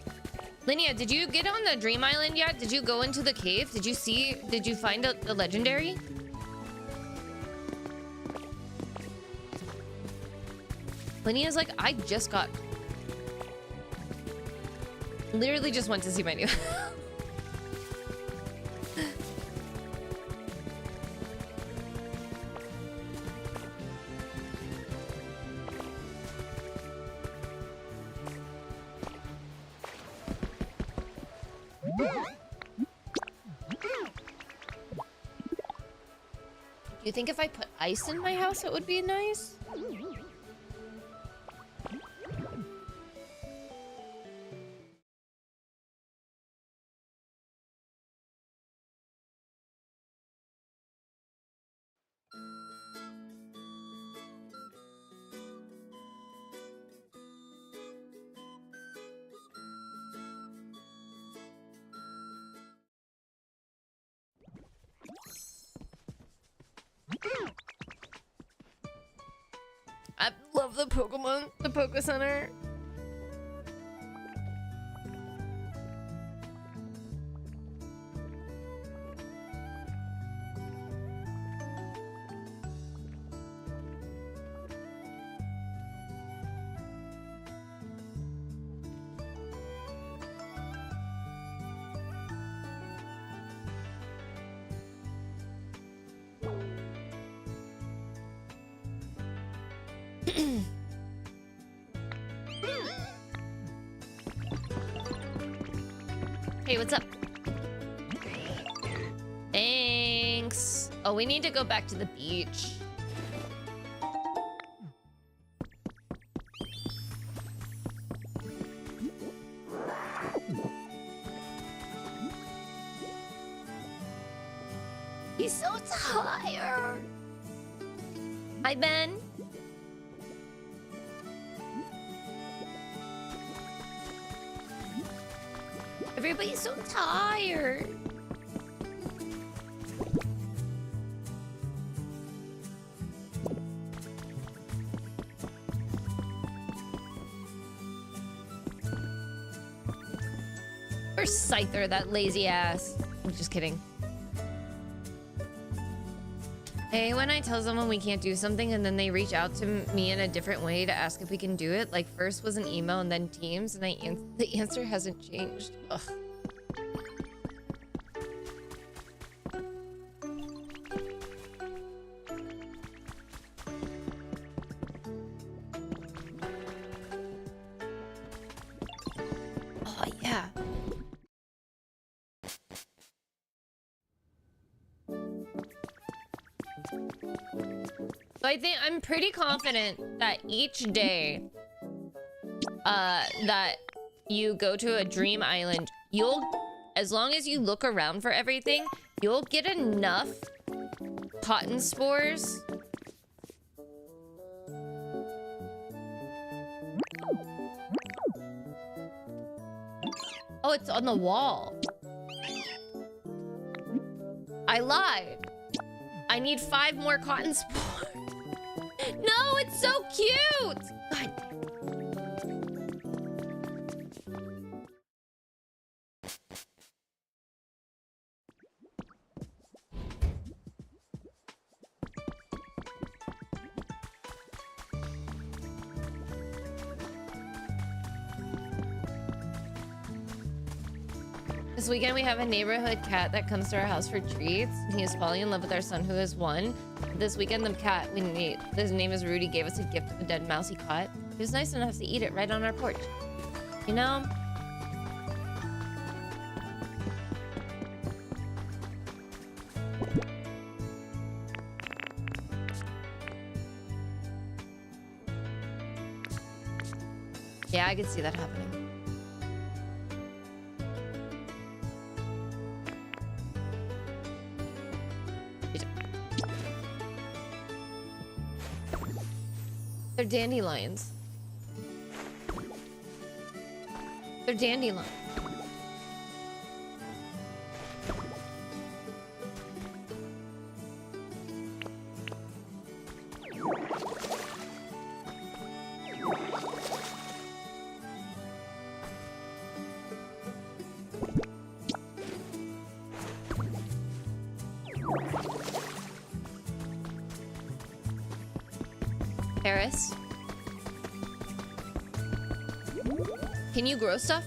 Linnea, did you get on the Dream Island yet? Did you go into the cave? Did you find the legendary? Linnea's like, I just got... Literally just went to see my new... You think if I put ice in my house, it would be nice? I love the Pokemon, the Poke Center. Hey, what's up? Thanks. Oh, we need to go back to the beach. He's so tired. Hi, Ben. Everybody's so tired. Where's Scyther, that lazy ass? I'm just kidding. Hey, when I tell someone we can't do something and then they reach out to me in a different way to ask if we can do it, like first was an email and then Teams, and the answer hasn't changed. Ugh. Oh, yeah. So I think I'm pretty confident that each day that you go to a dream island, you'll, as long as you look around for everything, you'll get enough cotton spores. Oh, it's on the wall. I lied. I need 5 more cotton spores. No, it's so cute. God. This weekend we have a neighborhood cat that comes to our house for treats. He is falling in love with our son, who is 1. This weekend the cat we need, his name is Rudy, gave us a gift of a dead mouse he caught. He was nice enough to eat it right on our porch. You know? Yeah, I could see that happening. They're dandelions. They're dandelions. Paris, can you grow stuff?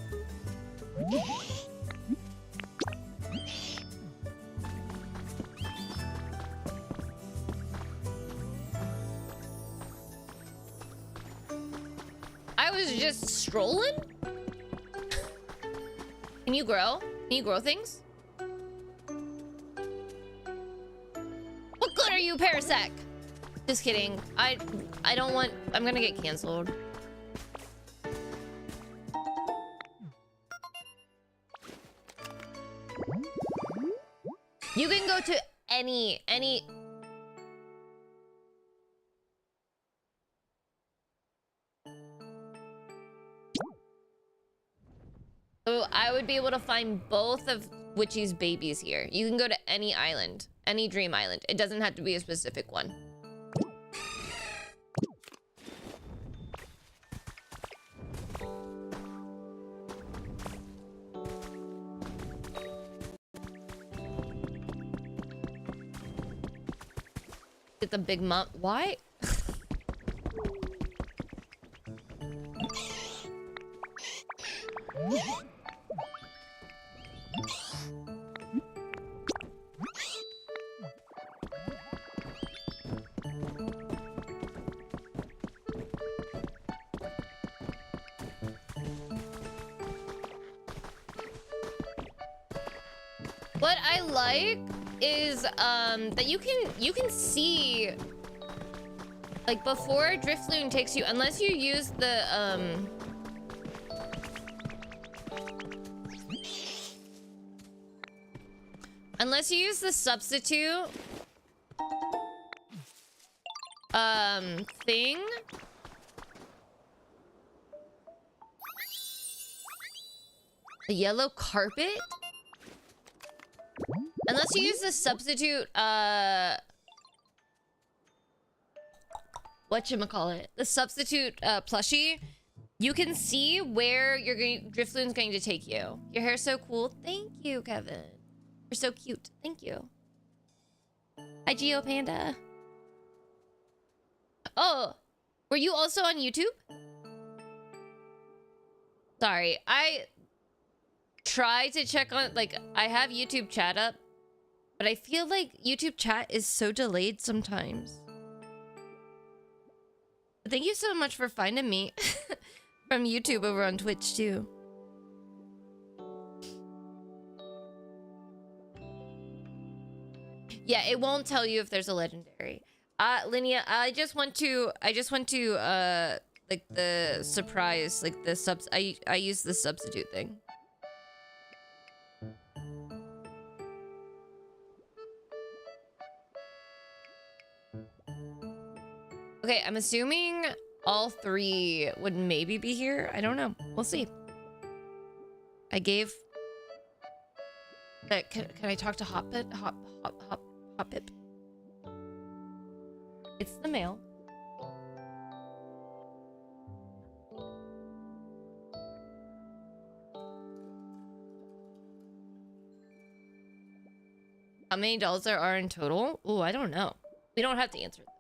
I was just strolling. Can you grow? Can you grow things? What good are you, Parasec? Just kidding. I don't want... I'm gonna get canceled. You can go to any... So I would be able to find both of Witchy's babies here. You can go to any island. Any dream island. It doesn't have to be a specific one. Get the big mom. Why? What I like is that you can see like before Drifloon takes you, unless you use the substitute thing. The yellow carpet? Unless you use the substitute, whatchamacallit? The substitute, plushie, you can see where Drifloon's going to take you. Your hair's so cool. Thank you, Kevin. You're so cute. Thank you. Hi, Geo Panda. Oh, were you also on YouTube? Sorry, I try to check on, like, I have YouTube chat up, but I feel like YouTube chat is so delayed sometimes. Thank you so much for finding me from YouTube over on Twitch too. Yeah, it won't tell you if there's a legendary. Linnea, I just want to like the surprise, like the subs. I use the substitute thing. Okay, I'm assuming all three would maybe be here. I don't know. We'll see. I gave. Can I talk to Hop-Pip? Hop-Pip. It's the mail. How many dolls there are in total? Oh, I don't know. We don't have to answer that.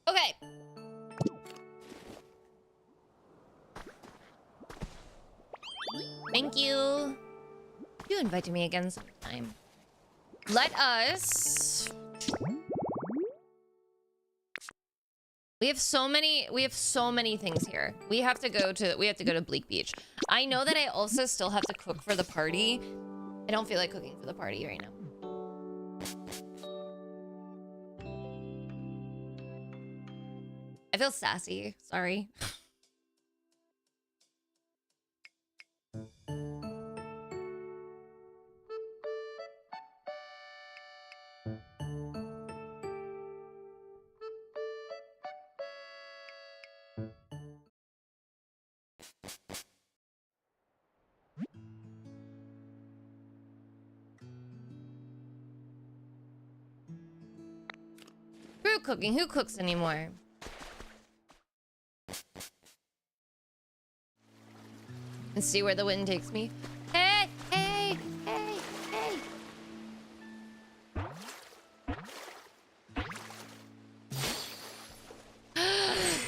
Okay. Thank you. You invited me again sometime. Let us. We have so many things here. We have to go to Bleak Beach. I know that I also still have to cook for the party. I don't feel like cooking for the party right now. I feel sassy. Sorry. Screw cooking. Who cooks anymore? And see where the wind takes me. Hey, hey, hey, hey.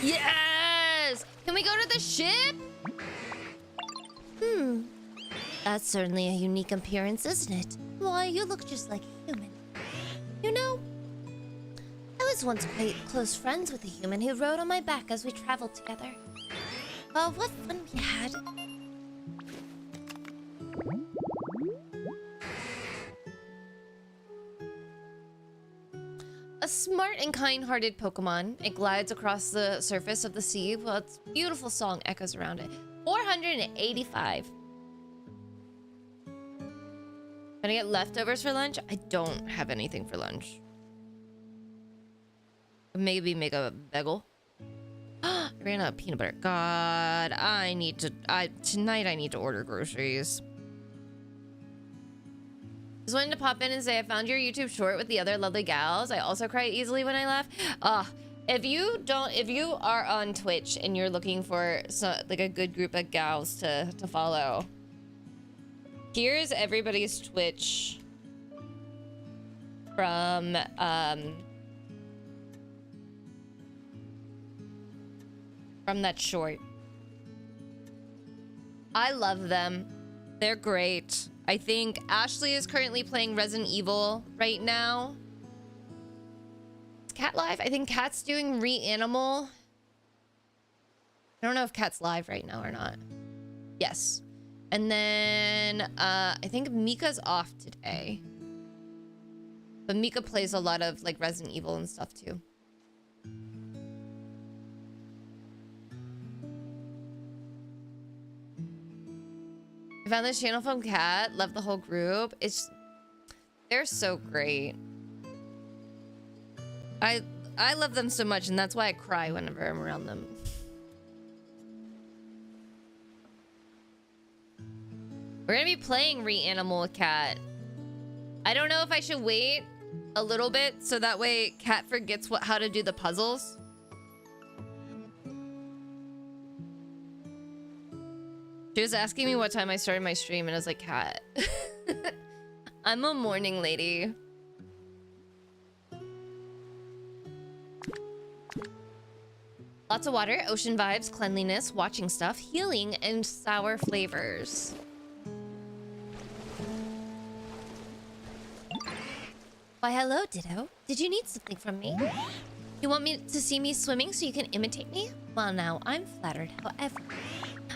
Yes! Can we go to the ship? That's certainly a unique appearance, isn't it? Why, you look just like a human. You know, I was once quite close friends with a human who rode on my back as we traveled together. Oh, what fun we had. A smart and kind-hearted Pokemon. It glides across the surface of the sea while its beautiful song echoes around it. 485. Gonna get leftovers for lunch? I don't have anything for lunch. Maybe make a bagel. ran out of peanut butter. God, tonight I need to order groceries. Just wanted to pop in and say I found your YouTube short with the other lovely gals. I also cry easily when I laugh. If you are on Twitch and you're looking for like a good group of gals to follow, here's everybody's Twitch from that short. I love them. They're great. I think Ashley is currently playing Resident Evil right now. Is Cat live? I think Cat's doing Reanimal. I don't know if Cat's live right now or not. Yes. And then I think Mika's off today. But Mika plays a lot of like Resident Evil and stuff too. I found this channel from Cat. Love the whole group. They're so great. I love them so much, and that's why I cry whenever I'm around them. We're gonna be playing Reanimal with Cat. I don't know if I should wait a little bit so that way Cat forgets how to do the puzzles. She was asking me what time I started my stream, and I was like, Cat, I'm a morning lady. Lots of water, ocean vibes, cleanliness, watching stuff, healing, and sour flavors. Why, hello, Ditto. Did you need something from me? You want me to see me swimming so you can imitate me? Well, now, I'm flattered. However,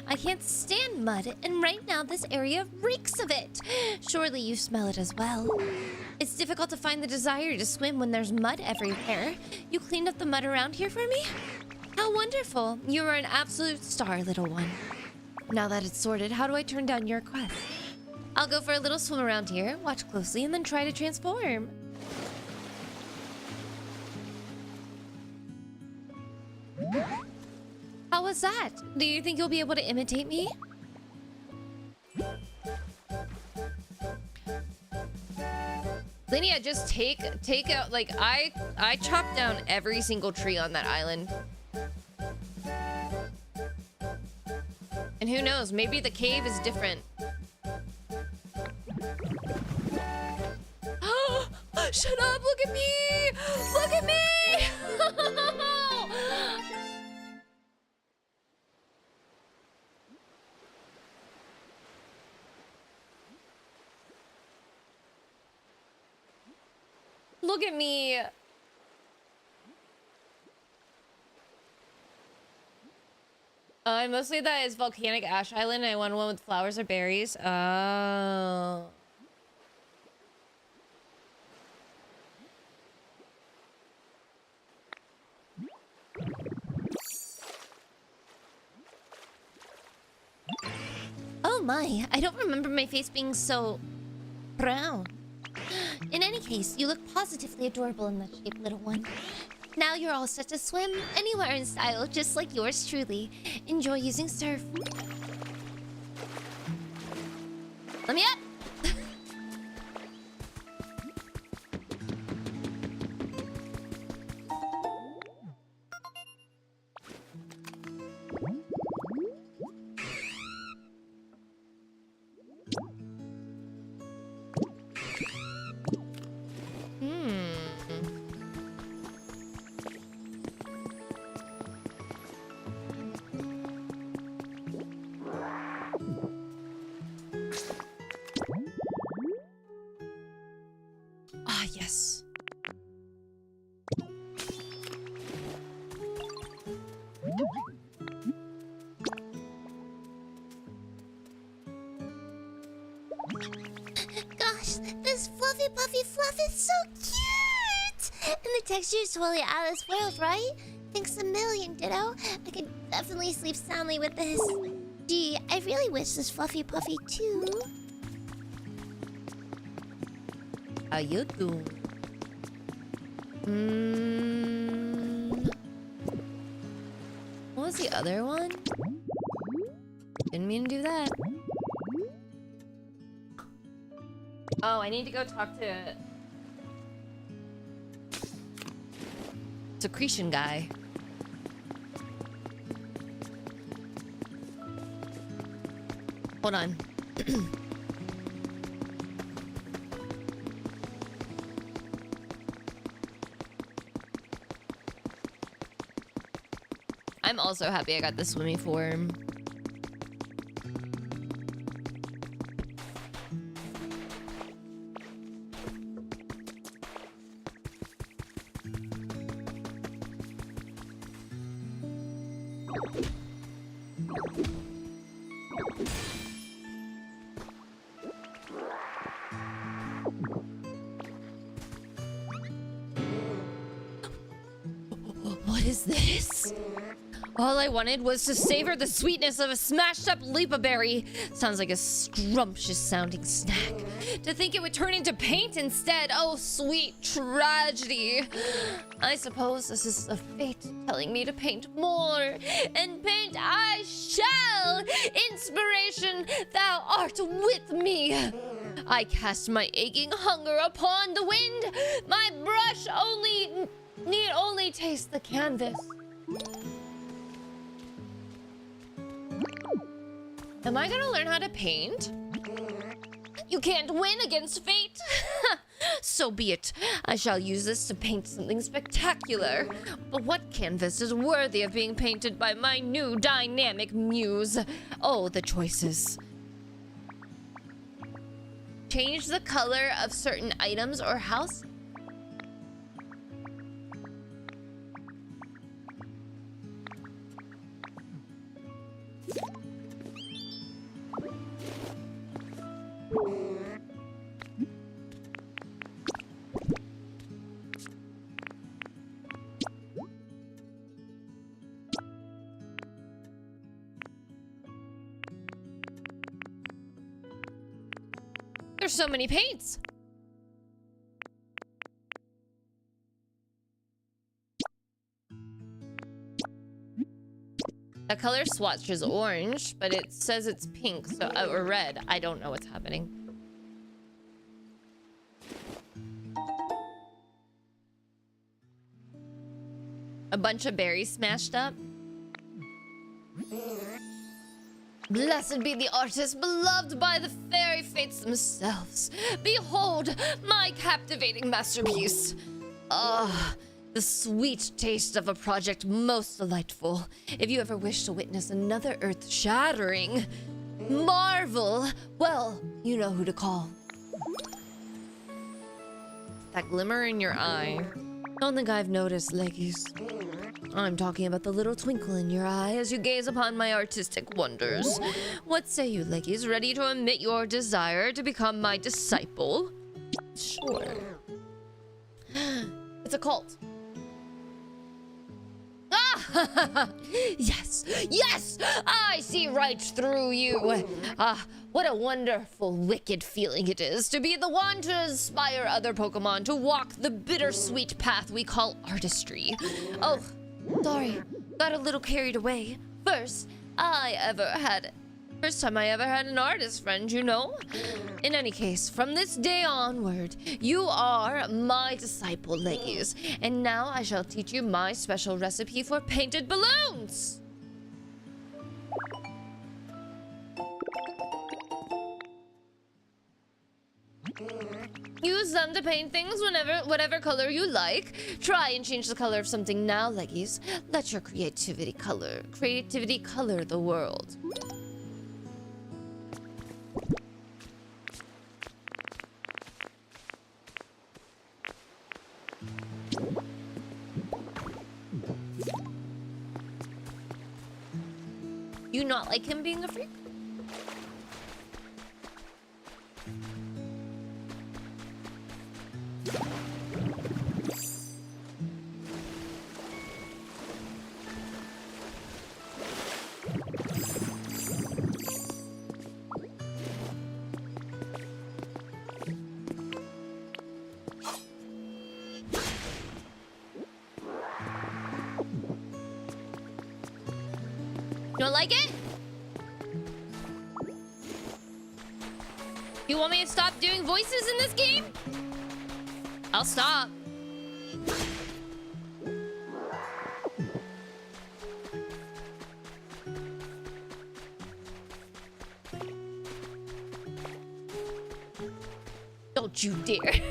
I can't stand mud, and right now this area reeks of it. Surely you smell it as well. It's difficult to find the desire to swim when there's mud everywhere. You cleaned up the mud around here for me? How wonderful. You are an absolute star, little one. Now that it's sorted, how do I turn down your request? I'll go for a little swim around here, watch closely, and then try to transform. How was that? Do you think you'll be able to imitate me? Linnea, just take out, like, I chopped down every single tree on that island. And who knows, maybe the cave is different. Oh, shut up, look at me! Look at me! Look at me. Mostly that is volcanic ash island. I want one with flowers or berries. Oh. Oh my, I don't remember my face being so brown. In any case, you look positively adorable in that shape, little one. Now you're all set to swim anywhere in style, just like yours truly. Enjoy using surf. Let me up! Ah, yes. Gosh, this fluffy puffy fluff is so cute! And the texture is totally out of this world, right? Thanks a million, Ditto. I could definitely sleep soundly with this. Gee, I really wish this fluffy puffy too. How you doing? was the other one? Didn't mean to do that. Oh, I need to go talk to secretion guy. Hold on. I'm also happy I got the swimming form. What is this? All I wanted was to savor the sweetness of a smashed up Lipa berry. Sounds like a scrumptious sounding snack. To think it would turn into paint instead. Oh, sweet tragedy. I suppose this is the fate telling me to paint more. And paint I shall. Inspiration, thou art with me. I cast my aching hunger upon the wind. My brush need only taste the canvas. Am I gonna learn how to paint? You can't win against fate. So be it. I shall use this to paint something spectacular. But what canvas is worthy of being painted by my new dynamic muse? Oh, the choices. Change the color of certain items or house. There's so many paints. The color swatch is orange, but it says it's pink, so or red. I don't know what's happening. A bunch of berries smashed up. Blessed be the artist, beloved by the fairy fates themselves. Behold, my captivating masterpiece. Ah, the sweet taste of a project most delightful. If you ever wish to witness another earth-shattering marvel, well, you know who to call. That glimmer in your eye. Don't think I've noticed, Leggies. I'm talking about the little twinkle in your eye as you gaze upon my artistic wonders. What say you, Leggies? Ready to admit your desire to become my disciple? Sure. It's a cult. Ah! Yes! Yes! I see right through you! Ah, what a wonderful, wicked feeling it is to be the one to inspire other Pokemon to walk the bittersweet path we call artistry. Oh, sorry, got a little carried away. First time I ever had an artist friend, you know? In any case, from this day onward, you are my disciple, Leggies. And now I shall teach you my special recipe for painted balloons! Use them to paint things whatever color you like. Try and change the color of something now, Leggies. Let your creativity color the world. You not like him being a freak? Don't like it? You want me to stop doing voices in this game? I'll stop. Don't you dare.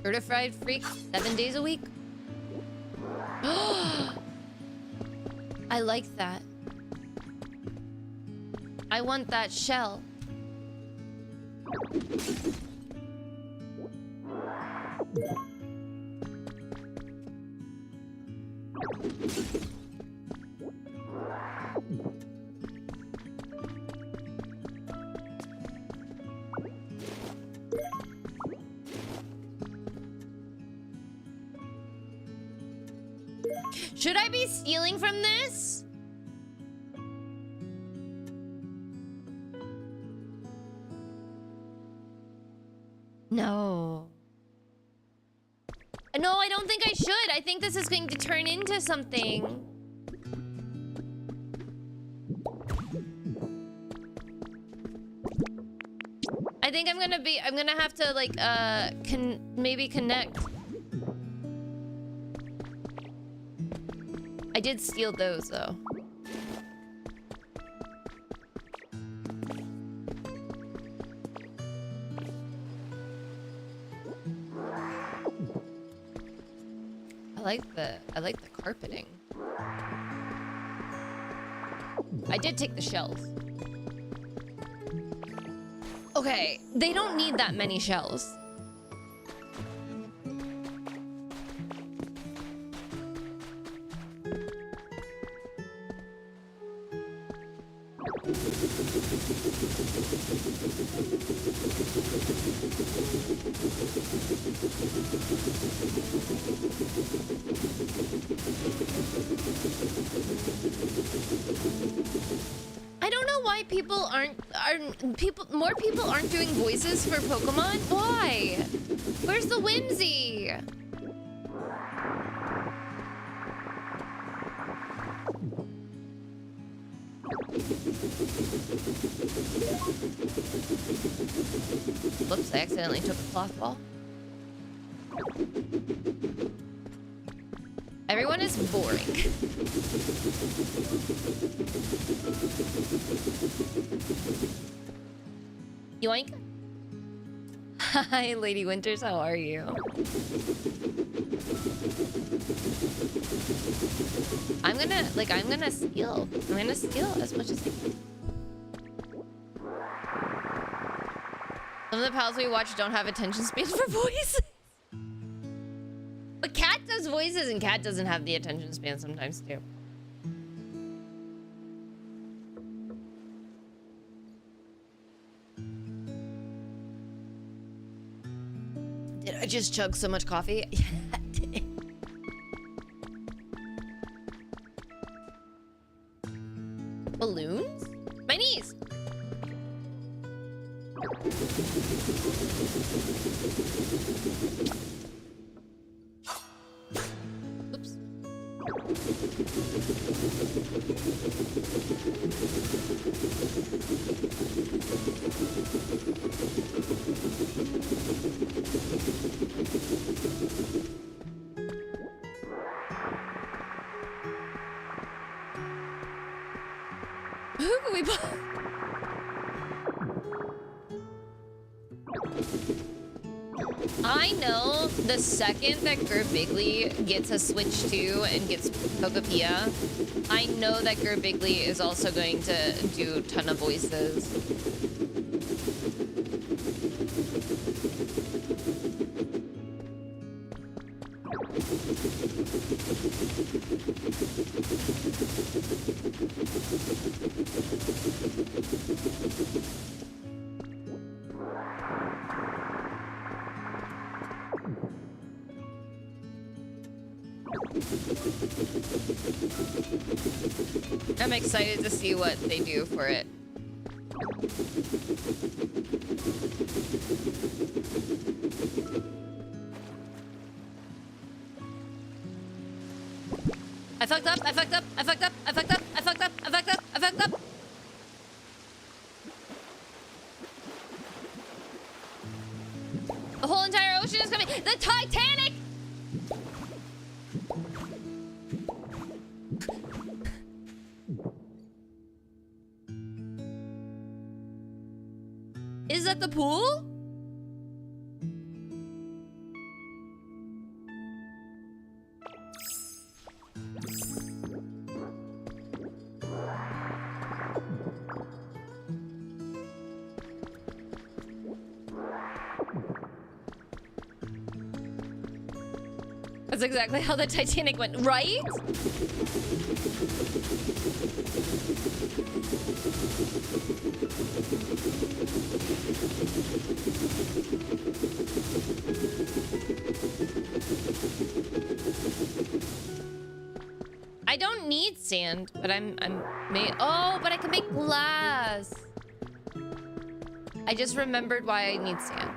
Certified freak 7 days a week. I like that. I want that shell. Should I be stealing from this? No. No, I don't think I should. I think this is going to turn into something. I think I'm gonna have to like maybe connect. I did steal those though. I like the carpeting. I did take the shells. Okay, they don't need that many shells. I don't know why more people aren't doing voices for Pokemon. Why? Where's the whimsy? Whoops, I accidentally took a cloth ball. Everyone is boring. Yoink. Hi, Lady Winters, how are you? I'm gonna steal. I'm gonna steal as much as I can. Some of the pals we watch don't have attention spans for voices. But Cat does voices and Cat doesn't have the attention span sometimes too. Did I just chug so much coffee? Yeah, I did. Balloons? My knees! Oops. Who can we buy? I know the second that Gerbiggly gets a Switch 2 and gets Pokopia, I know that Gerbiggly is also going to do a ton of voices. I'm excited to see what they do for it. I fucked up, I fucked up, I fucked up, I fucked up, I fucked up, I fucked up, I fucked up. The whole entire ocean is coming. The Titanic! Is that the pool? That's exactly how the Titanic went, right? I don't need sand, but oh, but I can make glass. I just remembered why I need sand.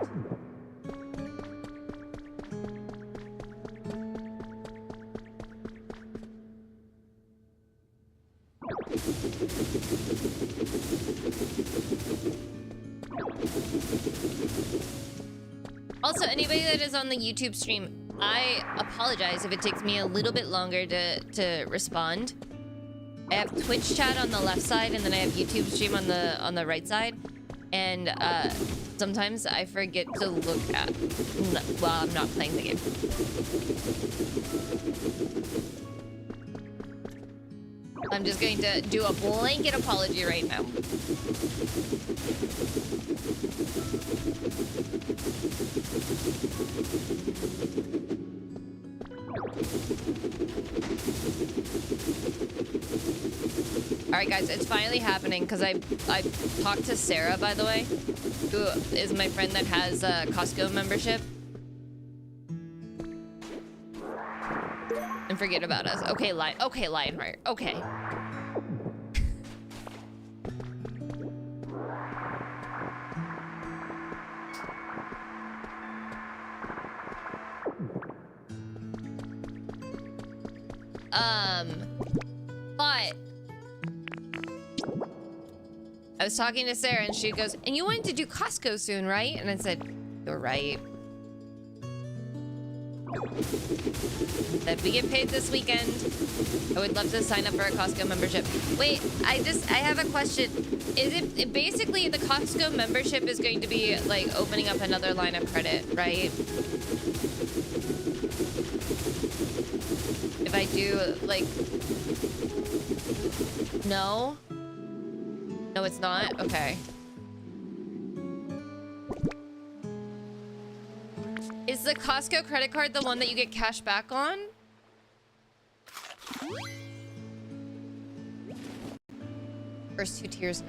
Also, anybody that is on the YouTube stream, I apologize if it takes me a little bit longer to respond. I have Twitch chat on the left side, and then I have YouTube stream on the right side. And sometimes I forget to look at while I'm not playing the game. I'm just going to do a blanket apology right now. Alright guys, it's finally happening because I talked to Sarah, by the way, who is my friend that has a Costco membership. And forget about us. Okay, Lionheart. Okay. But I was talking to Sarah and she goes, and you wanted to do Costco soon, right? And I said, you're right. If we get paid this weekend, I would love to sign up for a Costco membership. Wait, I have a question. Is it basically the Costco membership is going to be like opening up another line of credit, right? If I do like, no? No, it's not? Okay. Is the Costco credit card the one that you get cash back on? First 2 tiers, no.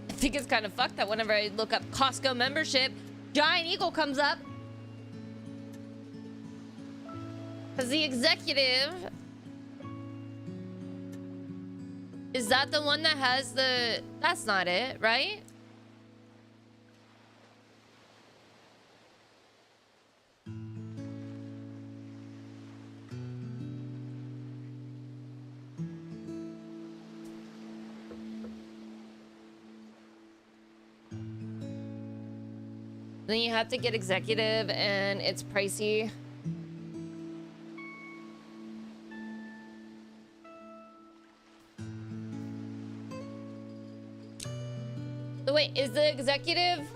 I think it's kind of fucked that whenever I look up Costco membership, Giant Eagle comes up. Because the executive... Is that the one that has the... That's not it, right? Then you have to get executive and it's pricey. So wait, is the executive...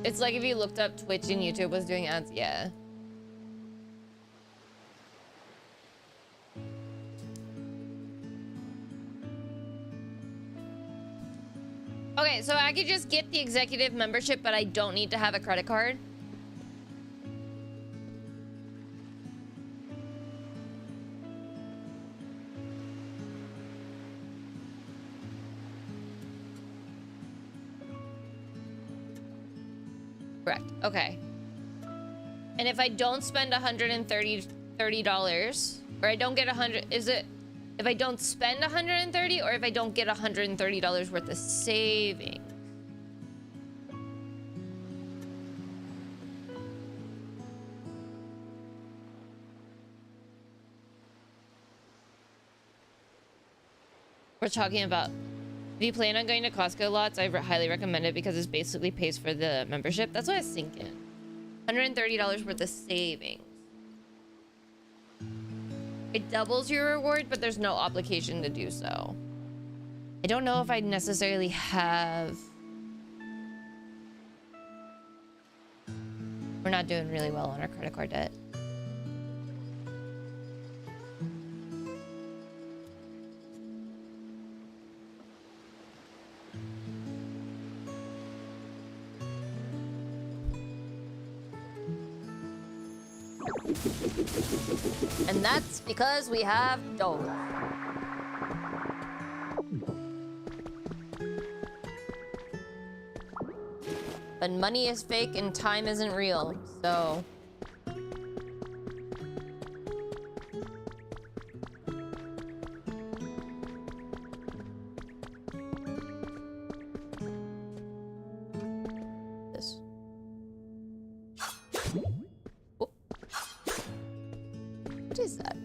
It's like if you looked up Twitch and YouTube was doing ads. Yeah. Okay, so I could just get the executive membership, but I don't need to have a credit card. Correct. Okay. And if I don't spend $130, or I don't get 100, is it if I don't spend 130 or if I don't get $130 worth of saving? We're talking about, if you plan on going to Costco lots, I highly recommend it because it basically pays for the membership. That's what I was thinking. $130 worth of savings. It doubles your reward, but there's no obligation to do so. I don't know if I necessarily have... We're not doing really well on our credit card debt. And that's because we have dough. But money is fake and time isn't real, so... This. Oh. What is that?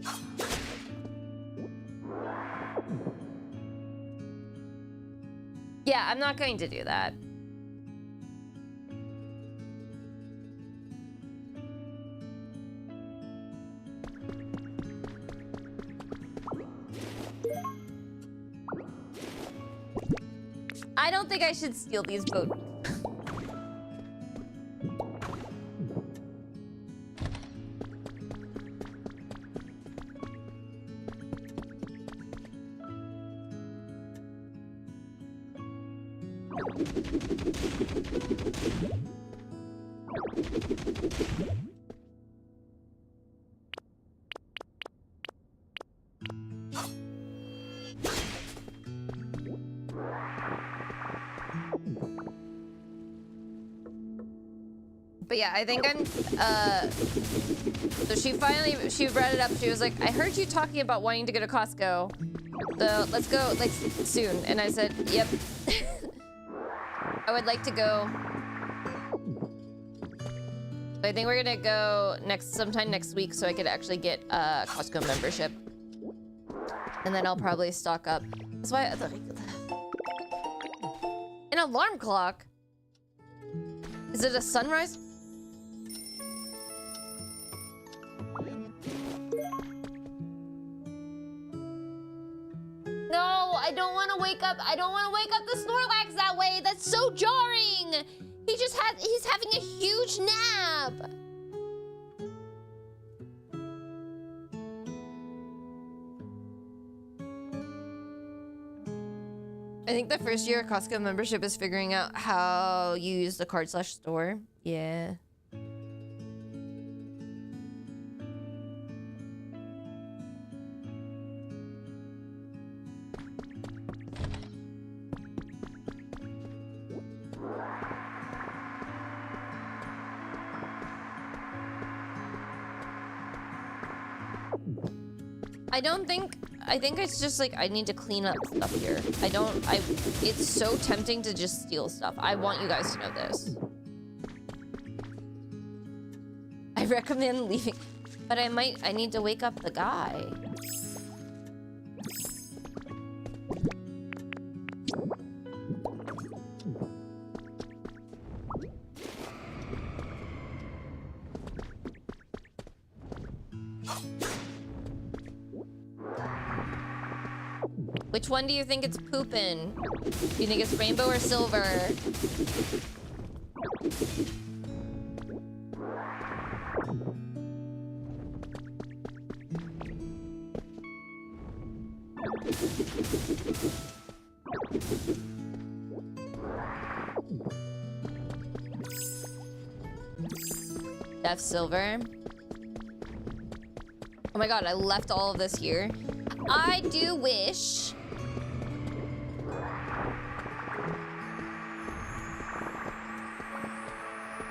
Yeah, I'm not going to do that. I don't think I should steal these boats. But yeah, I think I'm, so she brought it up. She was like, I heard you talking about wanting to go to Costco. So let's go, like, soon. And I said, yep. I would like to go. So I think we're gonna go sometime next week so I could actually get a Costco membership. And then I'll probably stock up. That's why, an alarm clock? Is it a sunrise? No, I don't want to wake up. I don't want to wake up the Snorlax that way. That's so jarring. He's having a huge nap. I think the first year of Costco membership is figuring out how you use the card/store. Yeah. I think it's just like I need to clean up stuff here. It's so tempting to just steal stuff. I want you guys to know this. I recommend leaving, but I need to wake up the guy. Which one do you think it's pooping? Do you think it's rainbow or silver? Def Silver. Oh my god, I left all of this here. I do wish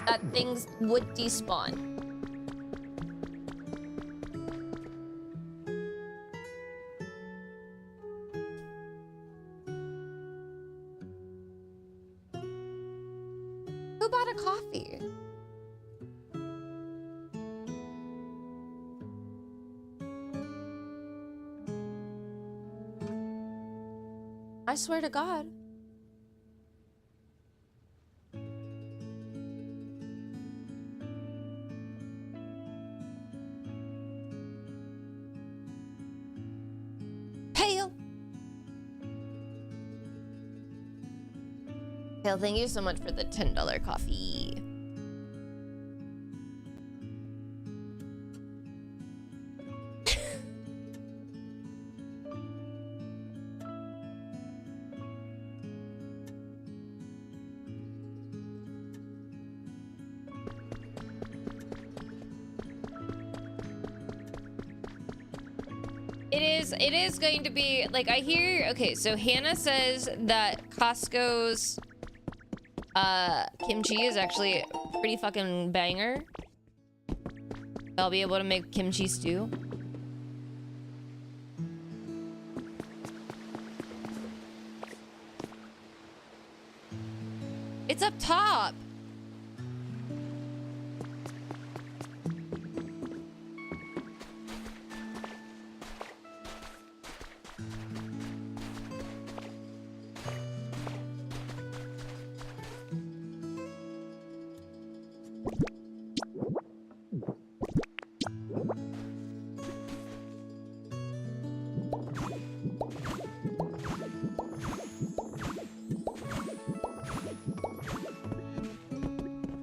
that things would despawn. Who bought a coffee? I swear to God. Pale. Pale, thank you so much for the $10 coffee. It is going to be like, I hear, okay, so Hannah says that Costco's kimchi is actually a pretty fucking banger. I'll be able to make kimchi stew. It's up top.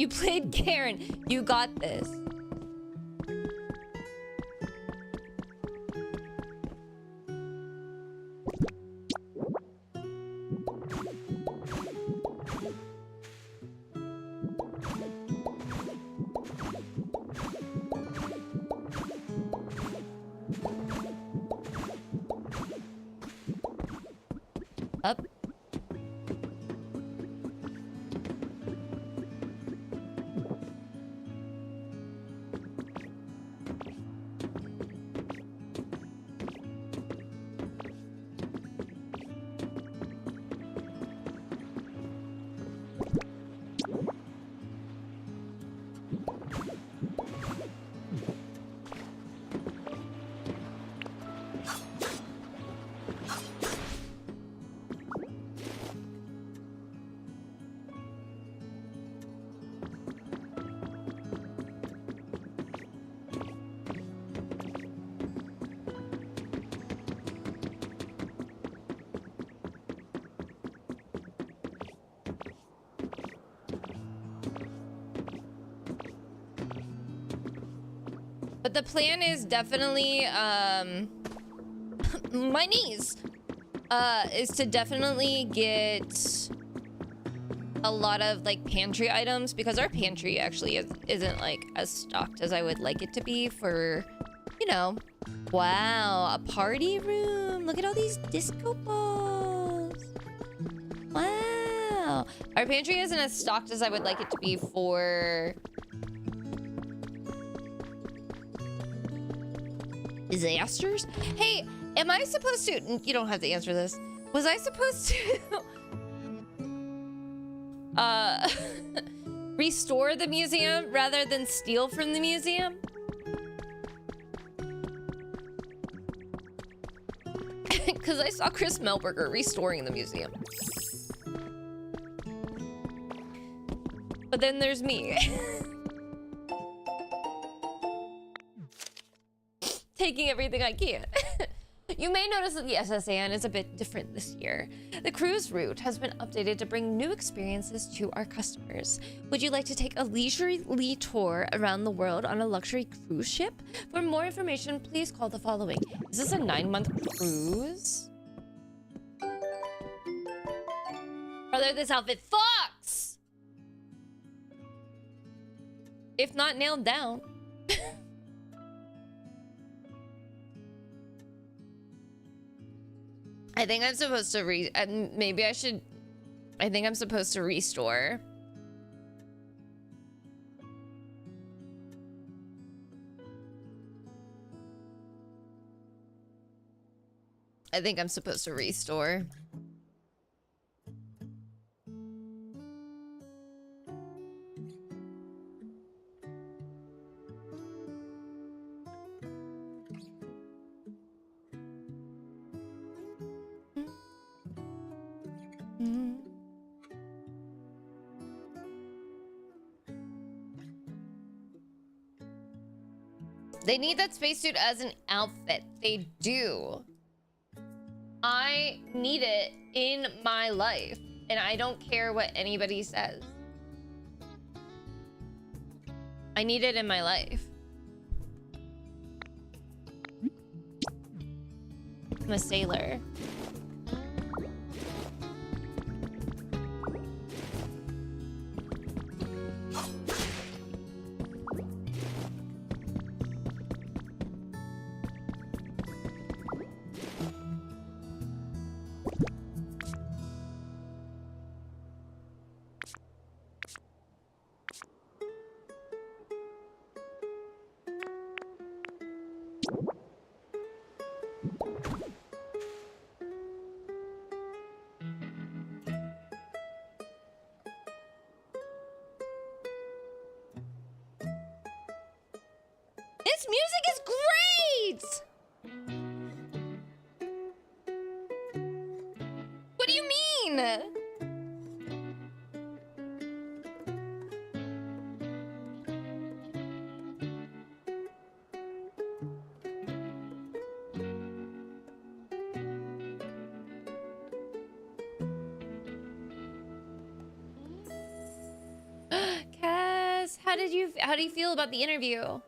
You played Karen. You got this. Up. But the plan is definitely, my knees, is to definitely get a lot of like pantry items, because our pantry actually isn't like as stocked as I would like it to be for, you know. Wow, a party room. Look at all these disco balls. Wow. Our pantry isn't as stocked as I would like it to be for disasters. Hey, am I supposed to, you don't have to answer this, was I supposed to restore the museum rather than steal from the museum? Because I saw Chris Melberger restoring the museum. But then there's me. Taking everything I can. You may notice that the SSAN is a bit different this year. The cruise route has been updated to bring new experiences to our customers. Would you like to take a leisurely tour around the world on a luxury cruise ship? For more information, please call the following. Is this a 9-month cruise? Brother, this outfit fucks! If not nailed down. I think I'm supposed to maybe I should... I think I'm supposed to restore. I think I'm supposed to restore. They need that spacesuit as an outfit. They do. I need it in my life, and I don't care what anybody says. I need it in my life. I'm a sailor. This music is great! What do you mean? Cass, how do you feel about the interview?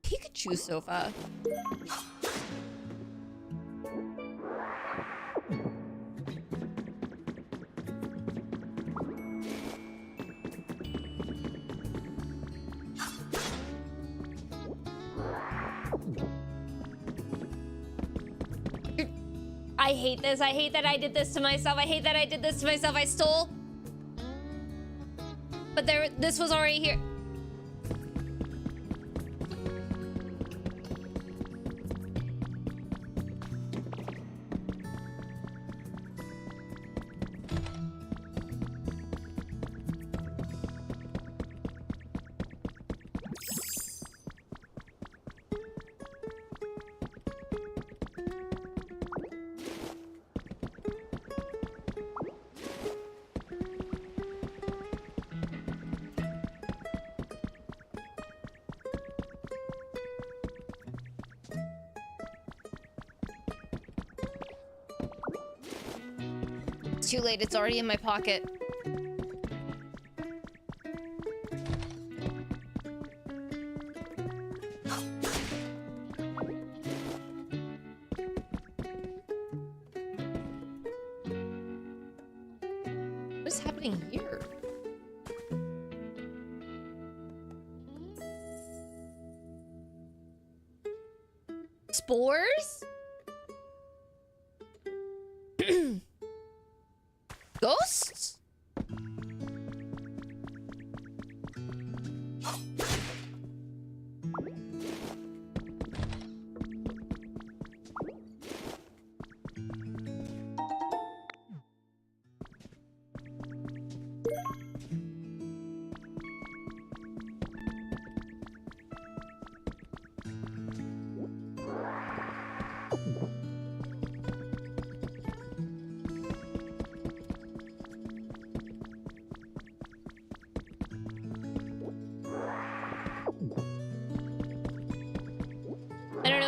Pikachu sofa. I hate this. I hate that I did this to myself. I hate that I did this to myself. I stole. But this was already here. Too late, it's already in my pocket. What is happening here? Spores? Ghosts?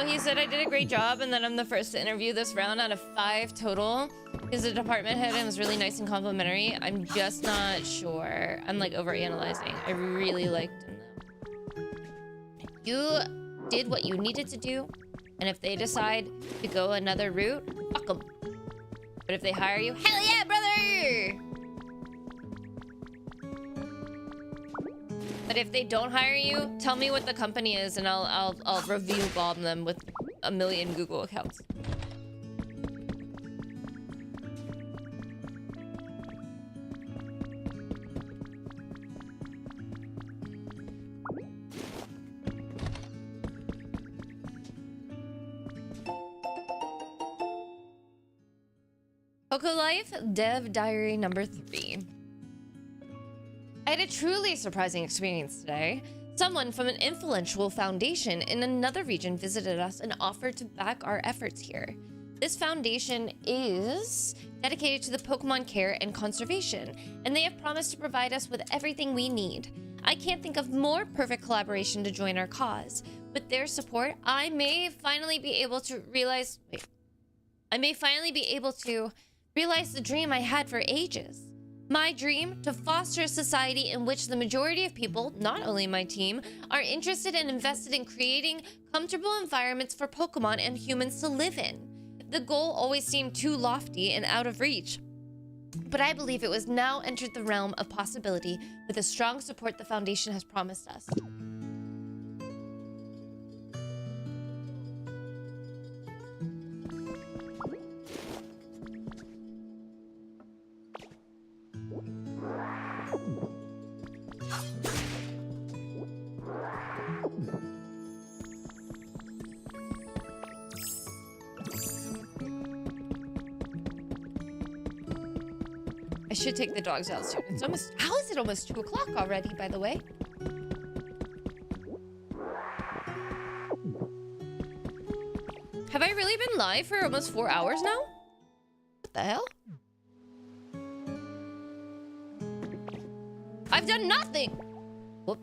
he said I did a great job and that I'm the first to interview this round out of 5 total. He's a department head and was really nice and complimentary. I'm just not sure. I'm like overanalyzing. I really liked him though. You did what you needed to do, and if they decide to go another route, fuck them. But if they hire you, hell yeah, brother! But if they don't hire you, tell me what the company is, and I'll review bomb them with a million Google accounts. Coco Life Dev Diary number 3. I had a truly surprising experience today. Someone from an influential foundation in another region visited us and offered to back our efforts here. This foundation is dedicated to the Pokemon care and conservation, and they have promised to provide us with everything we need. I can't think of more perfect collaboration to join our cause. With their support, I may finally be able to realize the dream I had for ages. My dream to foster a society in which the majority of people, not only my team, are interested and invested in creating comfortable environments for Pokemon and humans to live in. The goal always seemed too lofty and out of reach, but I believe it was now entered the realm of possibility with the strong support the Foundation has promised us. I should take the dogs out soon. It's almost, how is it almost 2 o'clock already, by the way? Have I really been live for almost 4 hours now? What the hell? I've done nothing! Whoop.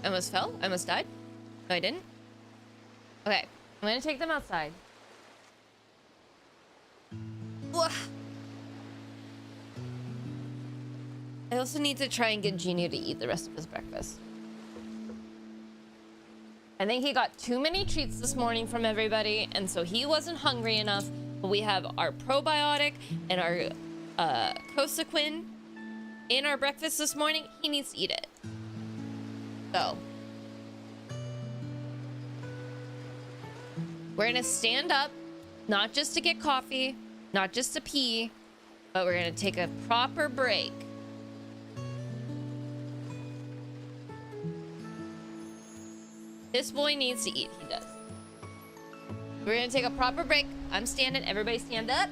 I almost fell? I almost died? No, I didn't? Okay, I'm gonna take them outside. Ugh. I also need to try and get Genie to eat the rest of his breakfast. I think he got too many treats this morning from everybody, and so he wasn't hungry enough. But we have our probiotic and our Cosequin in our breakfast this morning. He needs to eat it. So we're gonna stand up, not just to get coffee, not just to pee, but we're gonna take a proper break. This boy needs to eat, he does. We're gonna take a proper break. I'm standing, everybody stand up.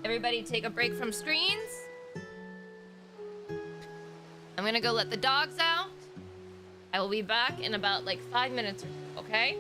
Everybody take a break from screens. I'm gonna go let the dogs out. I will be back in about like 5 minutes or so, okay?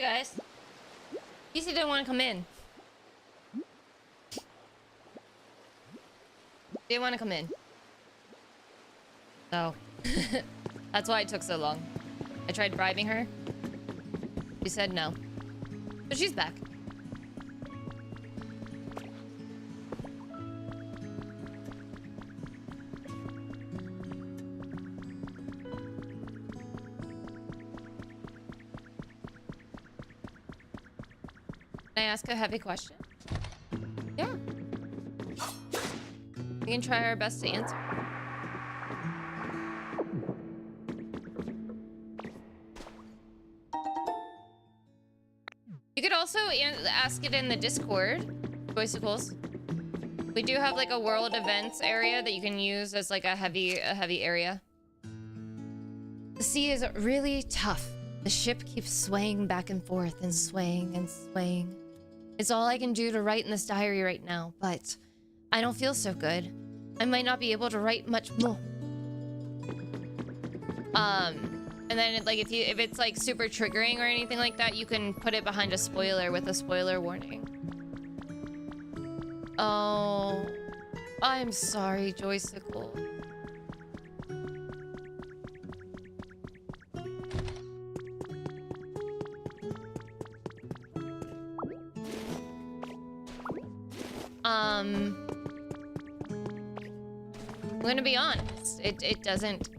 guys. PC didn't want to come in. Didn't want to come in. So that's why it took so long. I tried bribing her. She said no. But she's back. Can I ask a heavy question? Yeah. We can try our best to answer. You could also ask it in the Discord, Joysicles. We do have like a world events area that you can use as like a heavy area. The sea is really tough. The ship keeps swaying back and forth and swaying and swaying. It's all I can do to write in this diary right now, but I don't feel so good. I might not be able to write much more. And then like if it's like super triggering or anything like that, you can put it behind a spoiler with a spoiler warning. Oh, I'm sorry, Joysicle. I'm gonna be honest. It doesn't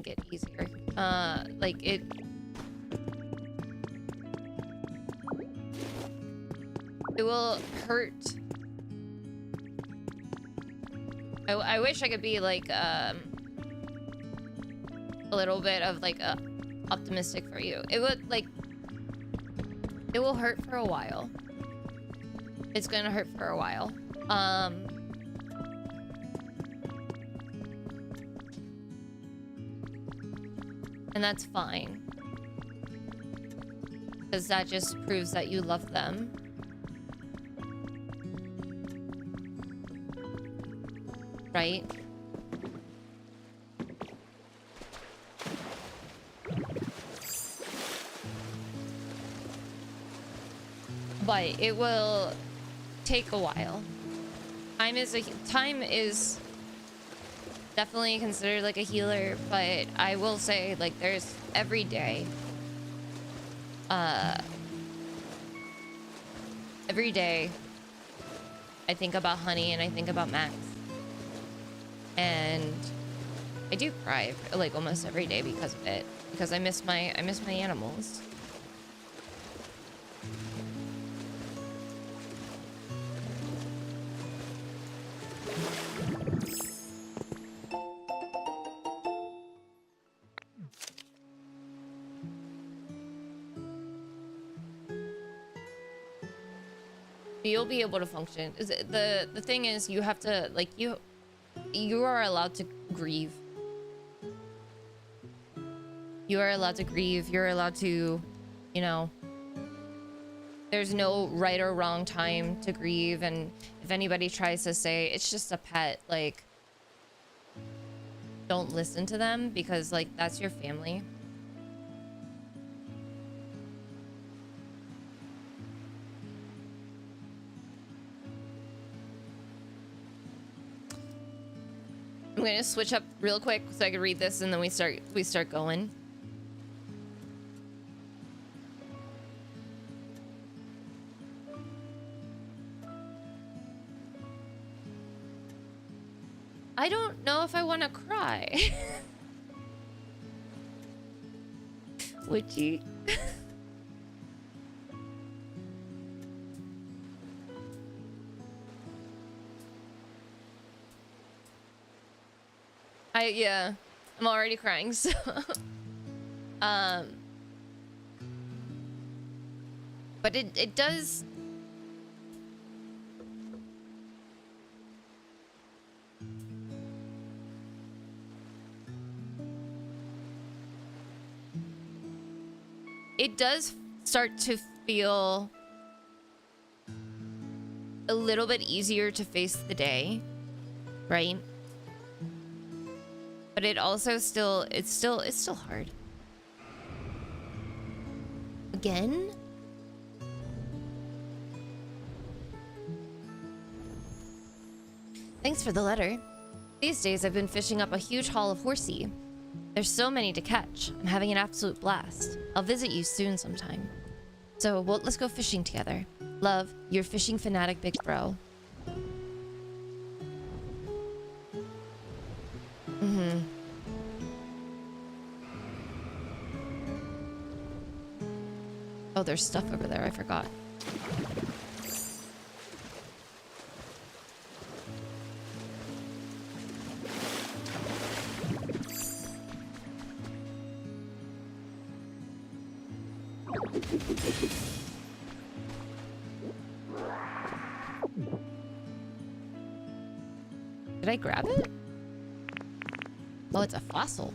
get easier. Like it will hurt. I wish I could be like a little bit of like optimistic for you. It will hurt for a while. It's gonna hurt for a while. And that's fine. Because that just proves that you love them. Right? But it will take a while. Time is definitely considered like a healer, but I will say like there's every day I think about Honey and I think about Max, and I do cry like almost every day because of it, because I miss my animals. You'll be able to function. The thing is, you have to like you are allowed to grieve. You are allowed to grieve. You're allowed to, you know, there's no right or wrong time to grieve. And if anybody tries to say it's just a pet, like, don't listen to them, because like that's your family. I'm gonna switch up real quick so I can read this, and then we start going. I don't know if I want to cry. Would you? Yeah, I'm already crying, so but it does. It does start to feel a little bit easier to face the day, right? But it also it's still hard. again? Thanks for the letter. These days I've been fishing up a huge haul of horsey. There's so many to catch. I'm having an absolute blast. I'll visit you soon sometime. So, well, let's go fishing together. Love, your fishing fanatic big bro. Oh, there's stuff over there. I forgot. Did I grab it? Oh, it's a fossil.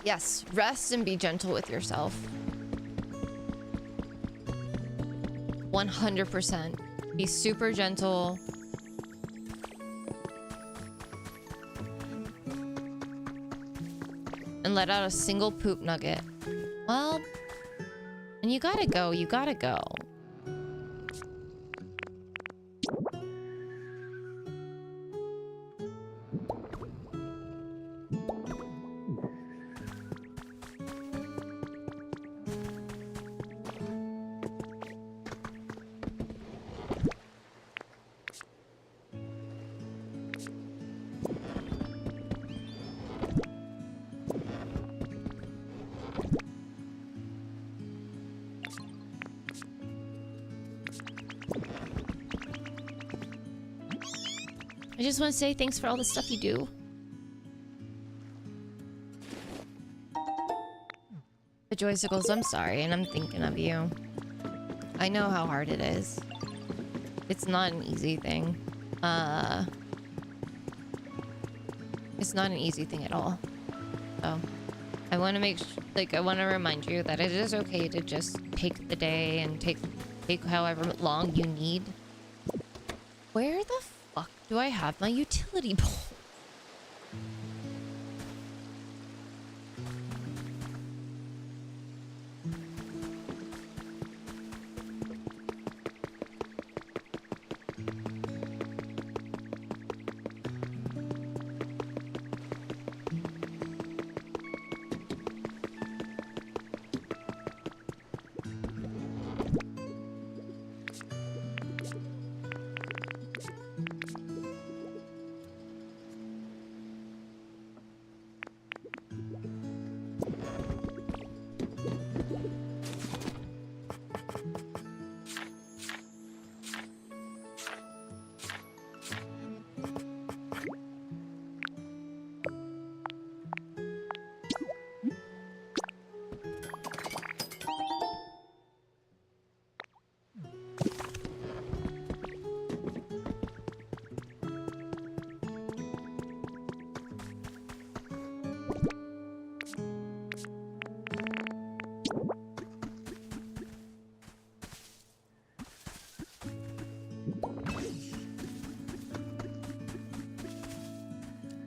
Yes, rest and be gentle with yourself. 100%. Be super gentle. And let out a single poop nugget. Well, and you gotta go, you gotta go. I just want to say thanks for all the stuff you do. The Joysicles, I'm sorry, and I'm thinking of you. I know how hard it is. It's not an easy thing. It's not an easy thing at all. So, I want to I want to remind you that it is okay to just take the day and take however long you need. Where the fuck do I have my utility pole?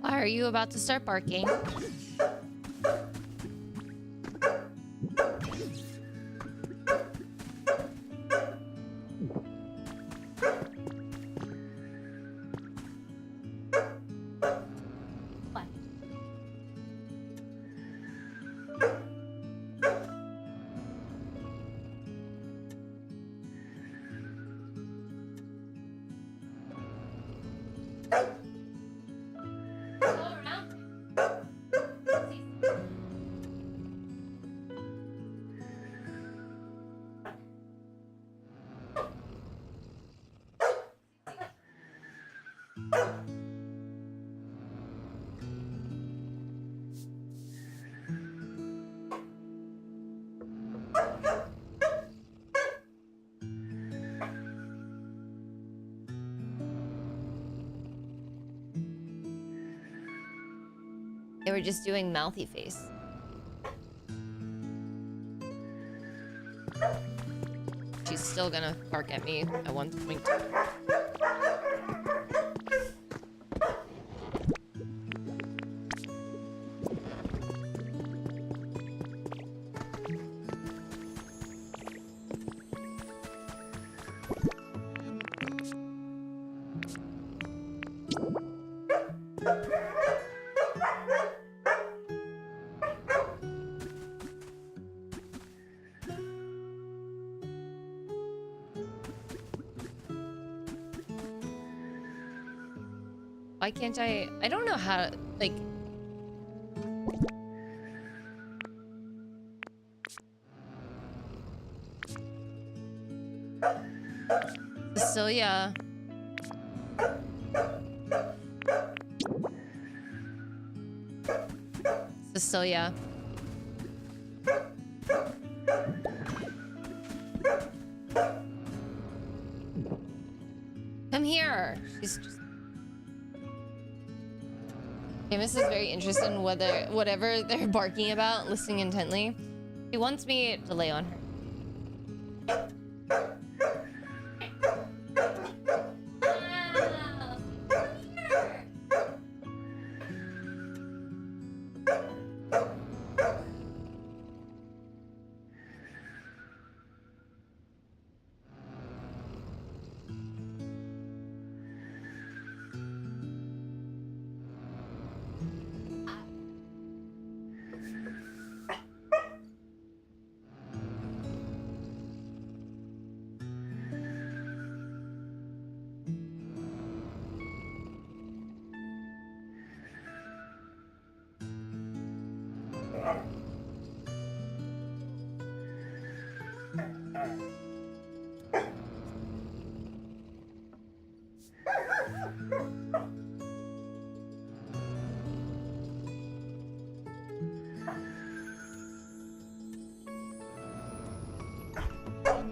Why are you about to start barking? What? They were just doing mouthy face. She's still gonna bark at me at one point. Why can't I don't know how, like... Cecilia. Cecilia. Come here. She's just... Amos is very interested in whatever they're barking about, listening intently. He wants me to lay on her.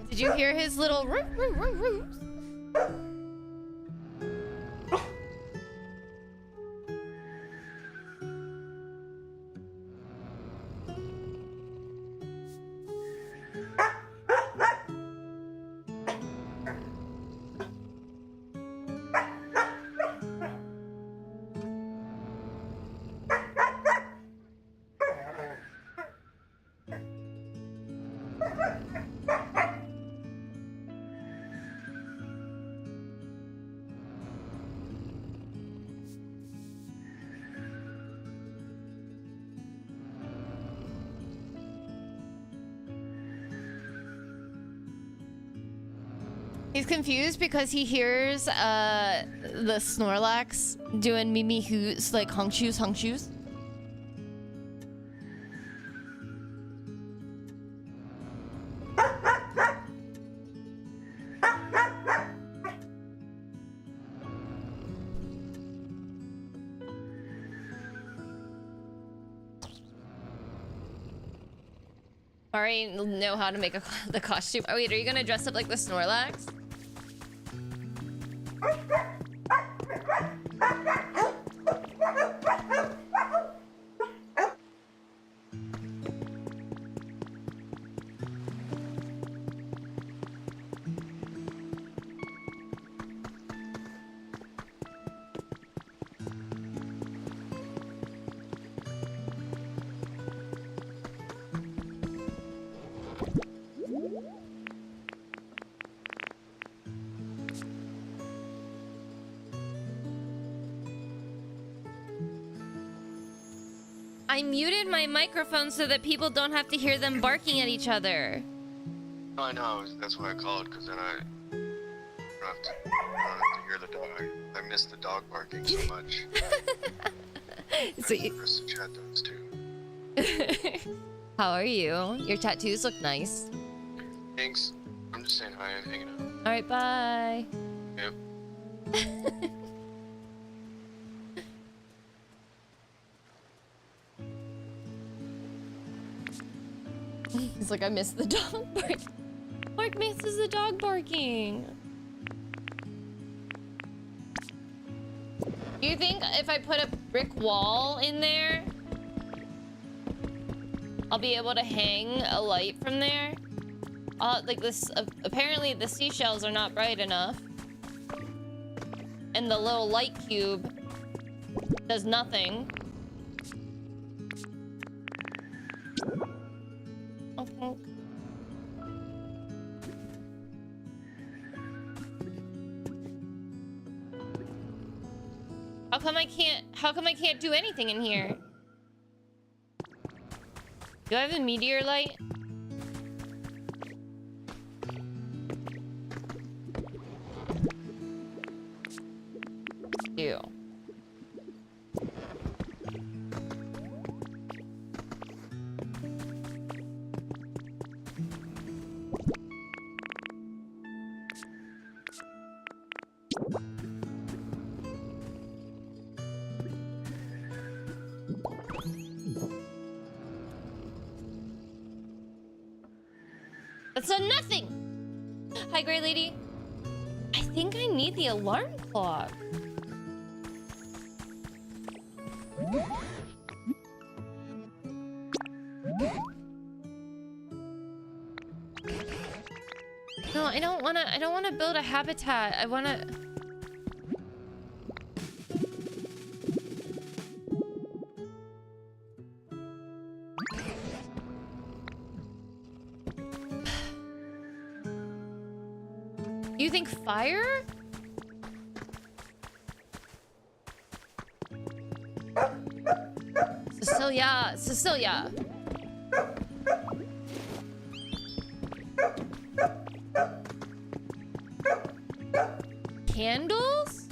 Did you hear his little roo roo roo roos? He's confused because he hears the Snorlax doing Mimi Hoots, like honk shoes, honk shoes. Already know how to make the costume. Oh wait, are you gonna dress up like the Snorlax? I muted my microphone so that people don't have to hear them barking at each other. Oh, I know. That's why I called, because then I don't have to hear the dog. I miss the dog barking so much. So you... Chris the chat dogs too. How are you? Your tattoos look nice. Thanks. I'm just saying hi and hanging out. All right, bye. Yep. He's like, I miss the dog barking. Mark misses the dog barking. Do you think if I put a brick wall in there, I'll be able to hang a light from there. Like this, apparently the seashells are not bright enough. And the little light cube does nothing. Okay. How come I can't do anything in here? Do I have a meteor light? Do. That's a nothing! Hi, Grey Lady. I think I need the alarm clock. No, I don't wanna build a habitat. I wanna... Do you think fire? Cecilia. Candles?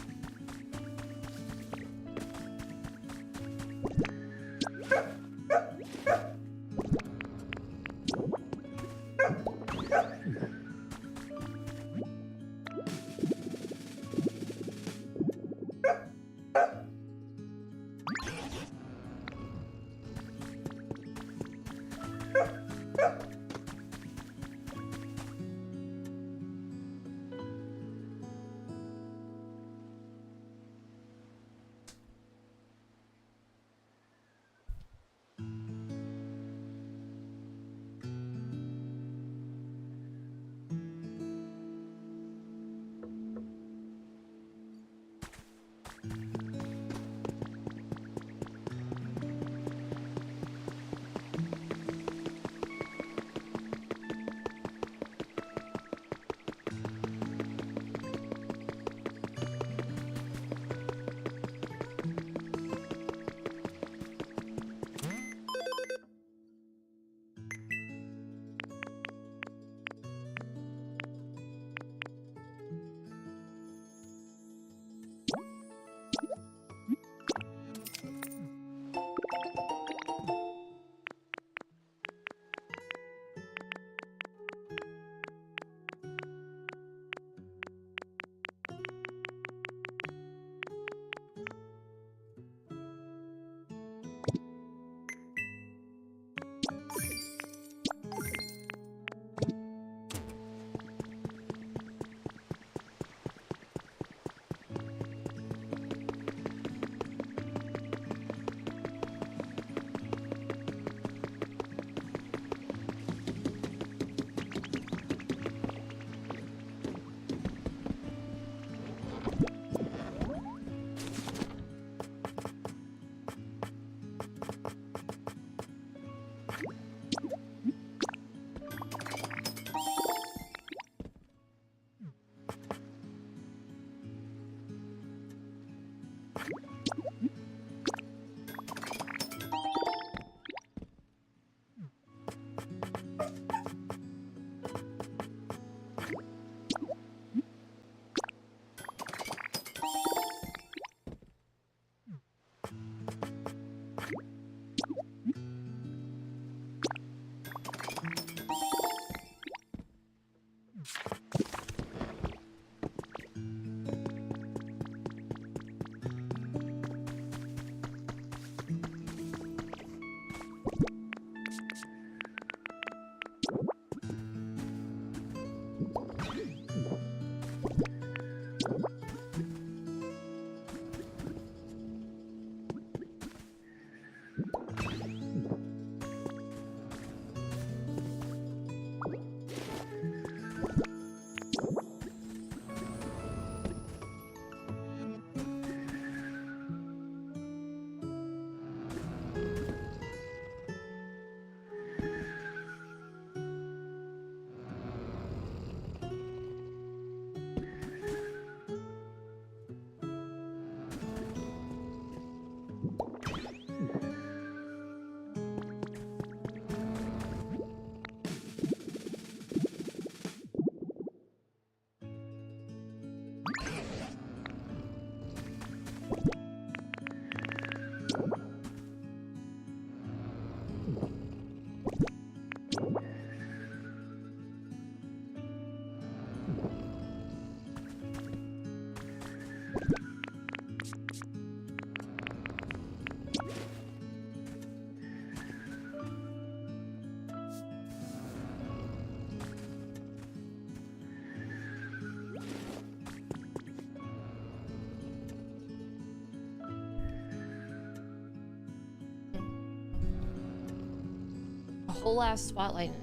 A whole ass spotlight.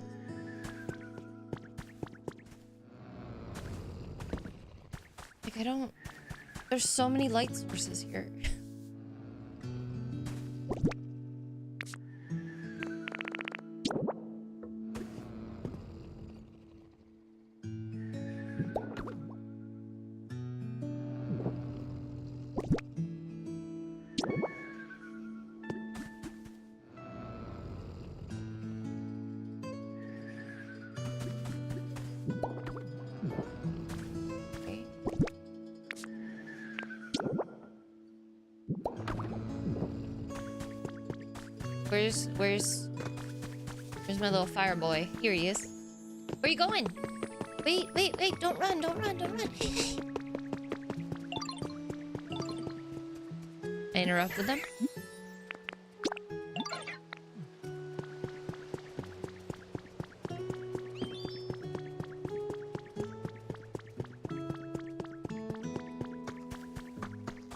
Like, I don't... There's so many light sources here. Okay. Where's my little fire boy? Here he is. Where you going? Wait, don't run, don't run. Hey, hey. I interrupted them.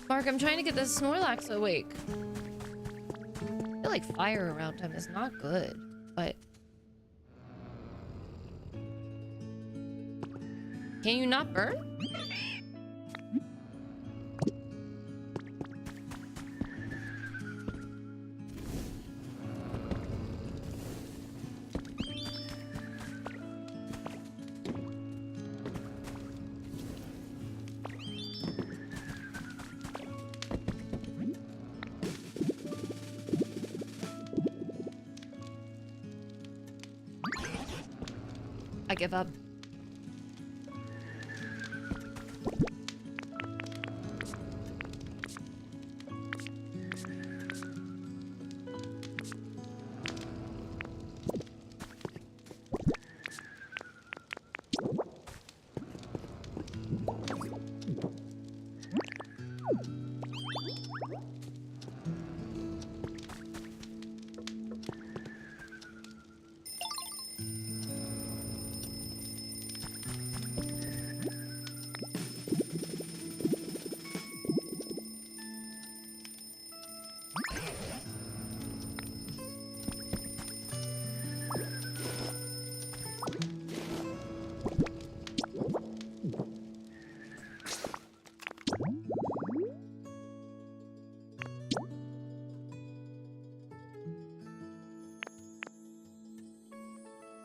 Mark, I'm trying to get this Snorlax awake. I feel like fire around him is not good, but... Can you not burn? I give up.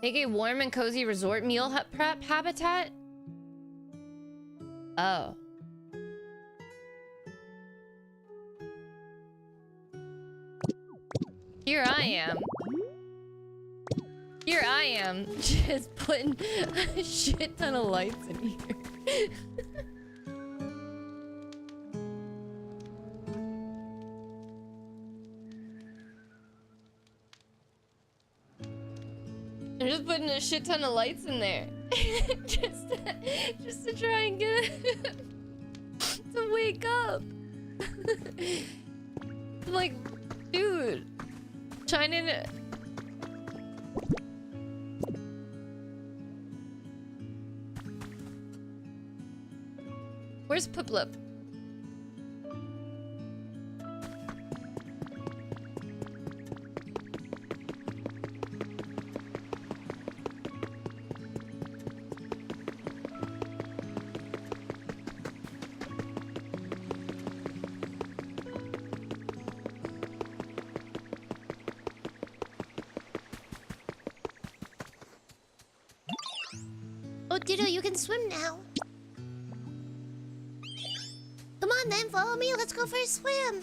Make a warm and cozy resort meal prep habitat? Oh. Here I am. Here I am, just putting a shit ton of lights in here. I'm just putting a shit ton of lights in there. just to try and get it to wake up. I'm like, dude, shining it. Where's Puplip? Oh, Ditto, you can swim now. Come on then, follow me. Let's go for a swim.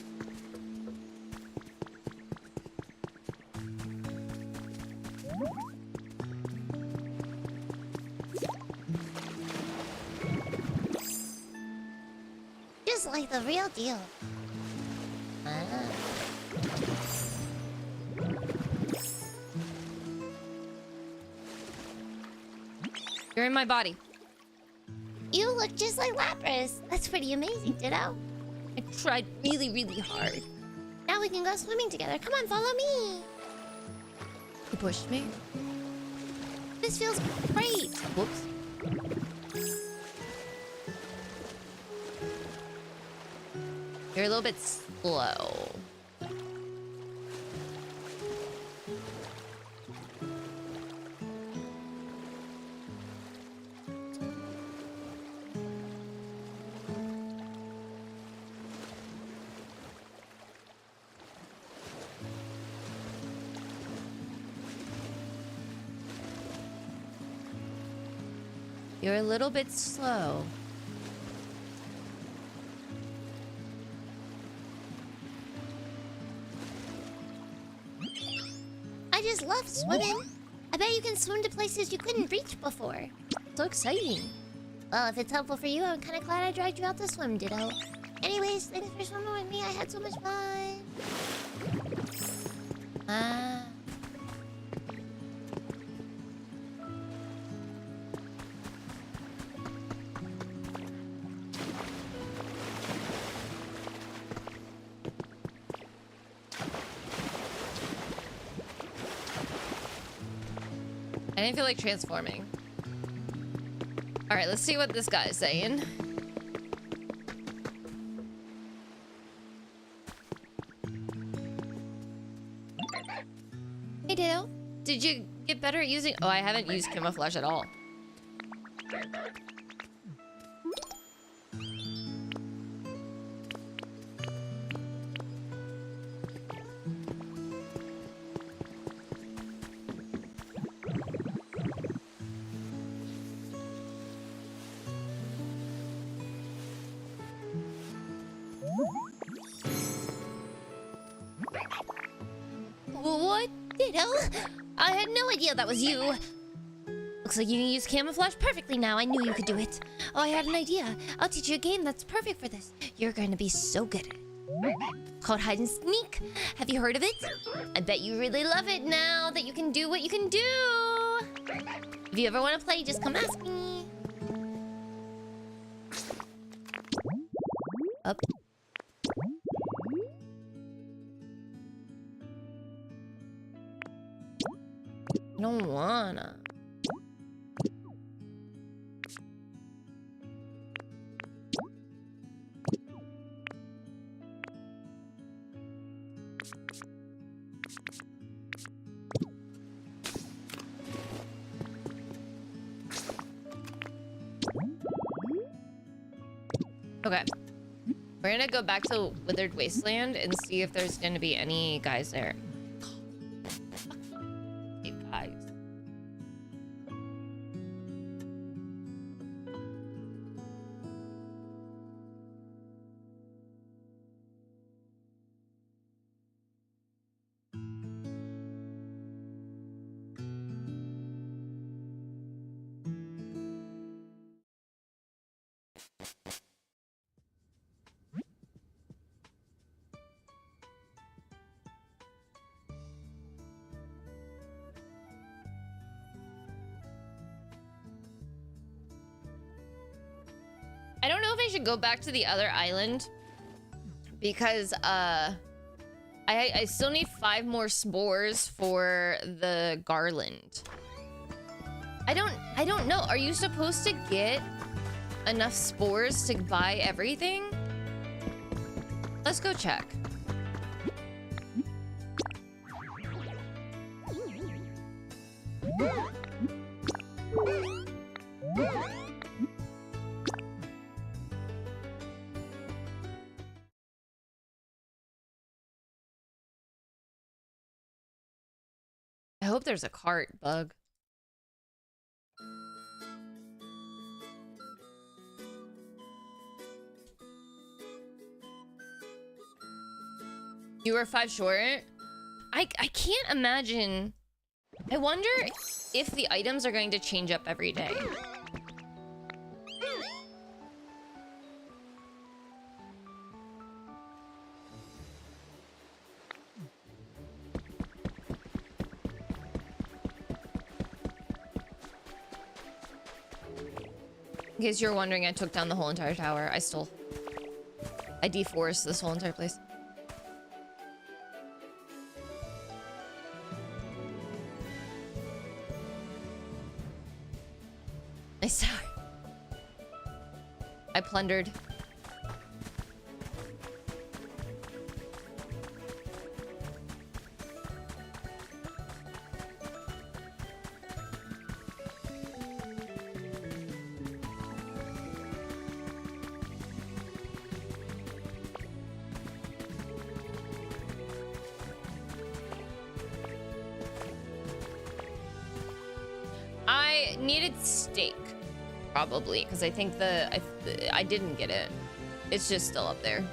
Just like the real deal. You're in my body. You look just like Lapras. That's pretty amazing, Ditto. I tried really, really hard. Now we can go swimming together. Come on, follow me. You pushed me? This feels great. Whoops. You're a little bit slow. You're a little bit slow. I just love swimming. I bet you can swim to places you couldn't reach before. So exciting. Well, if it's helpful for you, I'm kind of glad I dragged you out to swim, Ditto. Anyways, thanks for swimming with me. I had so much fun. Ah. I didn't feel like transforming. All right, let's see what this guy's saying. Hey, Ditto. Did you get better at using... Oh, I haven't used camouflage at all. What? Ditto? I had no idea that was you. Looks like you can use camouflage Perfectly now. I knew you could do it. Oh, I had an idea. I'll teach you a game that's perfect for this. You're going to be so good at it. It's called hide and sneak. Have you heard of it? I bet you really love it now that you can do what you can do. If you ever want to play, just come ask me. Up. I don't wanna. Okay. We're gonna go back to Withered Wasteland and see if there's gonna be any guys there. Hey, guys. I don't know if I should go back to the other island because I still need 5 more spores for the garland. I don't know. Are you supposed to get enough spores to buy everything? Let's go check. I hope there's a cart, Bug. You were 5 short? I can't imagine. I wonder if the items are going to change up every day. In case you're wondering, I took down the whole entire tower. I deforest this whole entire place. Nice tower. I plundered. I needed steak, probably, because I think I didn't get it. It's just still up there.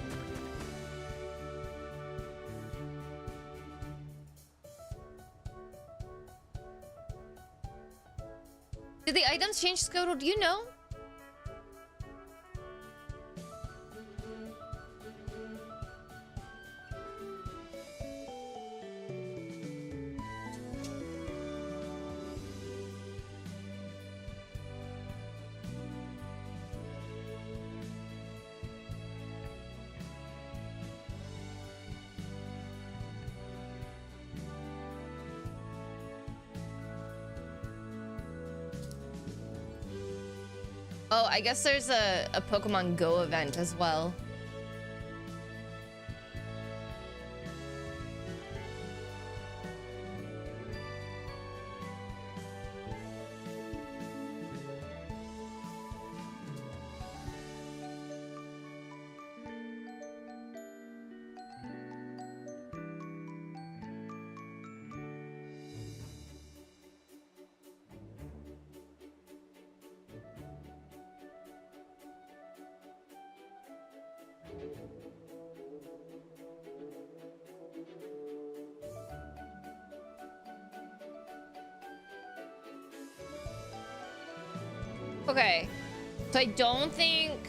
Did the items change schedule? Do you know? Oh, I guess there's a Pokemon Go event as well. Okay, so I don't think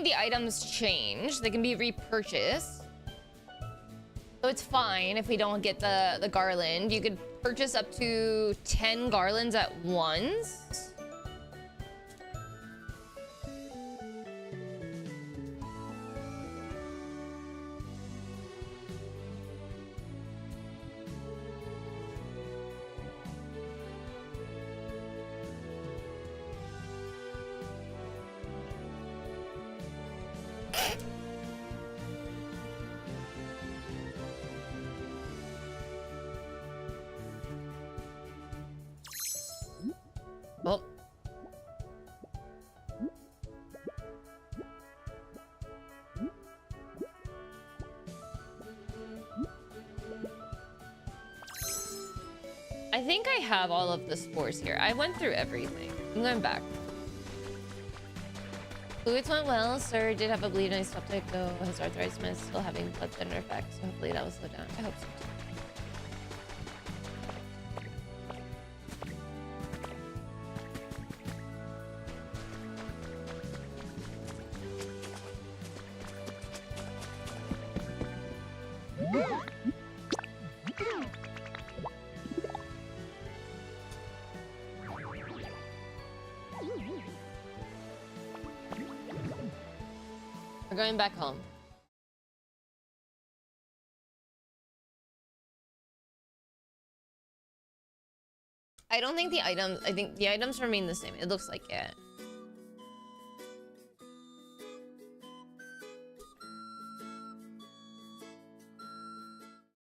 the items change. They can be repurchased. So it's fine if we don't get the garland. You could purchase up to 10 garlands at once. Well, I think I have all of the spores here. I went through everything. I'm going back. Fluids went well. Sir did have a bleed and he stopped it, though his arthritis is still having blood thinner effects. So hopefully that will slow down. I hope so. We're going back home. I don't think the items, I think the items remain the same. It looks like it.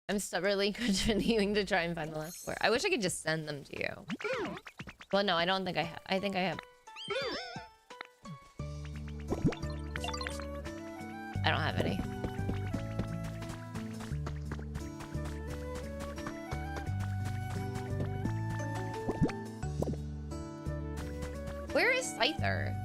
I'm stubbornly continuing to try and find the last four. I wish I could just send them to you. Well, no, I don't think I have. I think I have. I don't have any. Where is Scyther?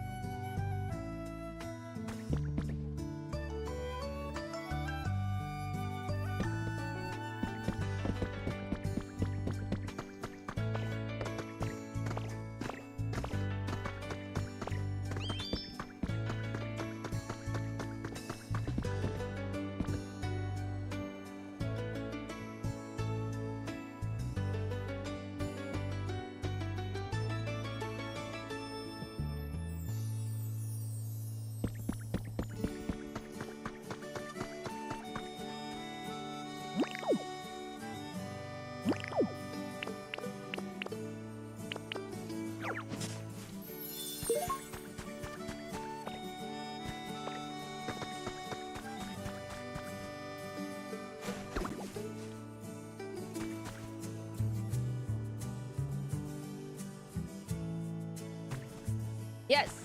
Yes.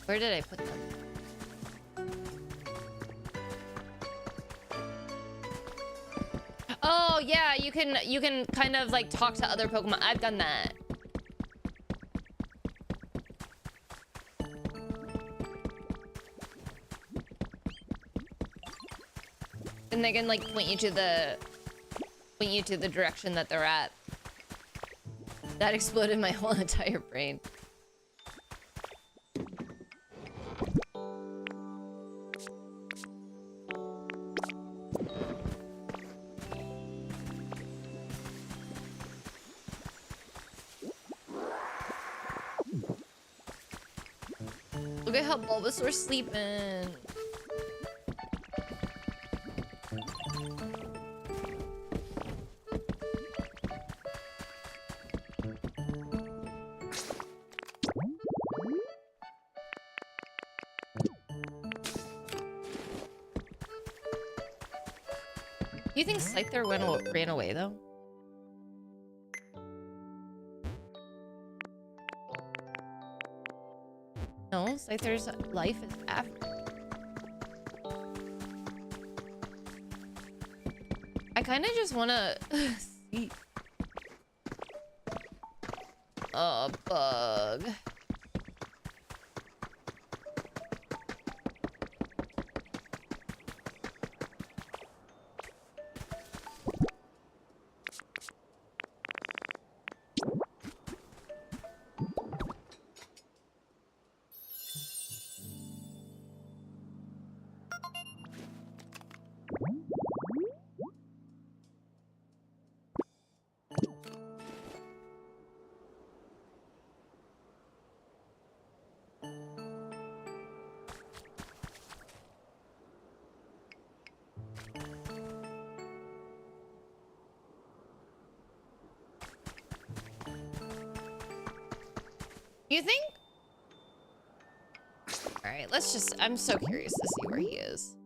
Where did I put them? Oh yeah, you can kind of like talk to other Pokemon. I've done that. And they can like point you to the direction that they're at. That exploded my whole entire brain. Look at how Bulbasaur's sleeping. Do you think Scyther ran away though? No, Scyther's life is after. I kind of just want to see. Oh, bug. You think? All right, let's just, I'm so curious to see where he is.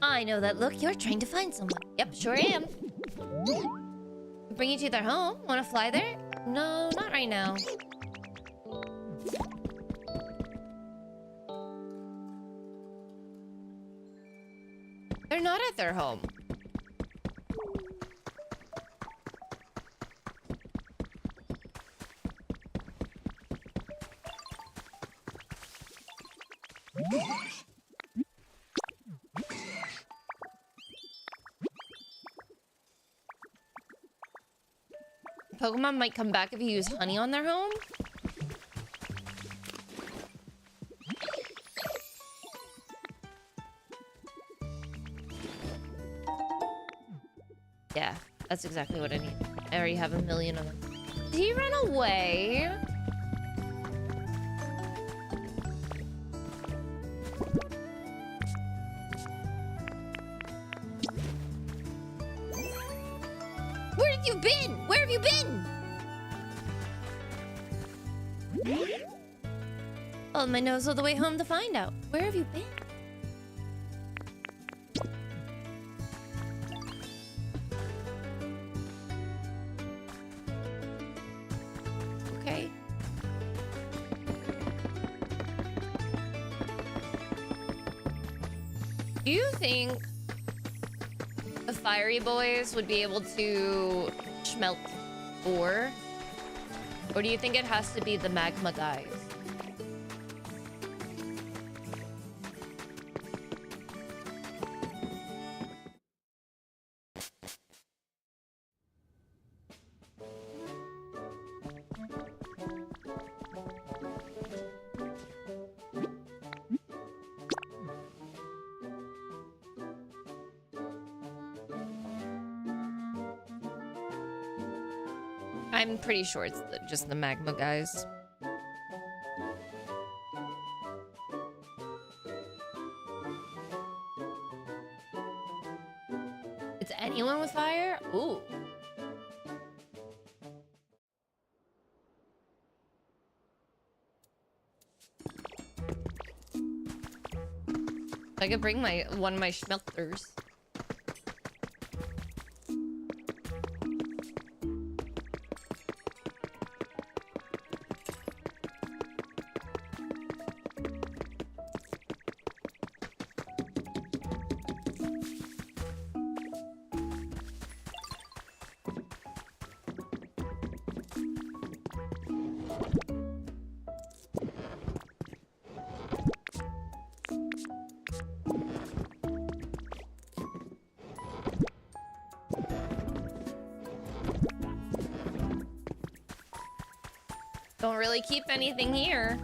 I know that look. You're trying to find someone. Yep, sure am. Bring you to their home. Want to fly there? No, not right now. They're not at their home. Pokemon might come back if you use honey on their home. Yeah, that's exactly what I need. I already have a million of them. Did he run away? Where have you been? Where have you been? Well, my nose all the way home to find out. Where have you been? Okay. Do you think the fiery boys would be able to smelt 4? Or do you think it has to be the magma guys? I'm pretty sure it's just the magma guys. It's anyone with fire? Ooh. I could bring one of my schmelters. Don't really keep anything here.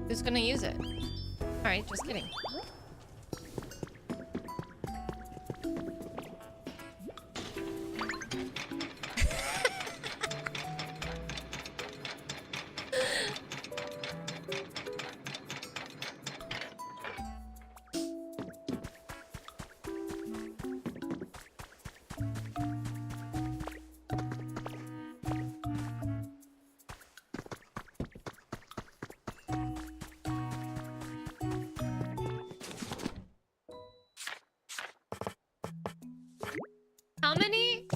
Who's gonna use it? Alright, just kidding. How many?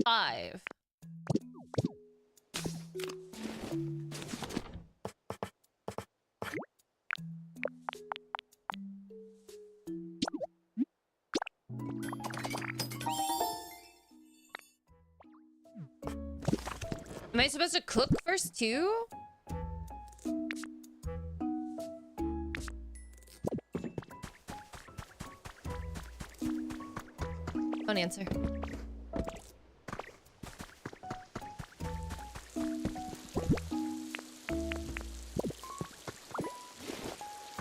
Five. Am I supposed to cook first too? Don't answer.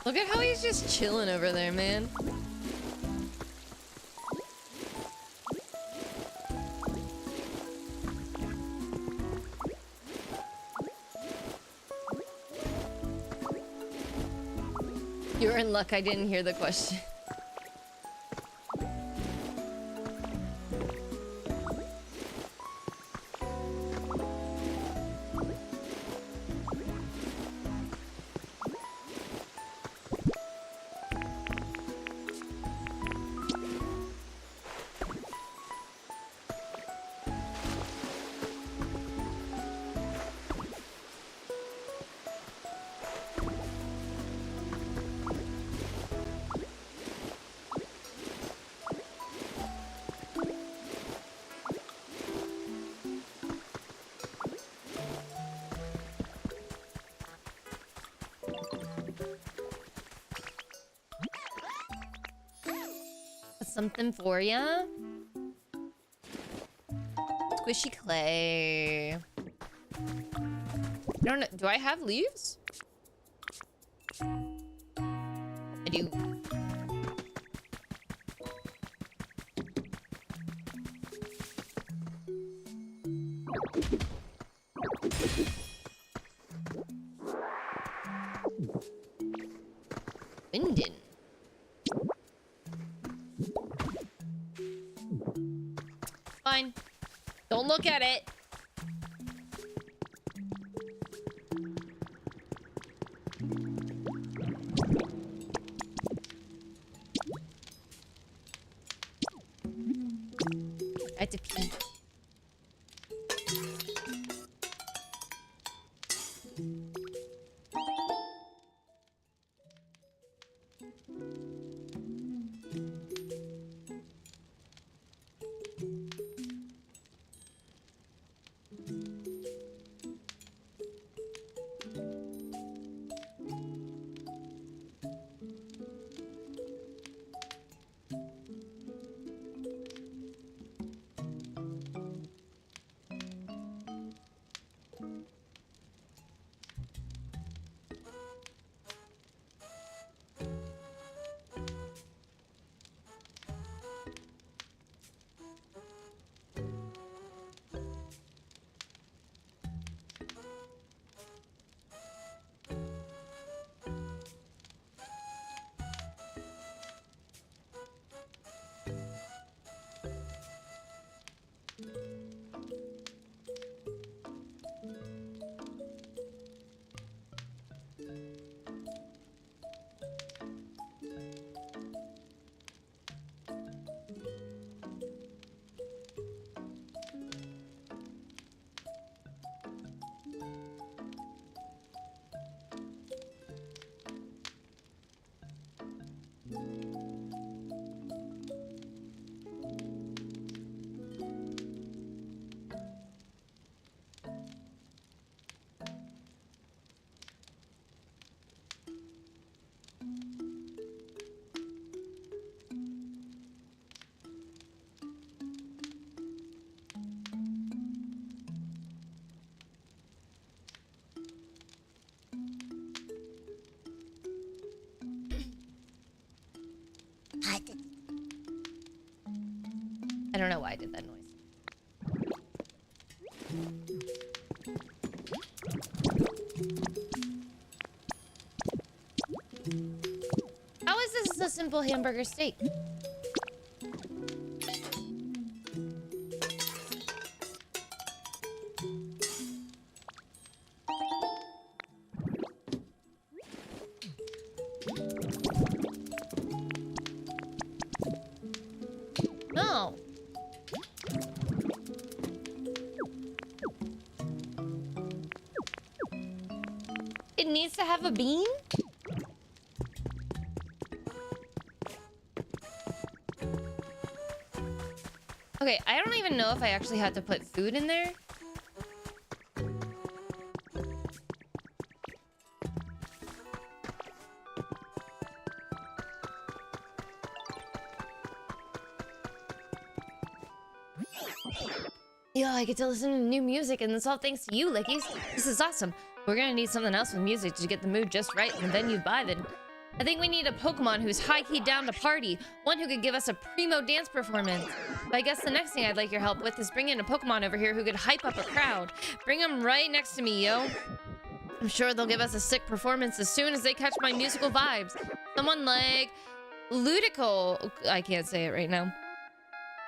Look at how he's just chilling over there, man. You're in luck I didn't hear the question. Something for ya? Squishy clay. I don't know. Do I have leaves? I do. Minden. Fine. Don't look at it. I have to pee. I don't know why I did that noise. How is this a simple hamburger steak? No. It needs to have a bean? Okay, I don't even know if I actually had to put food in there. Yo, I get to listen to new music, and it's all thanks to you, Lickies. This is awesome. We're gonna need something else with music to get the mood just right when then you buy it. I think we need a Pokemon who's high-key down to party. One who could give us a primo dance performance. But I guess the next thing I'd like your help with is bringing a Pokemon over here who could hype up a crowd. Bring them right next to me, yo. I'm sure they'll give us a sick performance as soon as they catch my musical vibes. Someone like Ludico, I can't say it right now,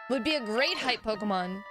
would be a great hype Pokemon.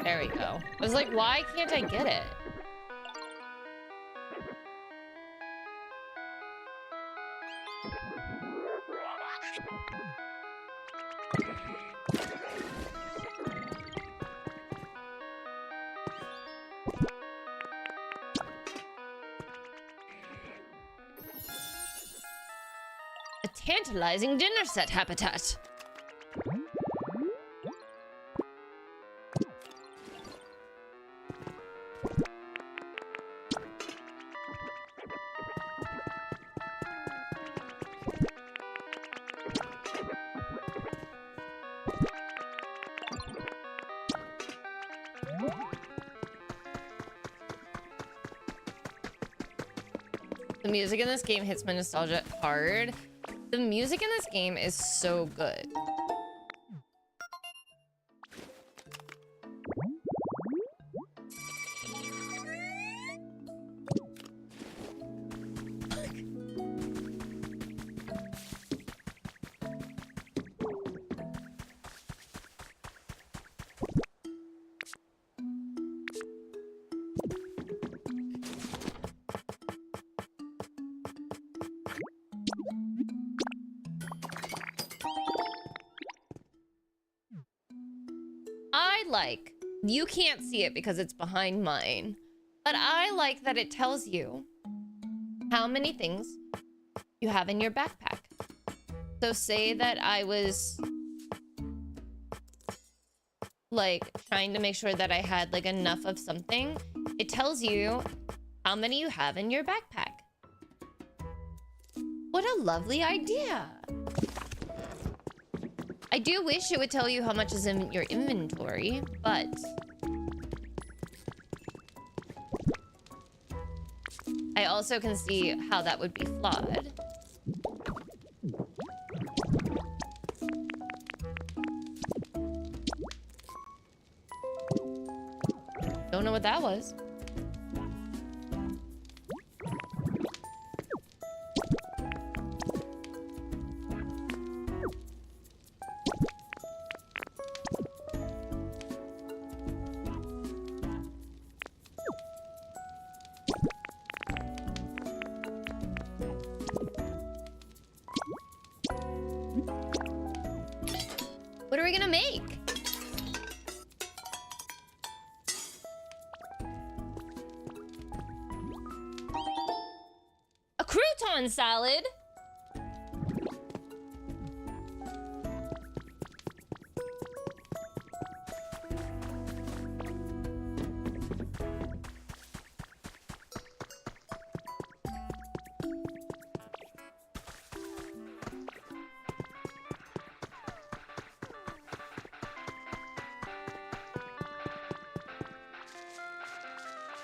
There we go. I was like, why can't I get it? A tantalizing dinner set habitat. The music in this game hits my nostalgia hard. The music in this game is so good. You can't see it because it's behind mine, but I like that it tells you how many things you have in your backpack. So say that I was like trying to make sure that I had like enough of something. It tells you how many you have in your backpack. What a lovely idea. I do wish it would tell you how much is in your inventory, but I also can see how that would be flawed. Don't know what that was. What are we gonna make? A crouton salad?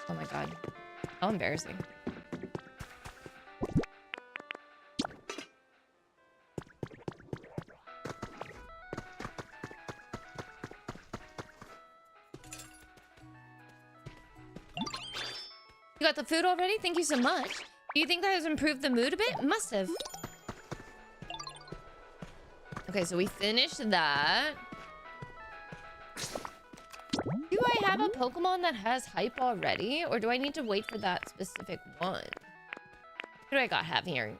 Oh my god. How embarrassing. You got the food already? Thank you so much. Do you think that has improved the mood a bit? Must have. Okay, so we finished that. Do I have a Pokemon that has hype already? Or do I need to wait for that specific one? What do I got have here?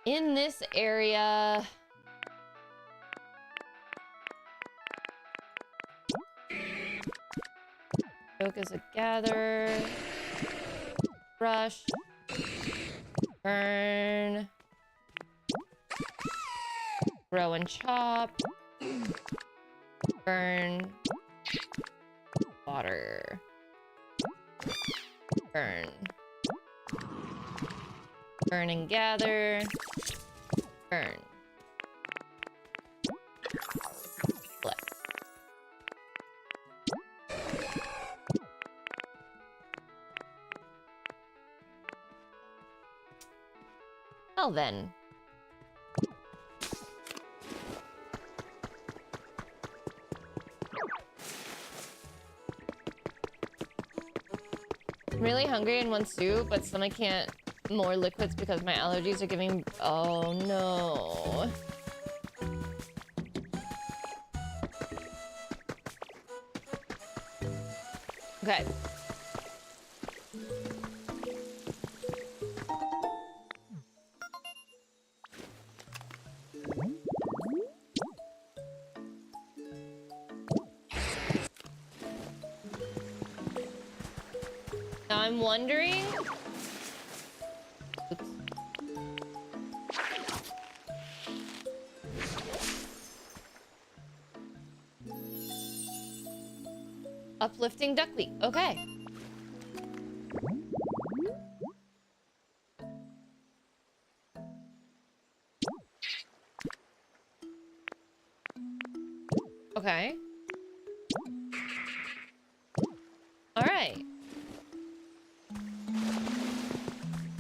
In this area... Focus a gather. Brush. Burn. Grow and chop. Burn. Water. Burn. Burn and gather. Burn. Flip. Well then. I'm really hungry and want soup, but stomach can't more liquids because my allergies are giving... Oh no. Okay. I'm wondering. Oops. Uplifting duckweed. Okay. Okay. All right.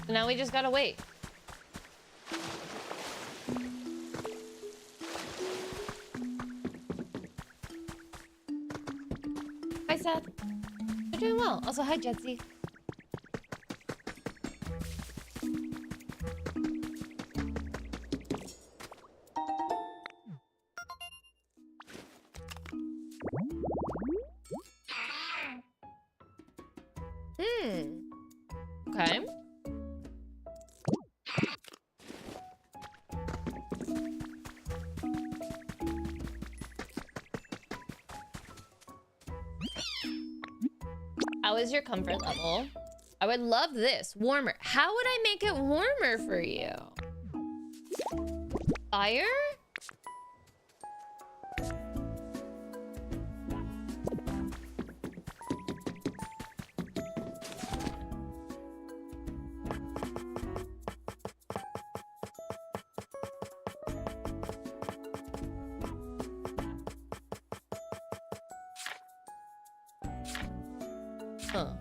So now we just gotta wait. Hi, Seth. You're doing well. Also, hi, Jetsy. Okay. How is your comfort level? I would love this. Warmer. How would I make it warmer for you? Fire? Huh.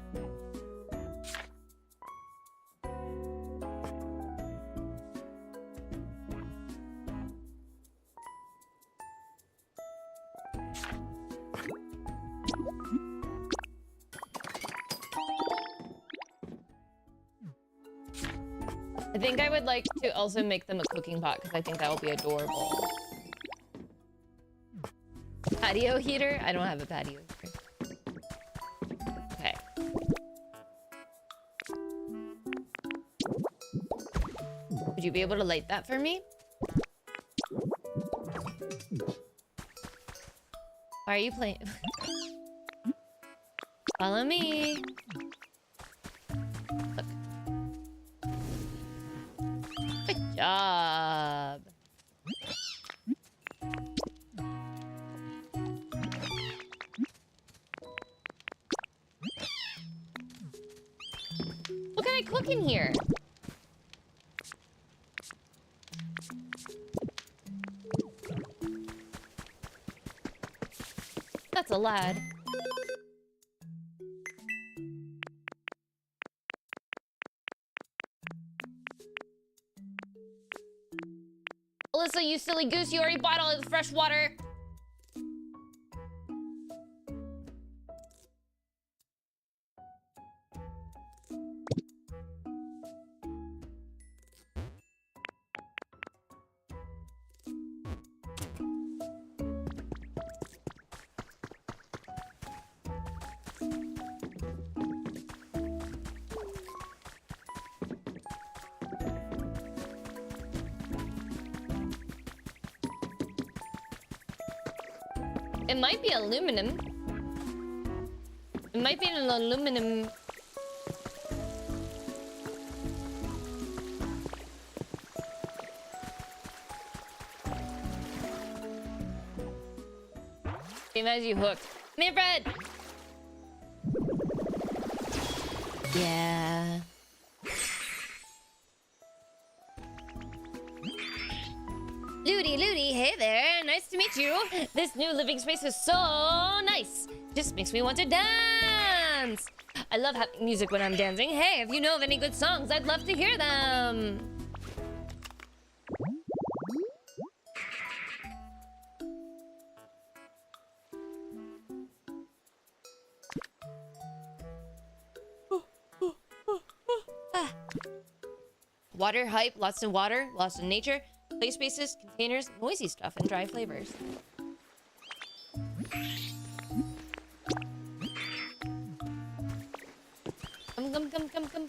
I think I would like to also make them a cooking pot because I think that will be adorable. Patio heater? I don't have a patio heater. Okay. Would you be able to light that for me? Why are you playing? Follow me. Look. Good job. What can I cook in here? That's a lad. Alyssa, you silly goose, you already bought all the fresh water. It might be aluminum. It might be an aluminum. Same as you hooked. Come here, Fred! Yeah. Looty, hey there, nice to meet you. This new living space is so nice. Just makes me want to dance. I love having music when I'm dancing. Hey, if you know of any good songs, I'd love to hear them. Water hype, lots of water, lots of nature. Play spaces, containers, noisy stuff, and dry flavors. Come.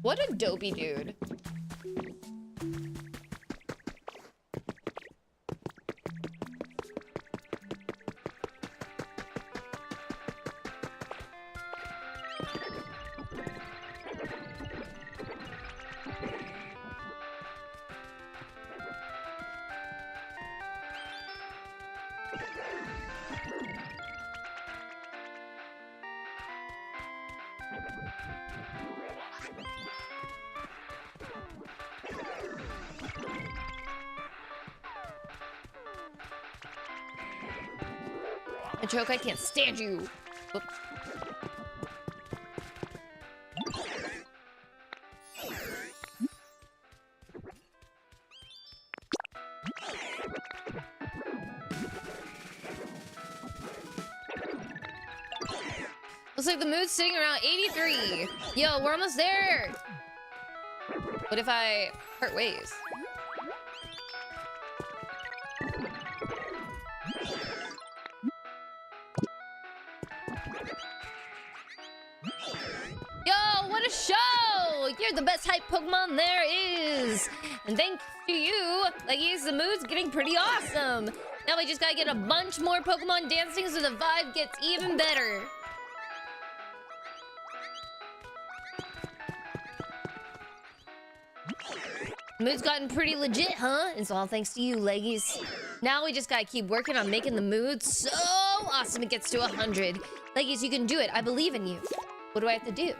What a dopey dude. Choke, I can't stand you. Oops. Looks like the mood's sitting around 83. Yo, we're almost there. What if I part ways? You're the best hype Pokemon there is! And thanks to you, Leggies, the mood's getting pretty awesome! Now we just gotta get a bunch more Pokemon dancing so the vibe gets even better. The mood's gotten pretty legit, huh? It's all thanks to you, Leggies. Now we just gotta keep working on making the mood so awesome it gets to 100. Leggies, you can do it. I believe in you. What do I have to do?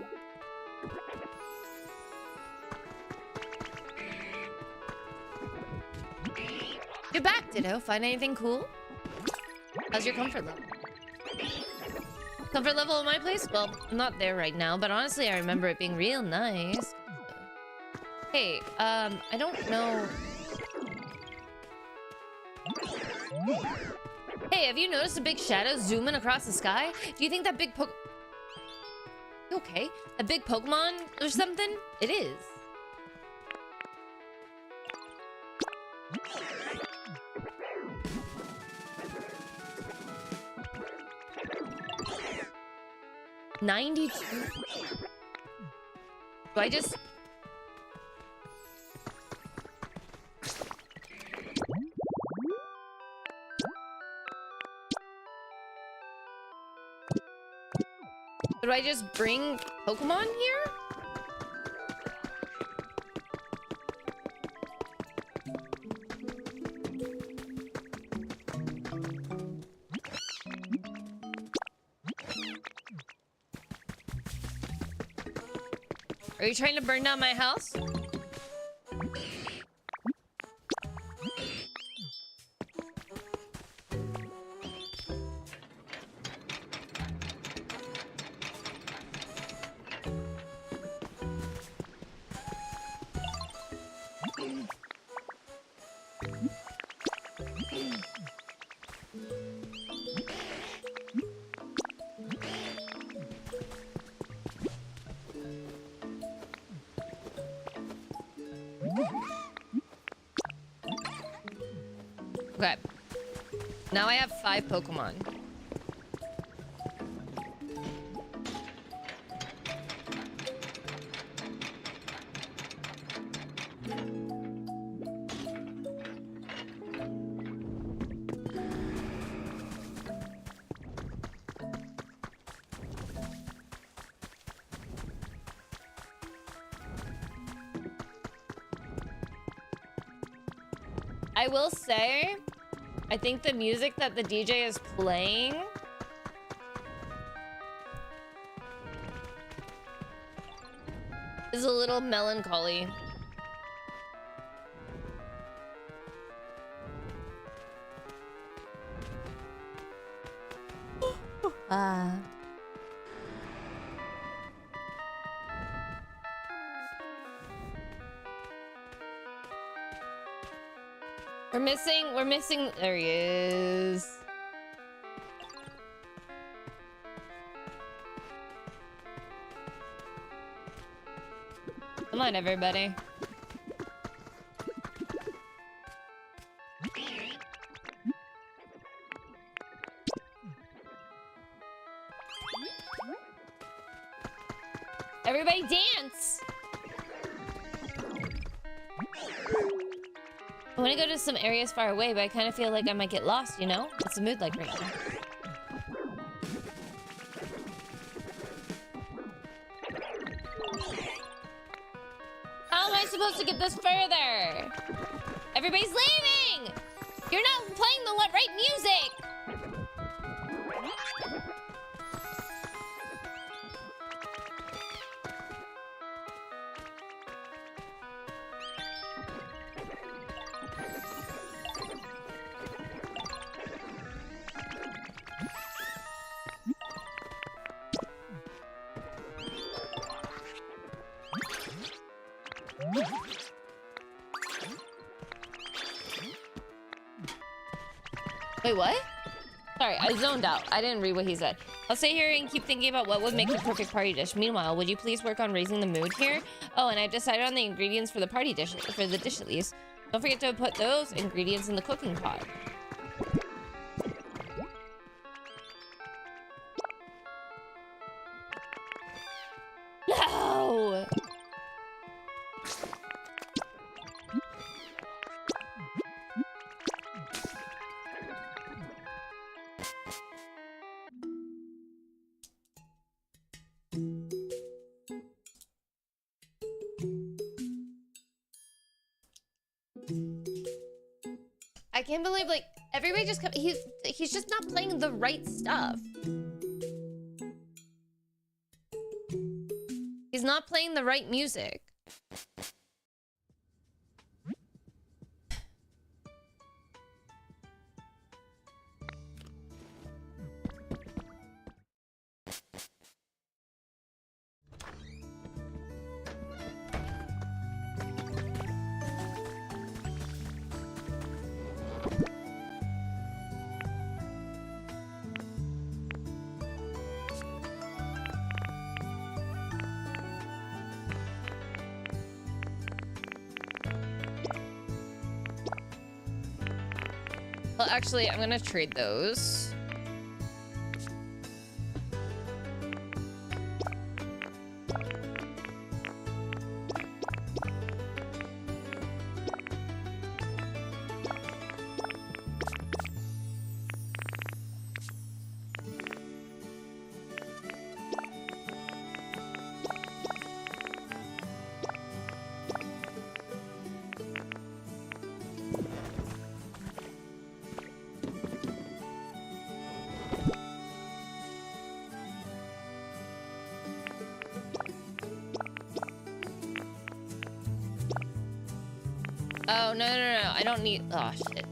You're back, Ditto. Find anything cool? How's your comfort level? Comfort level in my place? Well, I'm not there right now, but honestly, I remember it being real nice. Hey, I don't know. Hey, have you noticed a big shadow zooming across the sky? Do you think that big You okay? A big Pokemon or something? It is. $92. Do I just... Do I just bring Pokemon here? Are you trying to burn down my house? Okay. Now I have 5 Pokemon. I will say, I think the music that the DJ is playing is a little melancholy. We're missing, there he is. Come on, everybody. Everybody dance! I want to go to some areas far away, but I kind of feel like I might get lost, you know? What's the mood like right now? How am I supposed to get this further? Everybody's leaving! You're not playing the right music! Wait, what? Sorry, I zoned out. I didn't read what he said. I'll stay here and keep thinking about what would make the perfect party dish. Meanwhile, would you please work on raising the mood here? Oh, and I've decided on the ingredients for the party dish, for the dish at least. Don't forget to put those ingredients in the cooking pot. No! I can't believe, like, everybody just kept, he's just not playing the right stuff. He's not playing the right music. Well, actually, I'm gonna trade those. Oh, no, I don't need... Oh, shit.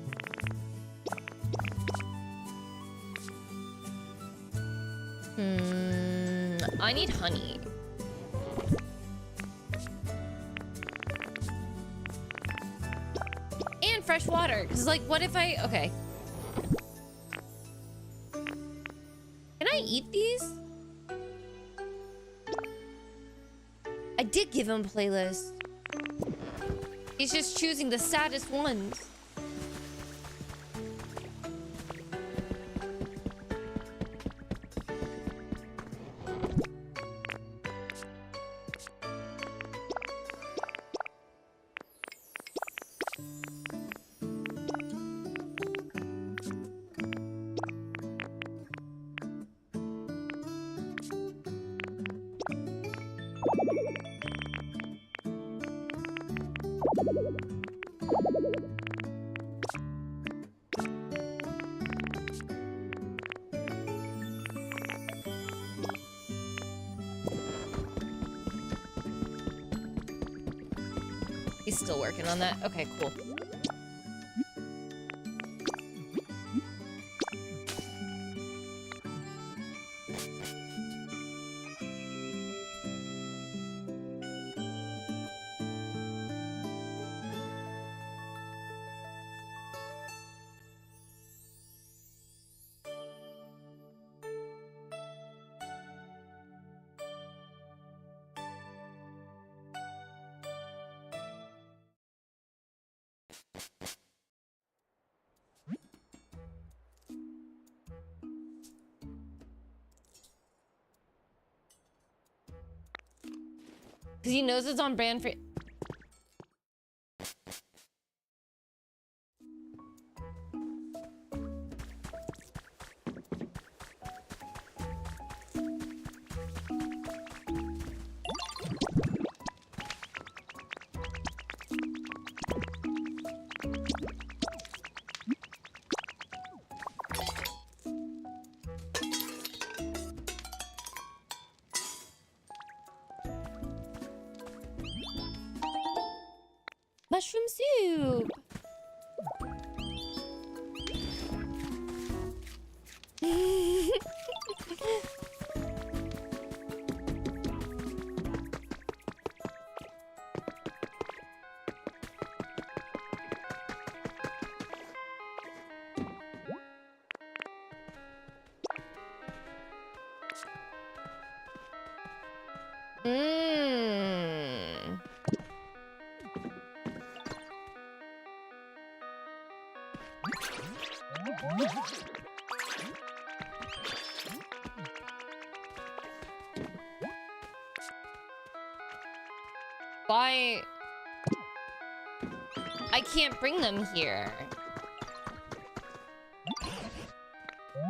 I need honey. And fresh water. Because, like, what if I... Okay. Can I eat these? I did give him a playlist. He's just choosing the saddest ones. He's still working on that. Okay, cool. Because he knows it's on brand for... Mmm. Why? I can't bring them here.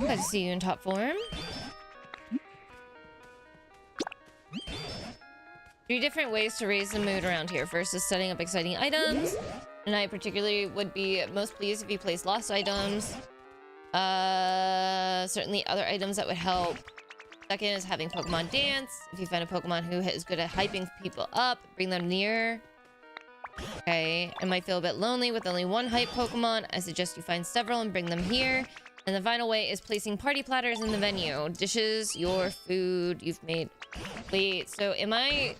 Glad to see you in top form. 3 different ways to raise the mood around here. First is setting up exciting items. And I particularly would be most pleased if you place lost items. Certainly other items that would help. Second is having Pokemon dance. If you find a Pokemon who is good at hyping people up, bring them near. Okay, I might feel a bit lonely with only one hype Pokemon. I suggest you find several and bring them here. And the final way is placing party platters in the venue. Dishes, your food you've made. Wait, so am I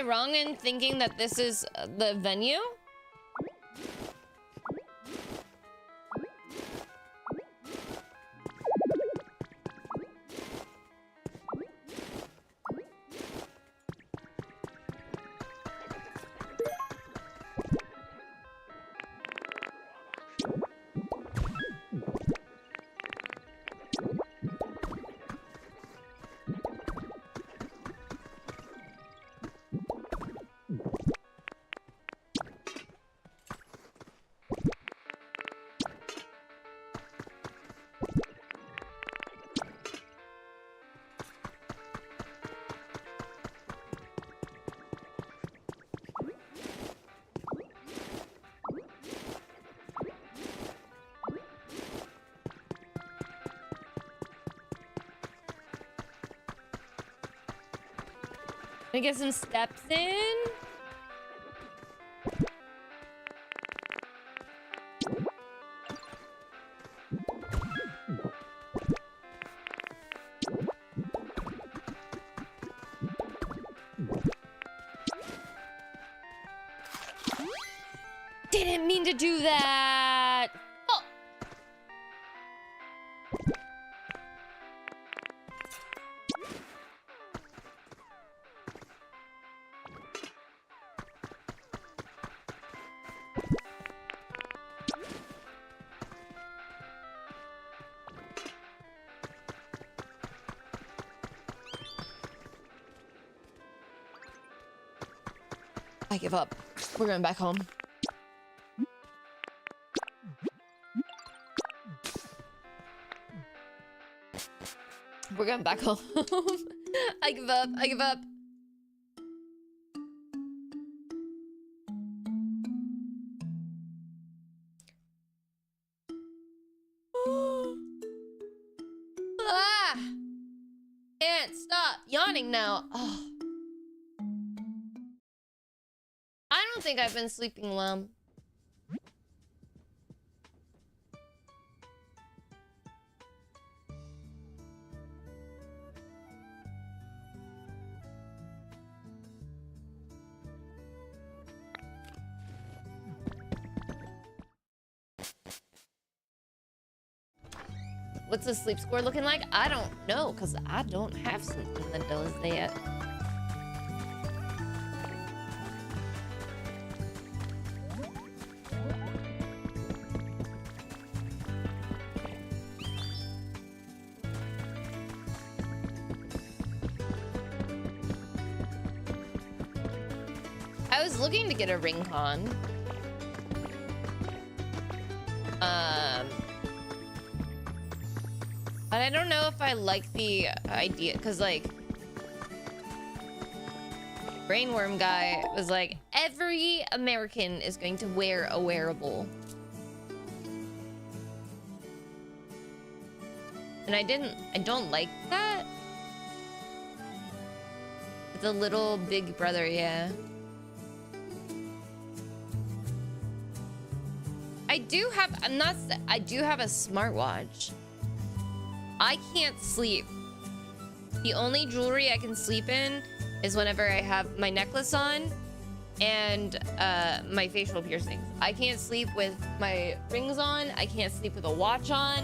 wrong in thinking that this is the venue? Can I get some steps in? Didn't mean to do that. Oh. I give up. We're going back home. We're going back home. I give up. I give up. Ah! Can't stop yawning now. Oh. I don't think I've been sleeping well. What's the sleep score looking like? I don't know, because I don't have something that does that. I was looking to get a ring con. But I don't know if I like the idea, because like Brainworm guy was like, every American is going to wear a wearable. And I don't like that. It's a little big brother, yeah. I do have, I do have a smartwatch. I can't sleep. The only jewelry I can sleep in is whenever I have my necklace on and my facial piercings. I can't sleep with my rings on. I can't sleep with a watch on.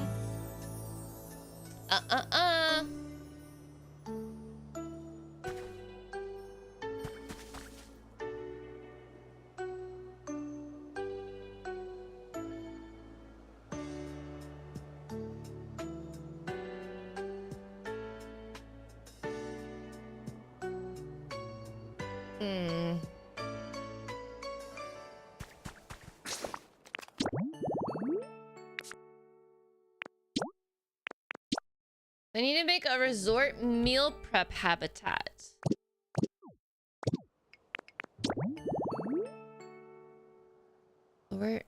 I need to make a resort meal prep habitat. Resort.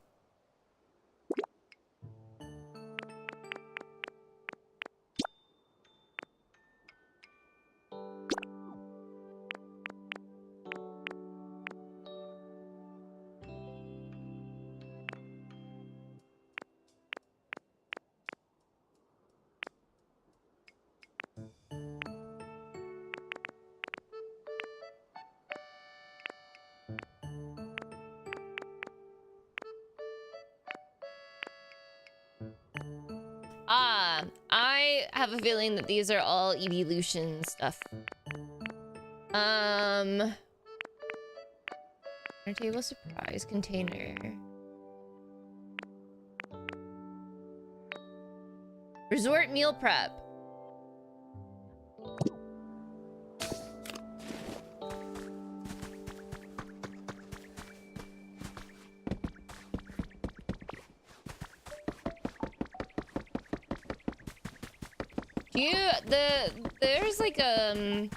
I have a feeling that these are all evolution stuff. Table surprise container. Resort meal prep. There's like you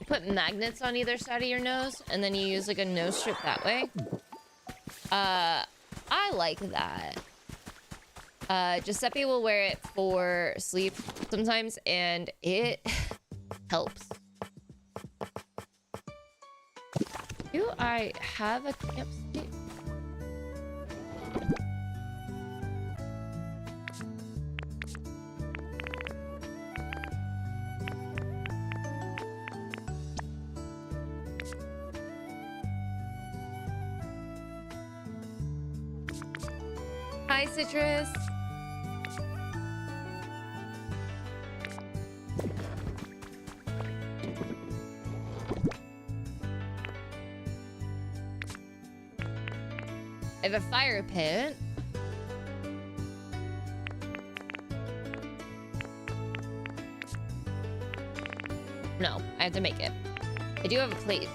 put magnets on either side of your nose and then you use like a nose strip that way. I like that. Giuseppe will wear it for sleep sometimes and it helps. Do I have a campsite? Hi, Citrus. I have a fire pit. No, I have to make it. I do have a plate.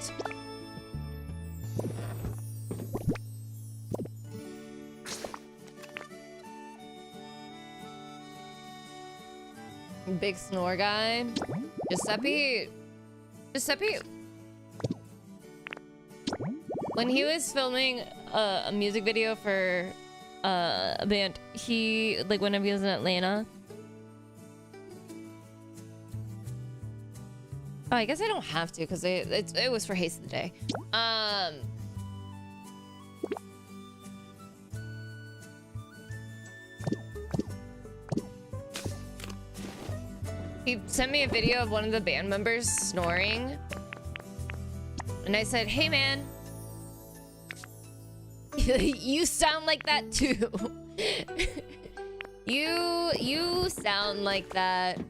Big snore guy. Giuseppe. When he was filming a music video for a band, he, like, whenever he was in Atlanta. Oh, I guess I don't have to because it was for Haste of the Day. He sent me a video of one of the band members snoring. And I said, hey man, you sound like that too. You sound like that.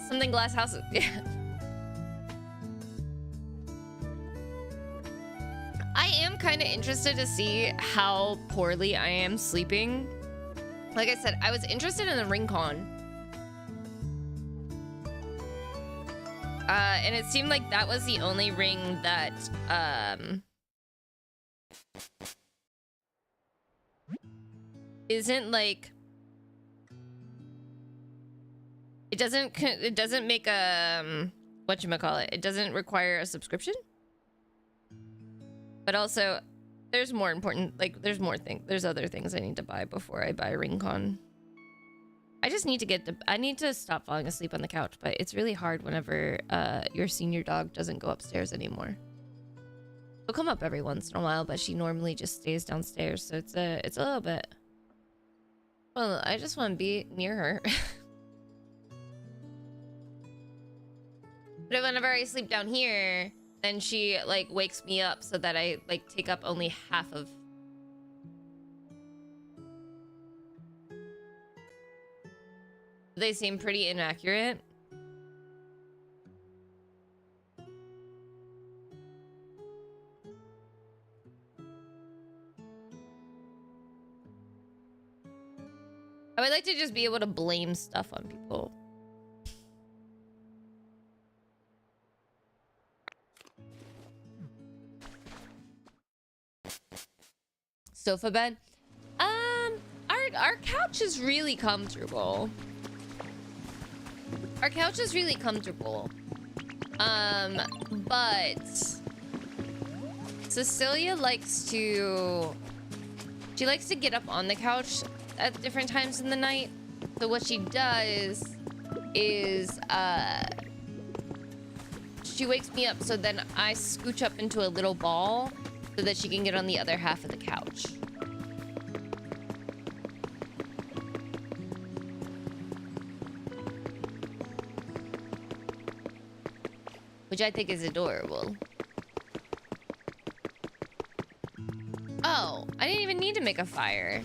Something glass house. Yeah. I am kind of interested to see how poorly I am sleeping. Like I said, I was interested in the ring con. And it seemed like that was the only ring that isn't like, it doesn't make a whatchamacallit, it doesn't require a subscription, but also There's more important, like, there's more things. There's other things I need to buy before I buy Ringcon. I just need to I need to stop falling asleep on the couch, but it's really hard whenever your senior dog doesn't go upstairs anymore. She'll come up every once in a while, but she normally just stays downstairs, so it's a little bit... Well, I just want to be near her. But whenever I sleep down here, then she, like, wakes me up so that I, like, take up only half of... They seem pretty inaccurate. I would like to just be able to blame stuff on people. Sofa bed. Our couch is really comfortable. Our couch is really comfortable. But Cecilia likes to... She likes to get up on the couch at different times in the night. So what she does is, she wakes me up, so then I scooch up into a little ball so that she can get on the other half of the couch. Which I think is adorable. Oh, I didn't even need to make a fire.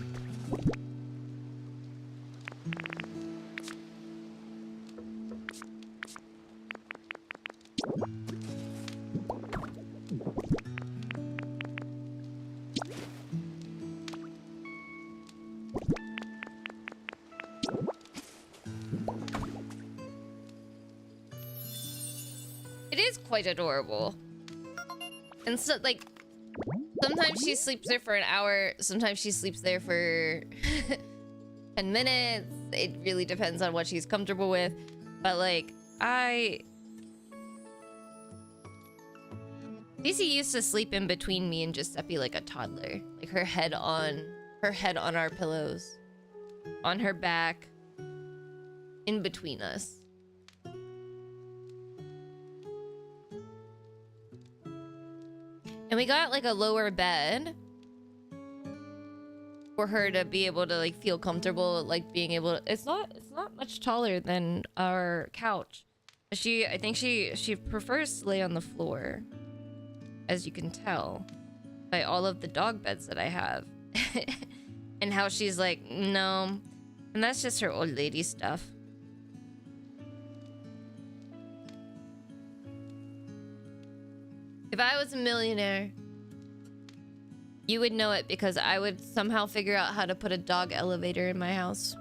It is quite adorable. And so, like, sometimes she sleeps there for an hour, sometimes she sleeps there for 10 minutes. It really depends on what she's comfortable with. But, like, Daisy used to sleep in between me and Giuseppe like a toddler. Like, her head on our pillows. On her back. In between us. And we got, like, a lower bed for her to be able to, like, feel comfortable, like, being able to... It's not much taller than our couch. I think she prefers to lay on the floor, as you can tell by all of the dog beds that I have. And how she's like, no. And that's just her old lady stuff. If I was a millionaire, you would know it, because I would somehow figure out how to put a dog elevator in my house.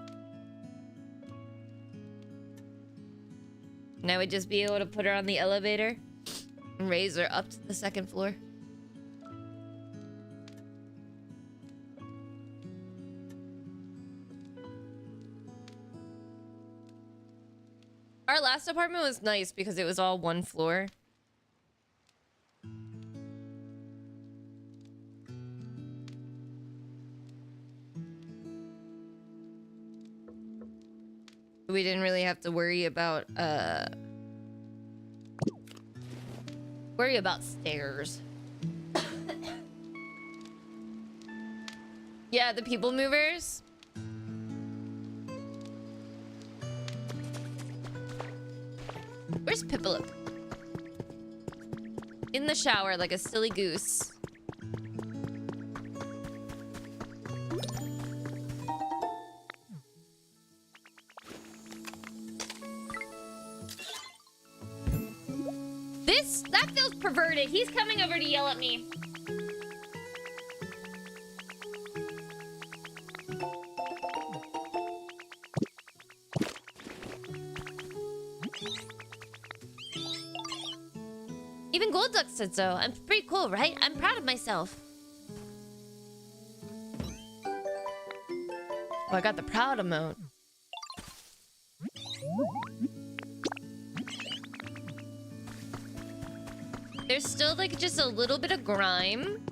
And I would just be able to put her on the elevator and raise her up to the second floor. Our last apartment was nice because it was all one floor. We didn't really have to worry about stairs. Yeah, the people movers. Where's Pippa? In the shower like a silly goose. That feels perverted. He's coming over to yell at me. Even Gold Duck said so. I'm pretty cool, right? I'm proud of myself. Oh, I got the proud emote. There's still, like, just a little bit of grime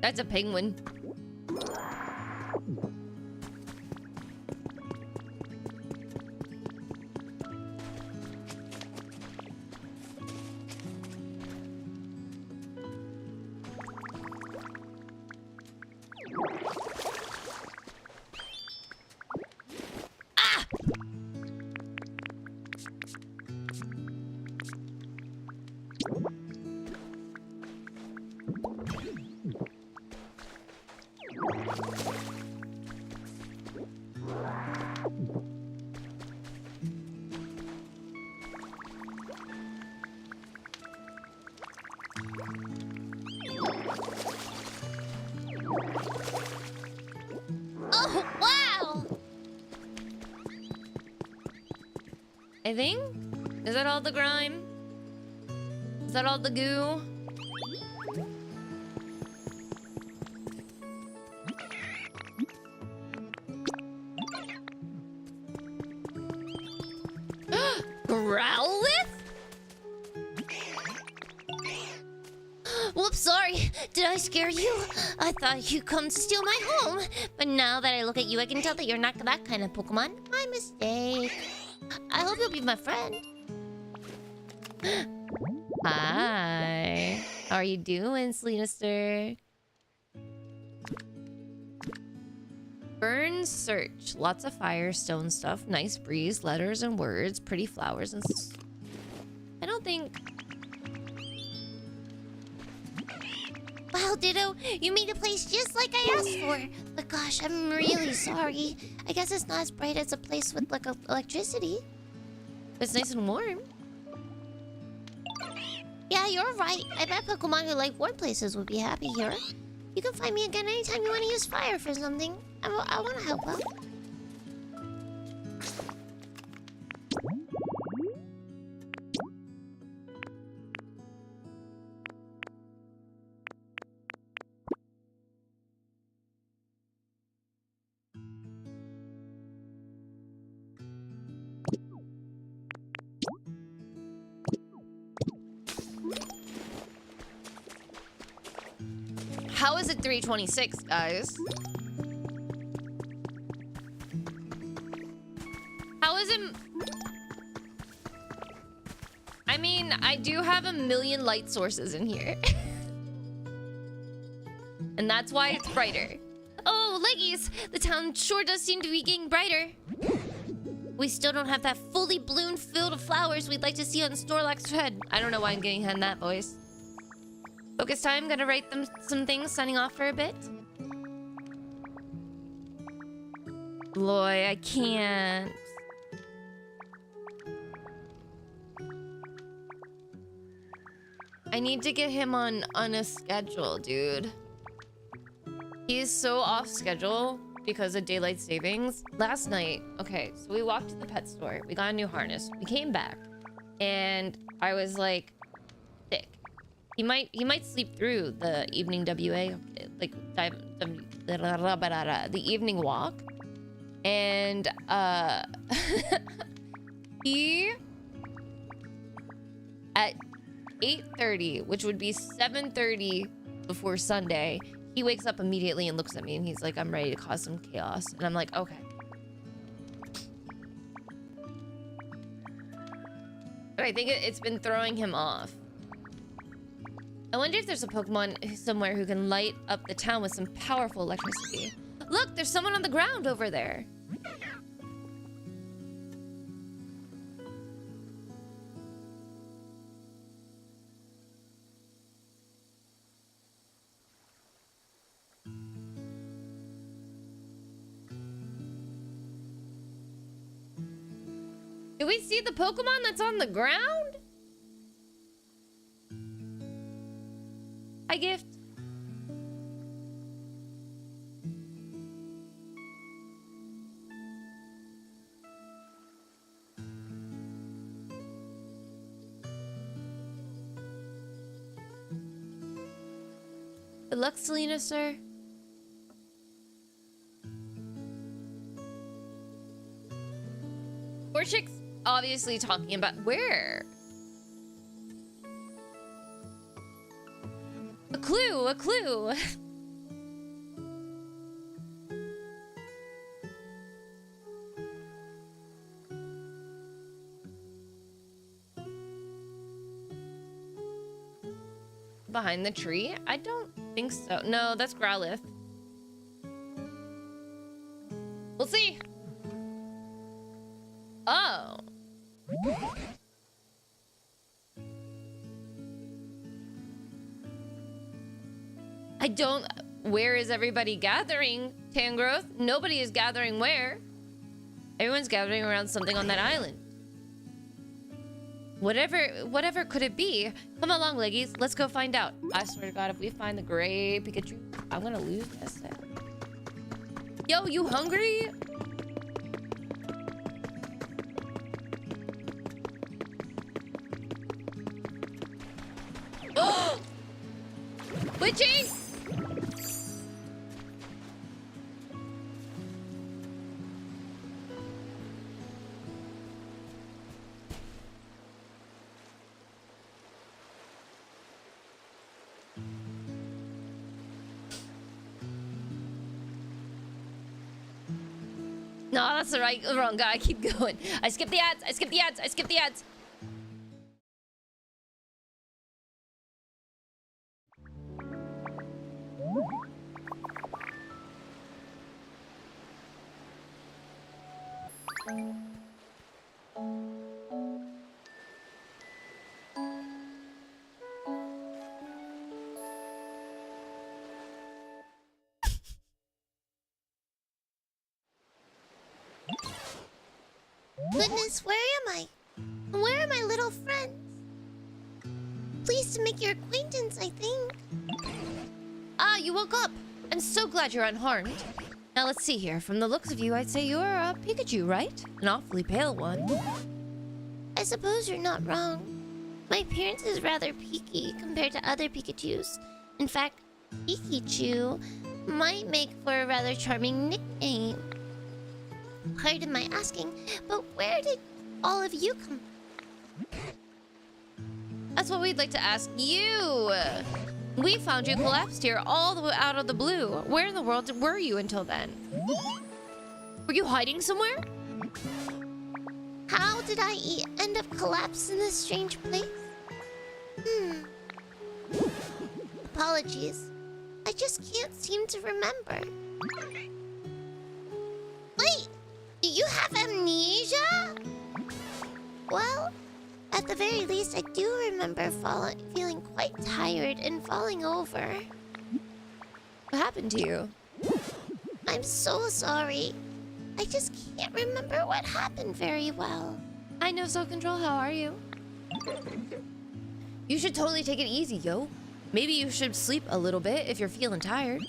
That's a penguin. Oh, wow! I think? Is that all the grime? Is that all the goo? Growlithe? Whoops, sorry. Did I scare you? I thought you'd come to steal my home. But now that I look at you, I can tell that you're not that kind of Pokemon. My mistake. I hope you'll be my friend. Hi. How are you doing, Sleenister? Burn search. Lots of fire, stone stuff, nice breeze, letters and words, pretty flowers and I don't think... Wow, Ditto, you made a place just like I asked for. But gosh, I'm really sorry. I guess it's not as bright as a place with like electricity. It's nice and warm. Yeah, you're right. I bet Pokemon who like warm places would be happy here. You can find me again anytime you want to use fire for something. I want to help out. How is it 3:26, guys? How is it... I mean, I do have a million light sources in here. And that's why it's brighter. Oh, Leggies! The town sure does seem to be getting brighter. We still don't have that fully bloomed field of flowers we'd like to see on Snorlax's head. I don't know why I'm getting in that voice. Focus time, gonna write them some things, signing off for a bit. Loy, I can't. I need to get him on a schedule, dude. He is so off schedule because of daylight savings. Last night, okay, so we walked to the pet store. We got a new harness. We came back, and I was like, sick. He might sleep through the evening WA, like the evening walk, and he at 8:30, which would be 7:30 before Sunday, he wakes up immediately and looks at me and he's like, "I'm ready to cause some chaos," and I'm like, "Okay." But I think it's been throwing him off. I wonder if there's a Pokemon somewhere who can light up the town with some powerful electricity. Look, there's someone on the ground over there. Do we see the Pokemon that's on the ground? Hi, Gift. Good luck, Selena, sir. Chick's obviously talking about where? A clue, a clue. behind the tree? I don't think so. No, that's Growlithe. We'll see. Oh. I don't... Where is everybody gathering, Tangrowth? Nobody is gathering where? Everyone's gathering around something on that island. Whatever could it be? Come along, Leggies. Let's go find out. I swear to God, if we find the gray Pikachu, I'm gonna lose this thing. Yo, you hungry? Oh! Witchy! No, that's the wrong guy. Keep going. I skipped the ads. I skipped the ads. I skipped the ads. Goodness, where am I? And where are my little friends? Pleased to make your acquaintance, I think. Ah, you woke up. I'm so glad you're unharmed. Now let's see here. From the looks of you, I'd say you're a Pikachu, right? An awfully pale one. I suppose you're not wrong. My appearance is rather peaky compared to other Pikachus. In fact, Pikachu might make for a rather charming nickname. Pardon my asking, but where did all of you come from? That's what we'd like to ask you. We found you collapsed here all the way out of the blue. Where in the world were you until then? Were you hiding somewhere? How did I end up collapsed in this strange place? Apologies. I just can't seem to remember. Wait! Do you have amnesia? Well, at the very least, I do remember feeling quite tired and falling over. What happened to you? I'm so sorry. I just can't remember what happened very well. I know self-control. How are you? You should totally take it easy, yo. Maybe you should sleep a little bit if you're feeling tired.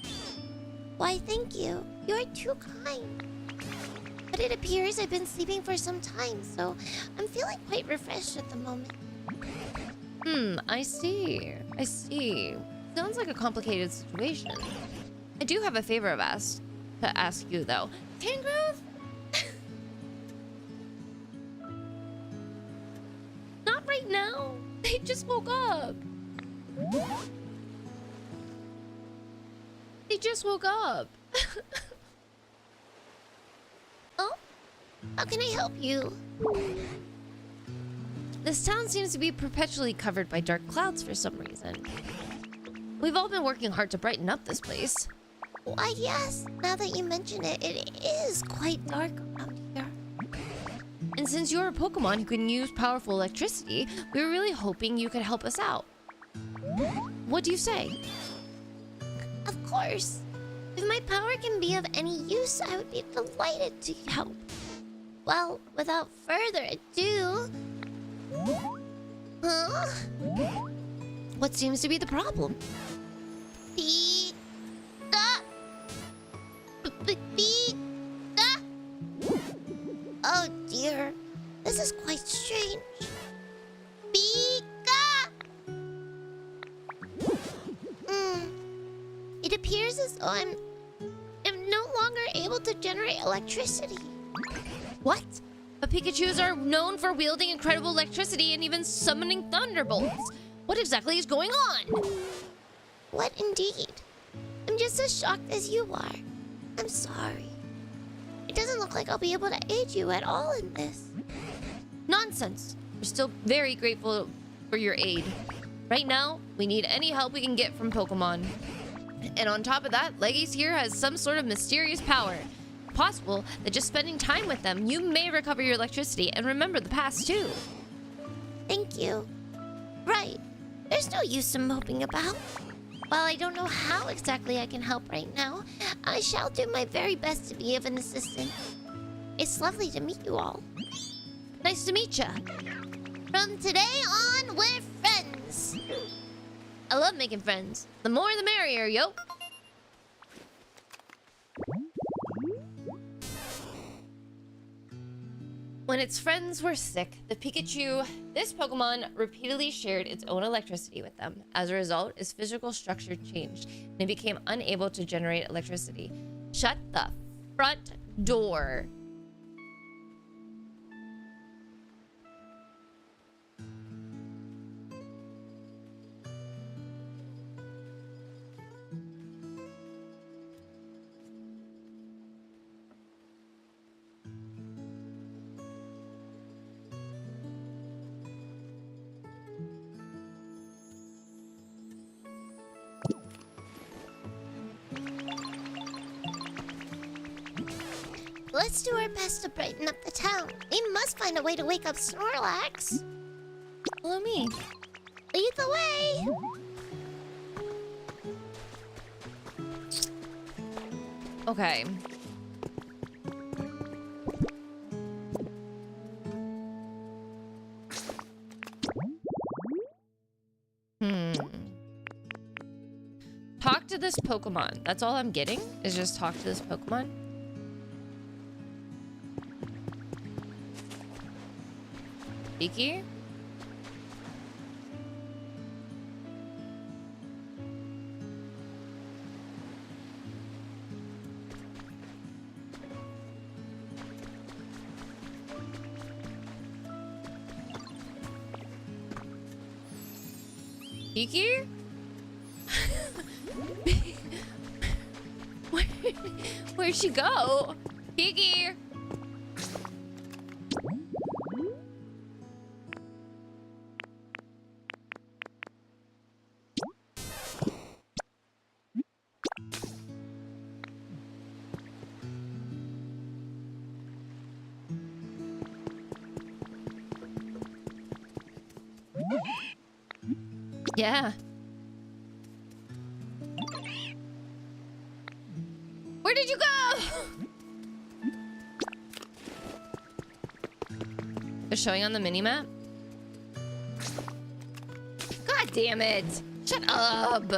Why, thank you. You're too kind. But it appears I've been sleeping for some time, so I'm feeling quite refreshed at the moment. I see. I see. Sounds like a complicated situation. I do have a favor to ask you, though. Tangrowth? Not right now. They just woke up. They just woke up. Oh? How can I help you? This town seems to be perpetually covered by dark clouds for some reason. We've all been working hard to brighten up this place. Why, yes. Now that you mention it, it is quite dark around here. And since you're a Pokemon who can use powerful electricity, we were really hoping you could help us out. What do you say? Of course. If my power can be of any use, I would be delighted to help. Well, without further ado... Huh? What seems to be the problem? Pika! Pika! Oh dear. This is quite strange. Pika! It appears as though I'm no longer able to generate electricity. What? But Pikachus are known for wielding incredible electricity and even summoning thunderbolts. What exactly is going on? What indeed? I'm just as shocked as you are. I'm sorry. It doesn't look like I'll be able to aid you at all in this. Nonsense. We're still very grateful for your aid. Right now, we need any help we can get from Pokemon. And on top of that, Leggy's here has some sort of mysterious power. Possible that just spending time with them, you may recover your electricity and remember the past too. Thank you. Right. There's no use in moping about. While I don't know how exactly I can help right now, I shall do my very best to be of an assistance. It's lovely to meet you all. Nice to meet ya. From today on, we're friends. I love making friends. The more the merrier, yo. When its friends were sick, this Pokemon repeatedly shared its own electricity with them. As a result, its physical structure changed, and it became unable to generate electricity. Shut the front door. Let's do our best to brighten up the town. We must find a way to wake up Snorlax. Follow me. Lead the way. Okay. Talk to this Pokemon. That's all I'm getting, is just talk to this Pokemon. Iki? Iki? Where'd she go? Iki! Yeah. Where did you go? They're showing on the mini-map? God damn it! Shut up!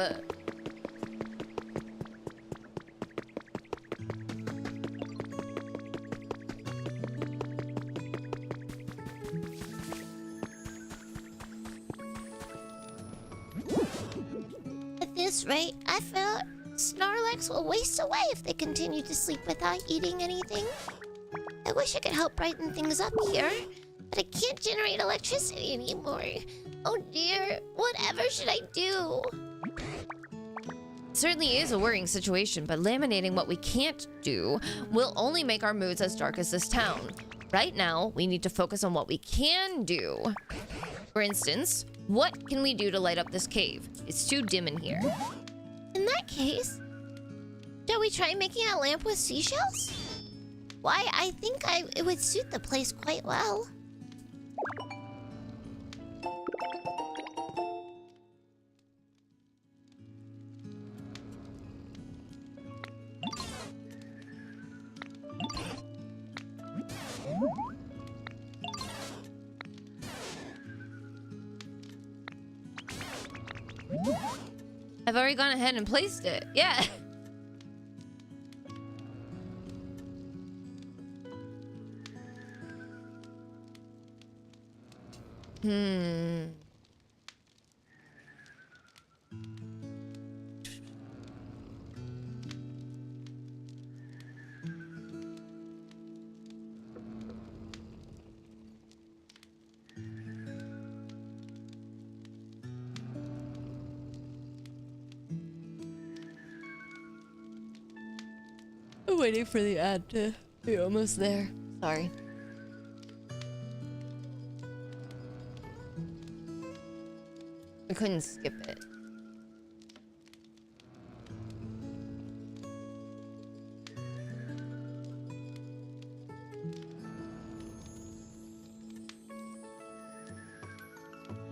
At this rate, I feel Snorlax will waste away if they continue to sleep without eating anything. I wish I could help brighten things up here, but I can't generate electricity anymore. Oh dear, whatever should I do? It certainly is a worrying situation, but laminating what we can't do will only make our moods as dark as this town. Right now, we need to focus on what we can do. For instance, what can we do to light up this cave? It's too dim in here. In that case, shall we try making a lamp with seashells? Why, I think it would suit the place quite well. I've already gone ahead and placed it. Yeah. I'm waiting for the ad to be almost there. Sorry. I couldn't skip it.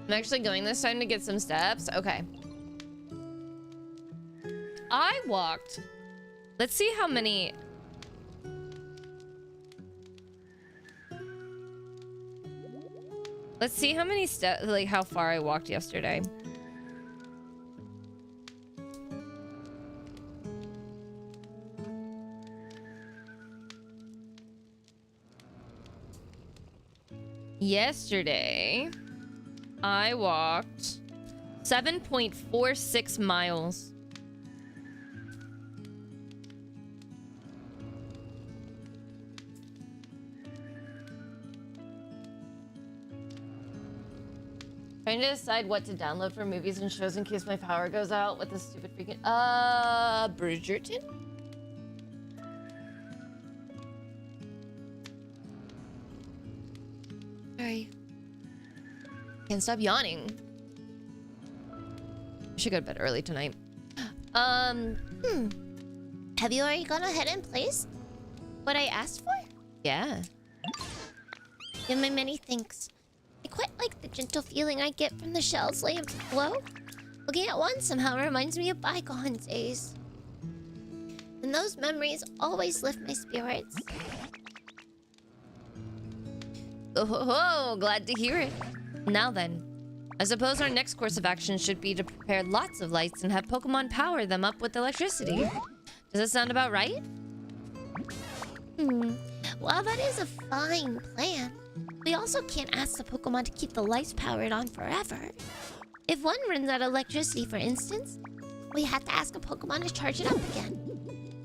I'm actually going this time to get some steps. Okay. I walked. Let's see how many. Let's see how many steps, like how far I walked yesterday. Yesterday, I walked 7.46 miles. Trying to decide what to download for movies and shows in case my power goes out with this stupid freaking Bridgerton? Sorry. Can't stop yawning. I should go to bed early tonight. Have you already gone ahead and placed what I asked for? Yeah. Give my many thanks. I quite like the gentle feeling I get from the shells laying below. Looking at one somehow reminds me of bygone days. And those memories always lift my spirits. Oh, glad to hear it. Now then, I suppose our next course of action should be to prepare lots of lights and have Pokemon power them up with electricity. Does that sound about right? Well, that is a fine plan. We also can't ask the Pokemon to keep the lights powered on forever. If one runs out of electricity, for instance, we have to ask a Pokemon to charge it up again.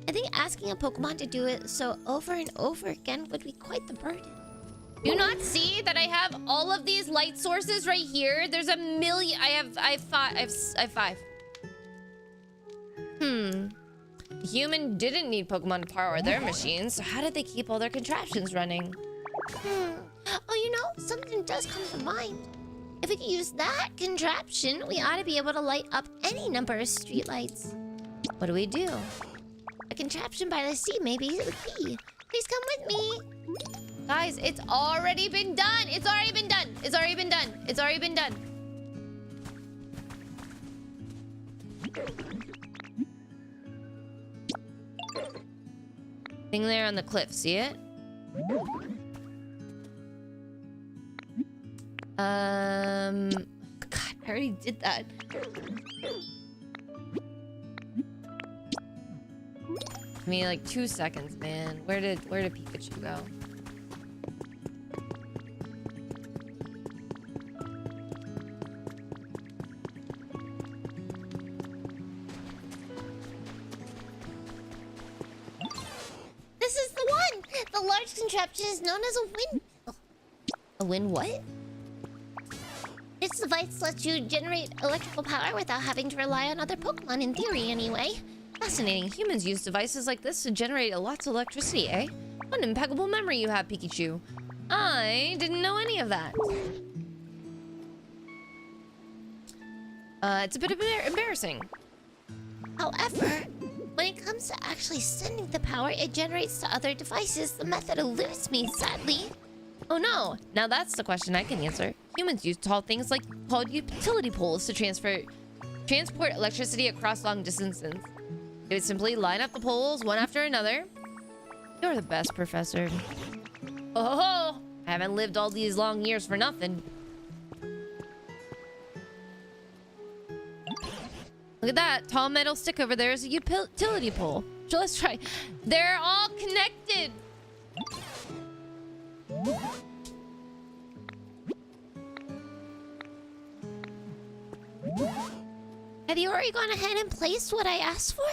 I think asking a Pokemon to do it so over and over again would be quite the burden. Do you not see that I have all of these light sources right here? There's a million. I have five. The human didn't need Pokemon to power their machines, so how did they keep all their contraptions running? Oh, you know, something does come to mind. If we could use that contraption, we ought to be able to light up any number of streetlights. What do we do? A contraption by the sea may be the key. Please come with me. Guys, it's already been done. It's already been done. It's already been done. It's already been done. Thing there on the cliff, see it? God, I already did that. Give me like 2 seconds, man. Where did Pikachu go? This is the one! The large contraption is known as a wind... A wind what? Its device lets you generate electrical power without having to rely on other Pokemon, in theory anyway. Fascinating. Humans use devices like this to generate lots of electricity, eh? What an impeccable memory you have, Pikachu. I didn't know any of that. It's a bit embarrassing. However, when it comes to actually sending the power it generates to other devices, the method eludes me, sadly. Oh no, now that's the question I can answer. Humans use tall things called utility poles to transport electricity across long distances. They would simply line up the poles one after another. You're the best, Professor. Oh, I haven't lived all these long years for nothing. Look at that tall metal stick over there is a utility pole. So let's try. They're all connected. Have you already gone ahead and placed what I asked for?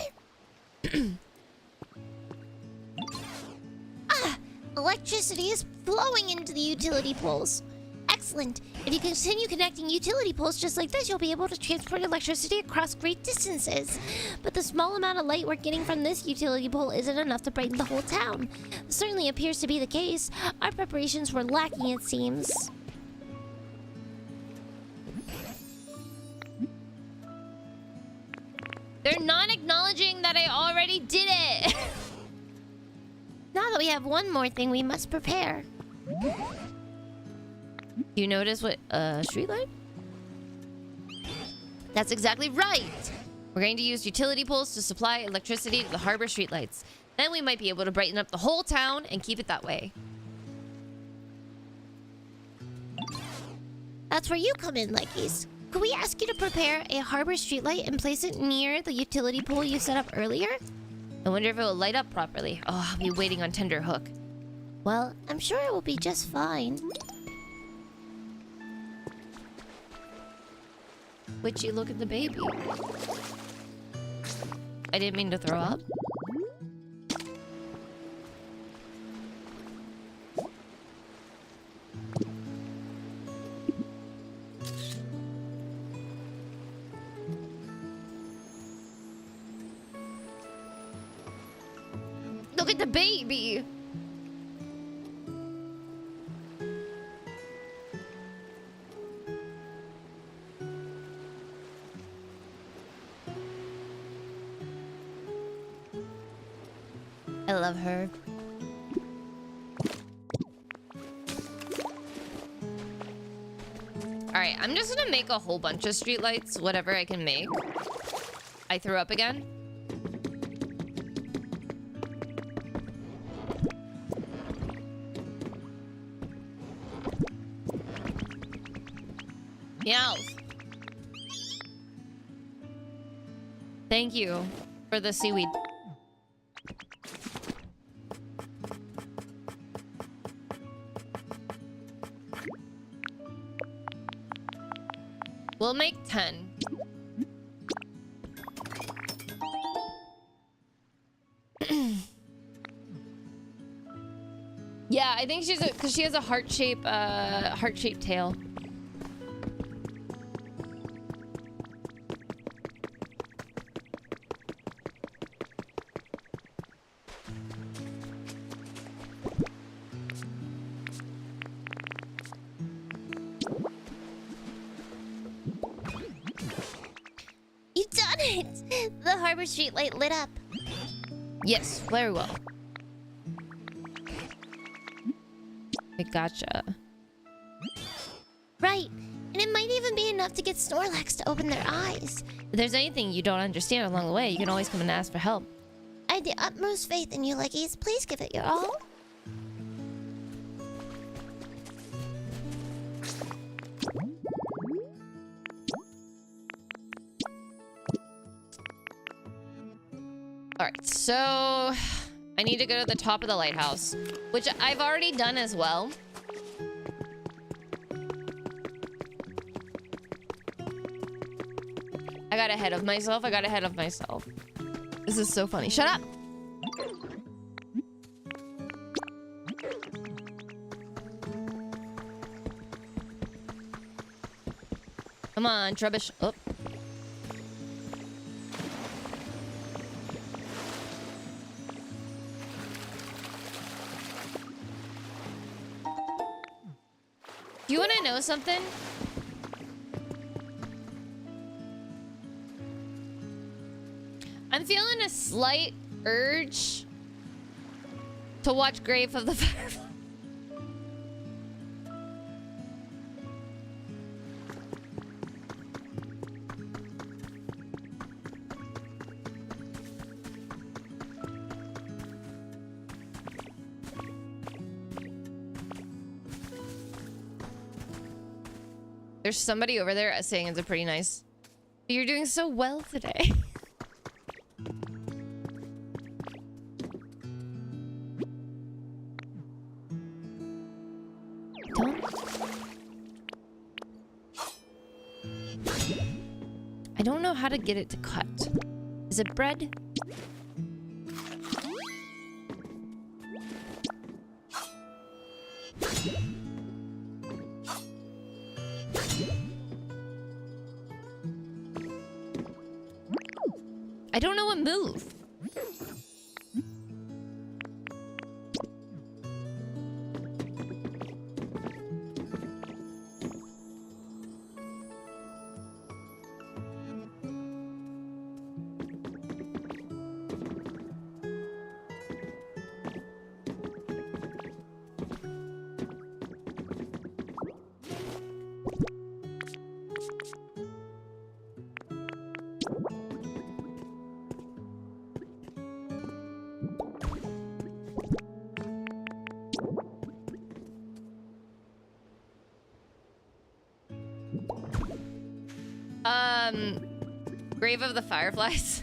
Electricity is flowing into the utility poles. Excellent. If you continue connecting utility poles just like this, you'll be able to transport electricity across great distances. But the small amount of light we're getting from this utility pole isn't enough to brighten the whole town. This certainly appears to be the case. Our preparations were lacking, it seems. They're not acknowledging that I already did it. Now that we have one more thing we must prepare. You notice what street light? That's exactly right. We're going to use utility poles to supply electricity to the harbor streetlights. Then we might be able to brighten up the whole town and keep it that way. That's where you come in, Leggies. Could we ask you to prepare a harbor streetlight and place it near the utility pole you set up earlier? I wonder if it will light up properly. Oh, I'll be waiting on tender hook. Well, I'm sure it will be just fine. Witchy, look at the baby. I didn't mean to throw up. Look at the baby. I love her. Alright, I'm just gonna make a whole bunch of streetlights, whatever I can make. I threw up again. Meows. Thank you for the seaweed. We'll make 10. Yeah, I think she's because she has a heart-shaped tail. You've done it! The harbor streetlight lit up. Yes, very well. I gotcha. Right. And it might even be enough to get Snorlax to open their eyes. If there's anything you don't understand along the way, you can always come and ask for help. I have the utmost faith in you, Leggies. Please give it your all. Alright, so I need to go to the top of the lighthouse, which I've already done as well. I got ahead of myself. This is so funny. Shut up! Come on, Trubbish. Oh. Do you want to know something? I'm feeling a slight urge to watch Grave of the Firefly. There's somebody over there saying it's a pretty nice... You're doing so well today. I don't know how to get it to cut. Is it bread? I don't know what move. Grave of the Fireflies.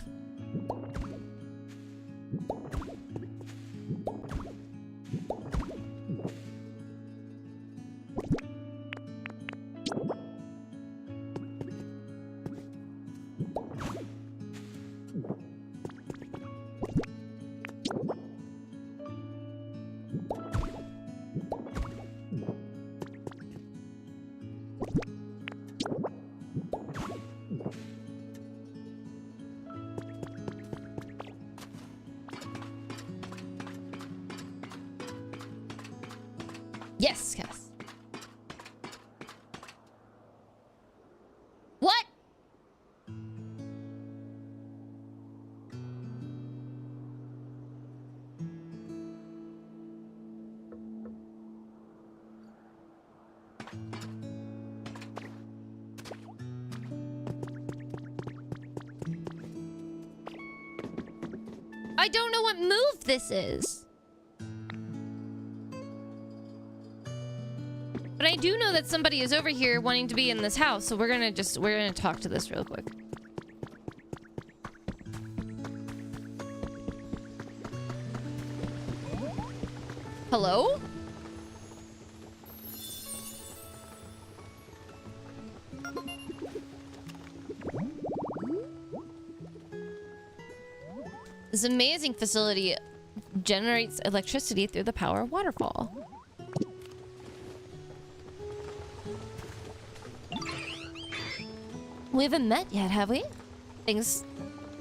Yes, Cass. What? I don't know what move this is. But I do know that somebody is over here wanting to be in this house, so we're gonna talk to this real quick. Hello? This amazing facility generates electricity through the power waterfall. We haven't met yet, have we? Thanks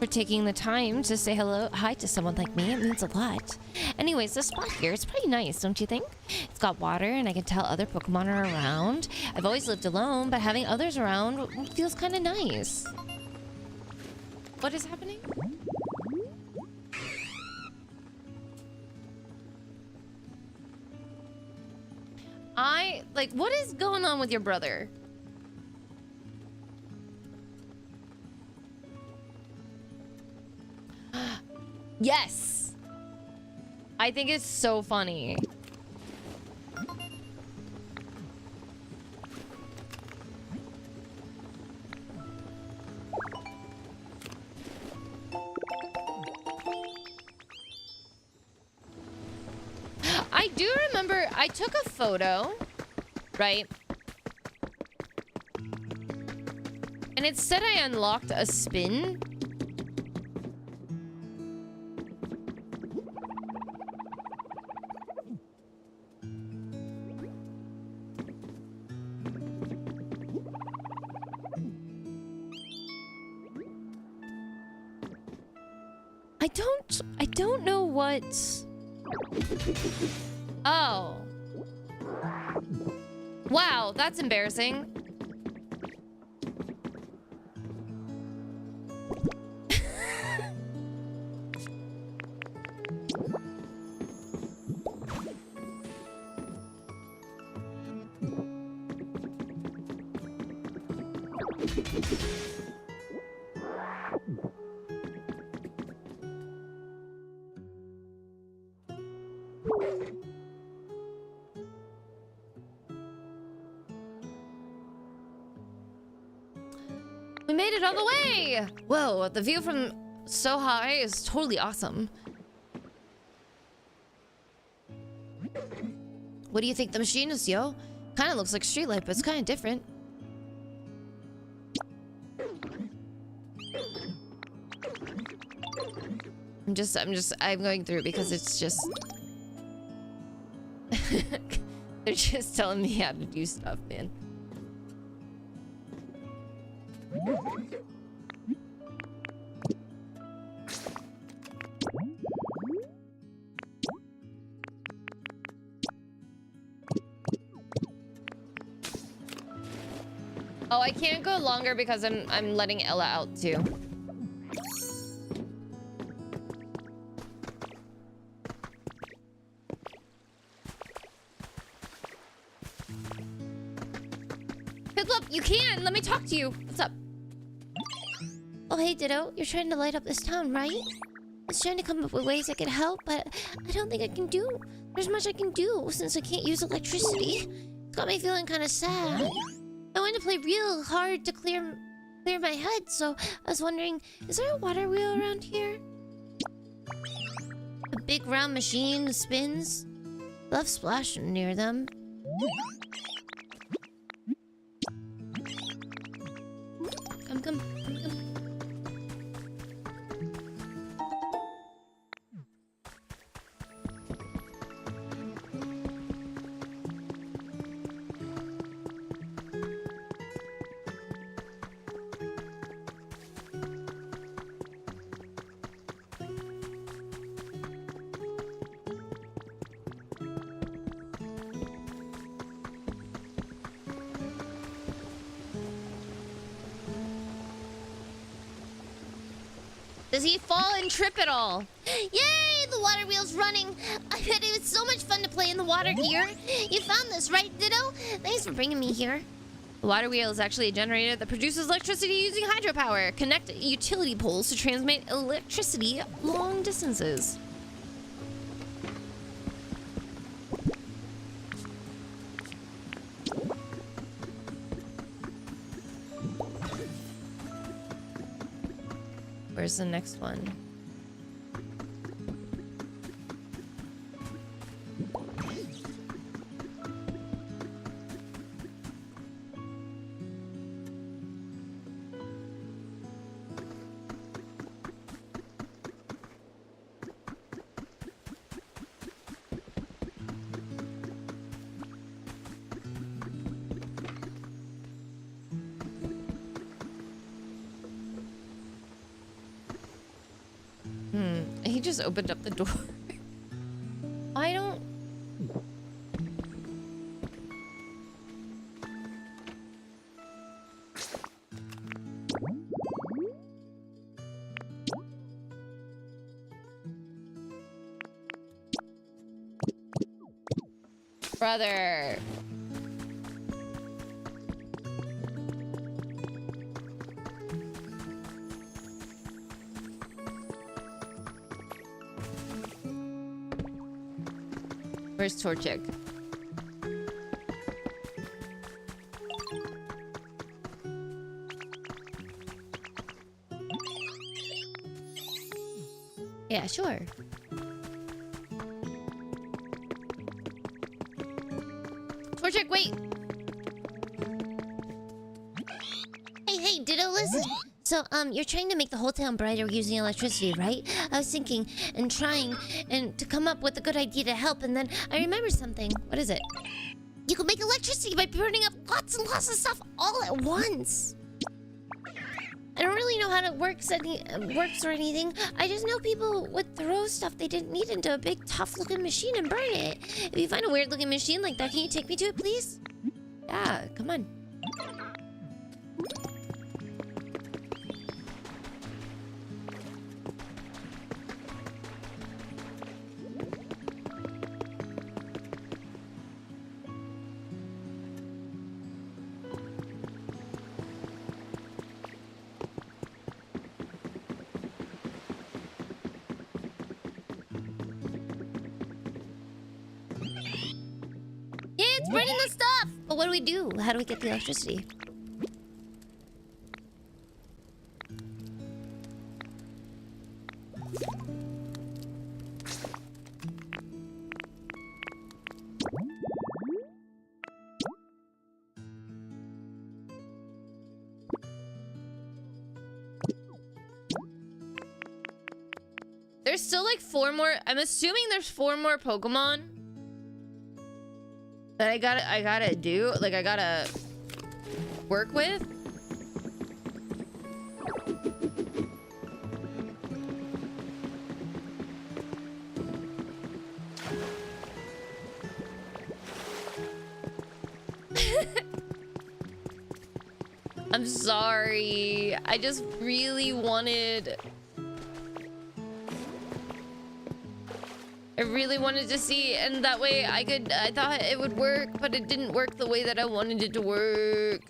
for taking the time to say hi to someone like me. It means a lot. Anyways, this spot here is pretty nice, don't you think? It's got water and I can tell other Pokemon are around. I've always lived alone, but having others around feels kind of nice. What is happening? What is going on with your brother? Yes! I think it's so funny. I do remember I took a photo, right? And it said I unlocked a spin. I don't know what... Oh. Wow, that's embarrassing. We made it all the way! Whoa, the view from so high is totally awesome. What do you think the machine is, yo? Kinda looks like streetlight, but it's kinda different. I'm going through because it's just... They're just telling me how to do stuff, man. Oh, I can't go longer because I'm letting Ella out too. Piplup, you can! Let me talk to you! What's up? Oh, hey, Ditto. You're trying to light up this town, right? I was trying to come up with ways I could help, but I don't think I can do... There's much I can do since I can't use electricity. It's got me feeling kind of sad. I wanted to play real hard to clear my head, so I was wondering, is there a water wheel around here? A big round machine that spins? Love splashing near them. Come. Does he fall and trip at all? Yay! The water wheel's running. I bet it was so much fun to play in the water here. You found this, right, Ditto? Thanks for bringing me here. The water wheel is actually a generator that produces electricity using hydropower. Connect utility poles to transmit electricity long distances. Where's the next one? He just opened up the door. I don't... Brother. Where's Torchic? Yeah, sure. Torchic, wait! Hey, Ditto, listen. So, you're trying to make the whole town brighter using electricity, right? I was thinking and trying to come up with a good idea to help, and then I remembered something. What is it? You can make electricity by burning up lots and lots of stuff all at once. I don't really know how it works or anything. I just know people would throw stuff they didn't need into a big, tough-looking machine and burn it. If you find a weird-looking machine like that, can you take me to it, please? Yeah, come on. It's burning the stuff! But what do we do? How do we get the electricity? There's still like 4 more. I'm assuming there's 4 more Pokemon that I gotta do. Like I gotta work with. I'm sorry. I just really wanted... I really wanted to see, and that way I thought it would work, but it didn't work the way that I wanted it to work.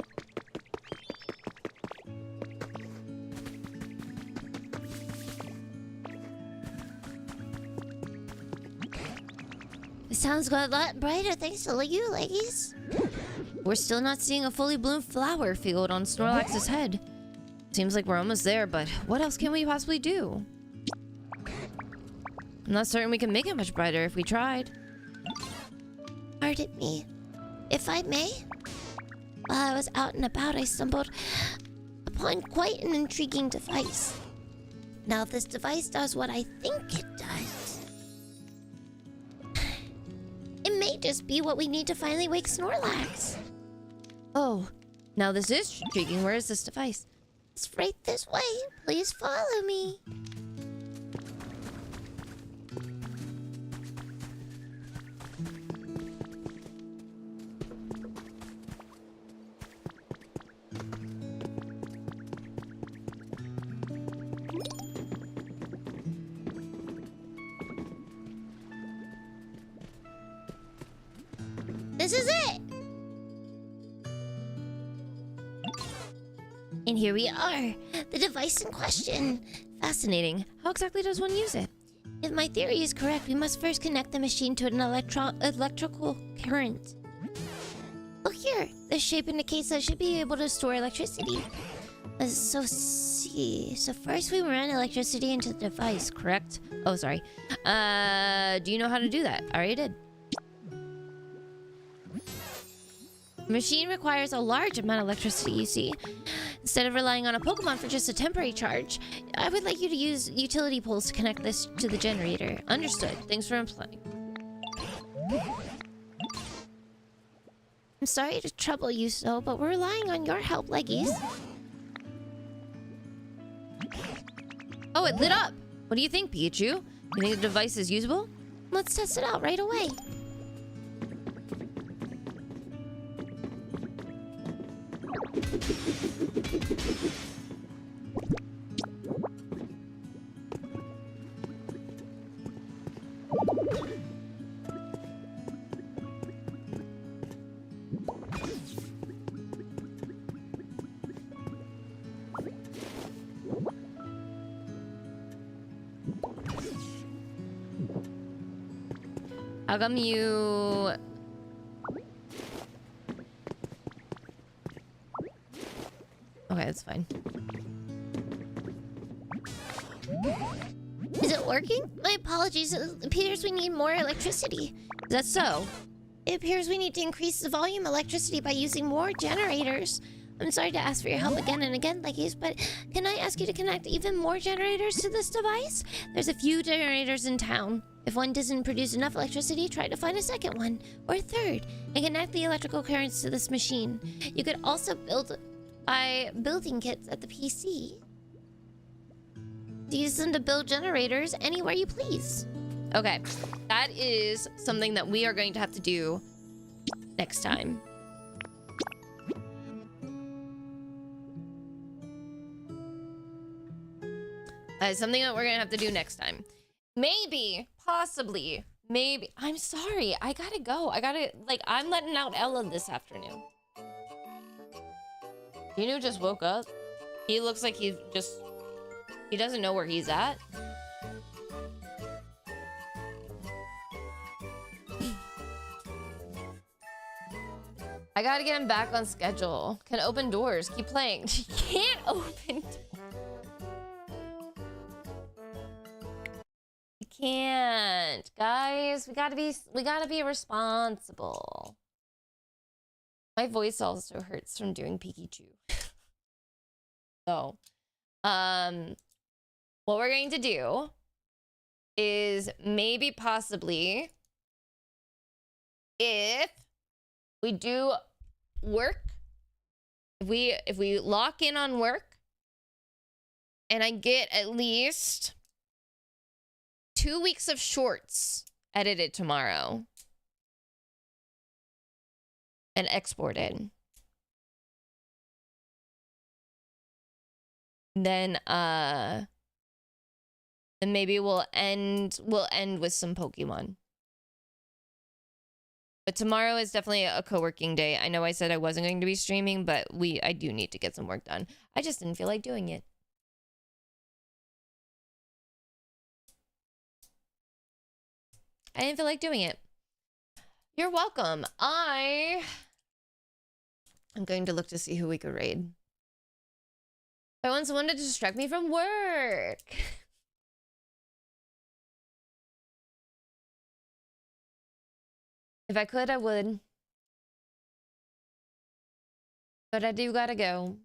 It sounds got a lot brighter thanks to you, ladies. We're still not seeing a fully bloomed flower field on Snorlax's head. Seems like we're almost there, but what else can we possibly do? I'm not certain we can make it much brighter if we tried. Pardon me, if I may. While I was out and about, I stumbled upon quite an intriguing device. Now, if this device does what I think it does, it may just be what we need to finally wake Snorlax. Oh, now this is intriguing. Where is this device? It's right this way. Please follow me. This is it! And here we are, the device in question. Fascinating. How exactly does one use it? If my theory is correct, we must first connect the machine to an electrical current. Oh, here. The shape indicates that it should be able to store electricity. So first we run electricity into the device, correct? Oh, sorry. Do you know how to do that? I already did. The machine requires a large amount of electricity, you see. Instead of relying on a Pokemon for just a temporary charge, I would like you to use utility poles to connect this to the generator. Understood. Thanks for implying. I'm sorry to trouble you so, but we're relying on your help, Leggies. Oh, it lit up! What do you think, Pikachu? You think the device is usable? Let's test it out right away. How come you... Okay, that's fine. Is it working? My apologies. It appears we need more electricity. Is that so? It appears we need to increase the volume of electricity by using more generators. I'm sorry to ask for your help again and again, Leggies, but can I ask you to connect even more generators to this device? There's a few generators in town. If one doesn't produce enough electricity, try to find a second one, or a third, and connect the electrical currents to this machine. You could also buy building kits at the PC. Use them to build generators anywhere you please. Okay, that is something that we are going to have to do next time. That is something that we're gonna have to do next time. Maybe, possibly, maybe. I'm sorry, I gotta go. I'm letting out Ella this afternoon. Dino just woke up. He looks like he doesn't know where he's at. I gotta get him back on schedule. Can open doors. Keep playing. She can't open doors. I can't. Guys, we gotta be responsible. My voice also hurts from doing Pikachu. So, what we're going to do is maybe possibly if we do work, if we lock in on work and I get at least 2 weeks of shorts edited tomorrow and exported, then maybe we'll end with some Pokemon. But tomorrow is definitely a co-working day. I know I said I wasn't going to be streaming, but I do need to get some work done. I just didn't feel like doing it. I didn't feel like doing it. You're welcome. I'm going to look to see who we could raid. I want someone to distract me from work. If I could, I would. But I do gotta go.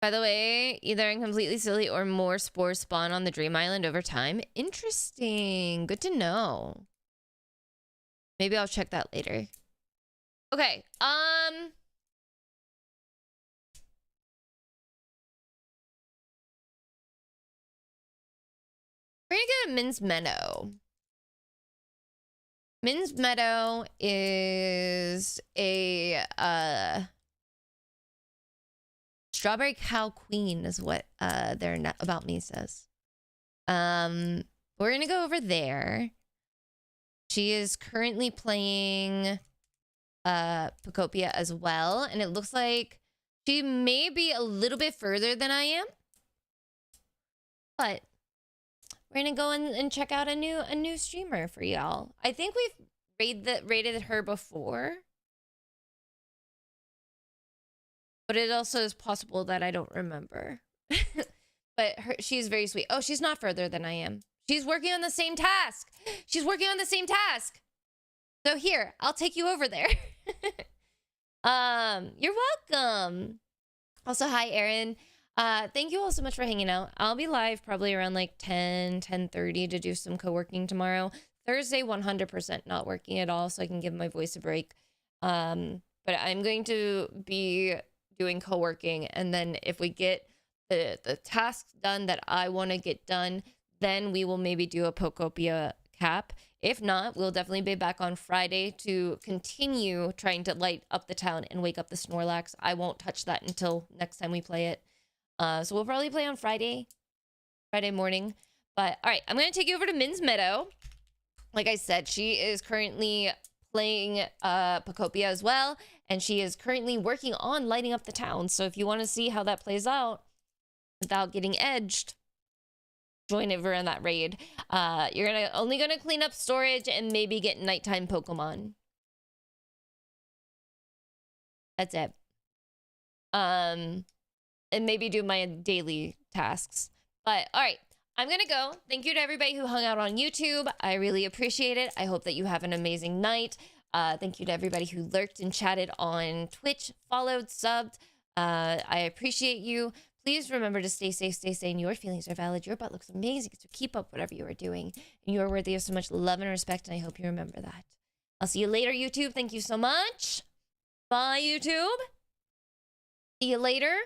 By the way, either I'm completely silly or more spores spawn on the Dream Island over time. Interesting. Good to know. Maybe I'll check that later. Okay. We're gonna go to Min's Meadow. Min's Meadow is a Strawberry Cow Queen is what their About Me says. We're gonna go over there. She is currently playing Pokopia as well, and it looks like she may be a little bit further than I am. But we're gonna go and check out a new streamer for y'all. I think we've rated her before. But it also is possible that I don't remember. But she's very sweet. Oh, she's not further than I am. She's working on the same task. She's working on the same task. So here, I'll take you over there. You're welcome. Also, hi, Erin. Thank you all so much for hanging out. I'll be live probably around like 10:30 to do some co-working tomorrow. Thursday, 100% not working at all, so I can give my voice a break. But I'm going to be doing co-working, and then if we get the tasks done that I want to get done, then we will maybe do a Pokopia cap. If not, we'll definitely be back on Friday to continue trying to light up the town and wake up the Snorlax. I won't touch that until next time we play it. So we'll probably play on Friday morning. But all right, I'm going to take you over to Min's Meadow. Like I said, she is currently playing Pokopia as well, and she is currently working on lighting up the town. So if you want to see how that plays out without getting edged, join over in that raid. You're only gonna clean up storage and maybe get nighttime Pokemon. That's it. And maybe do my daily tasks. But all right, I'm gonna go. Thank you to everybody who hung out on YouTube. I really appreciate it. I hope that you have an amazing night. Thank you to everybody who lurked and chatted on Twitch, followed, subbed. I appreciate you. Please remember to stay safe, stay sane. Your feelings are valid. Your butt looks amazing. So keep up whatever you are doing. And you are worthy of so much love and respect, and I hope you remember that. I'll see you later, YouTube. Thank you so much. Bye, YouTube. See you later.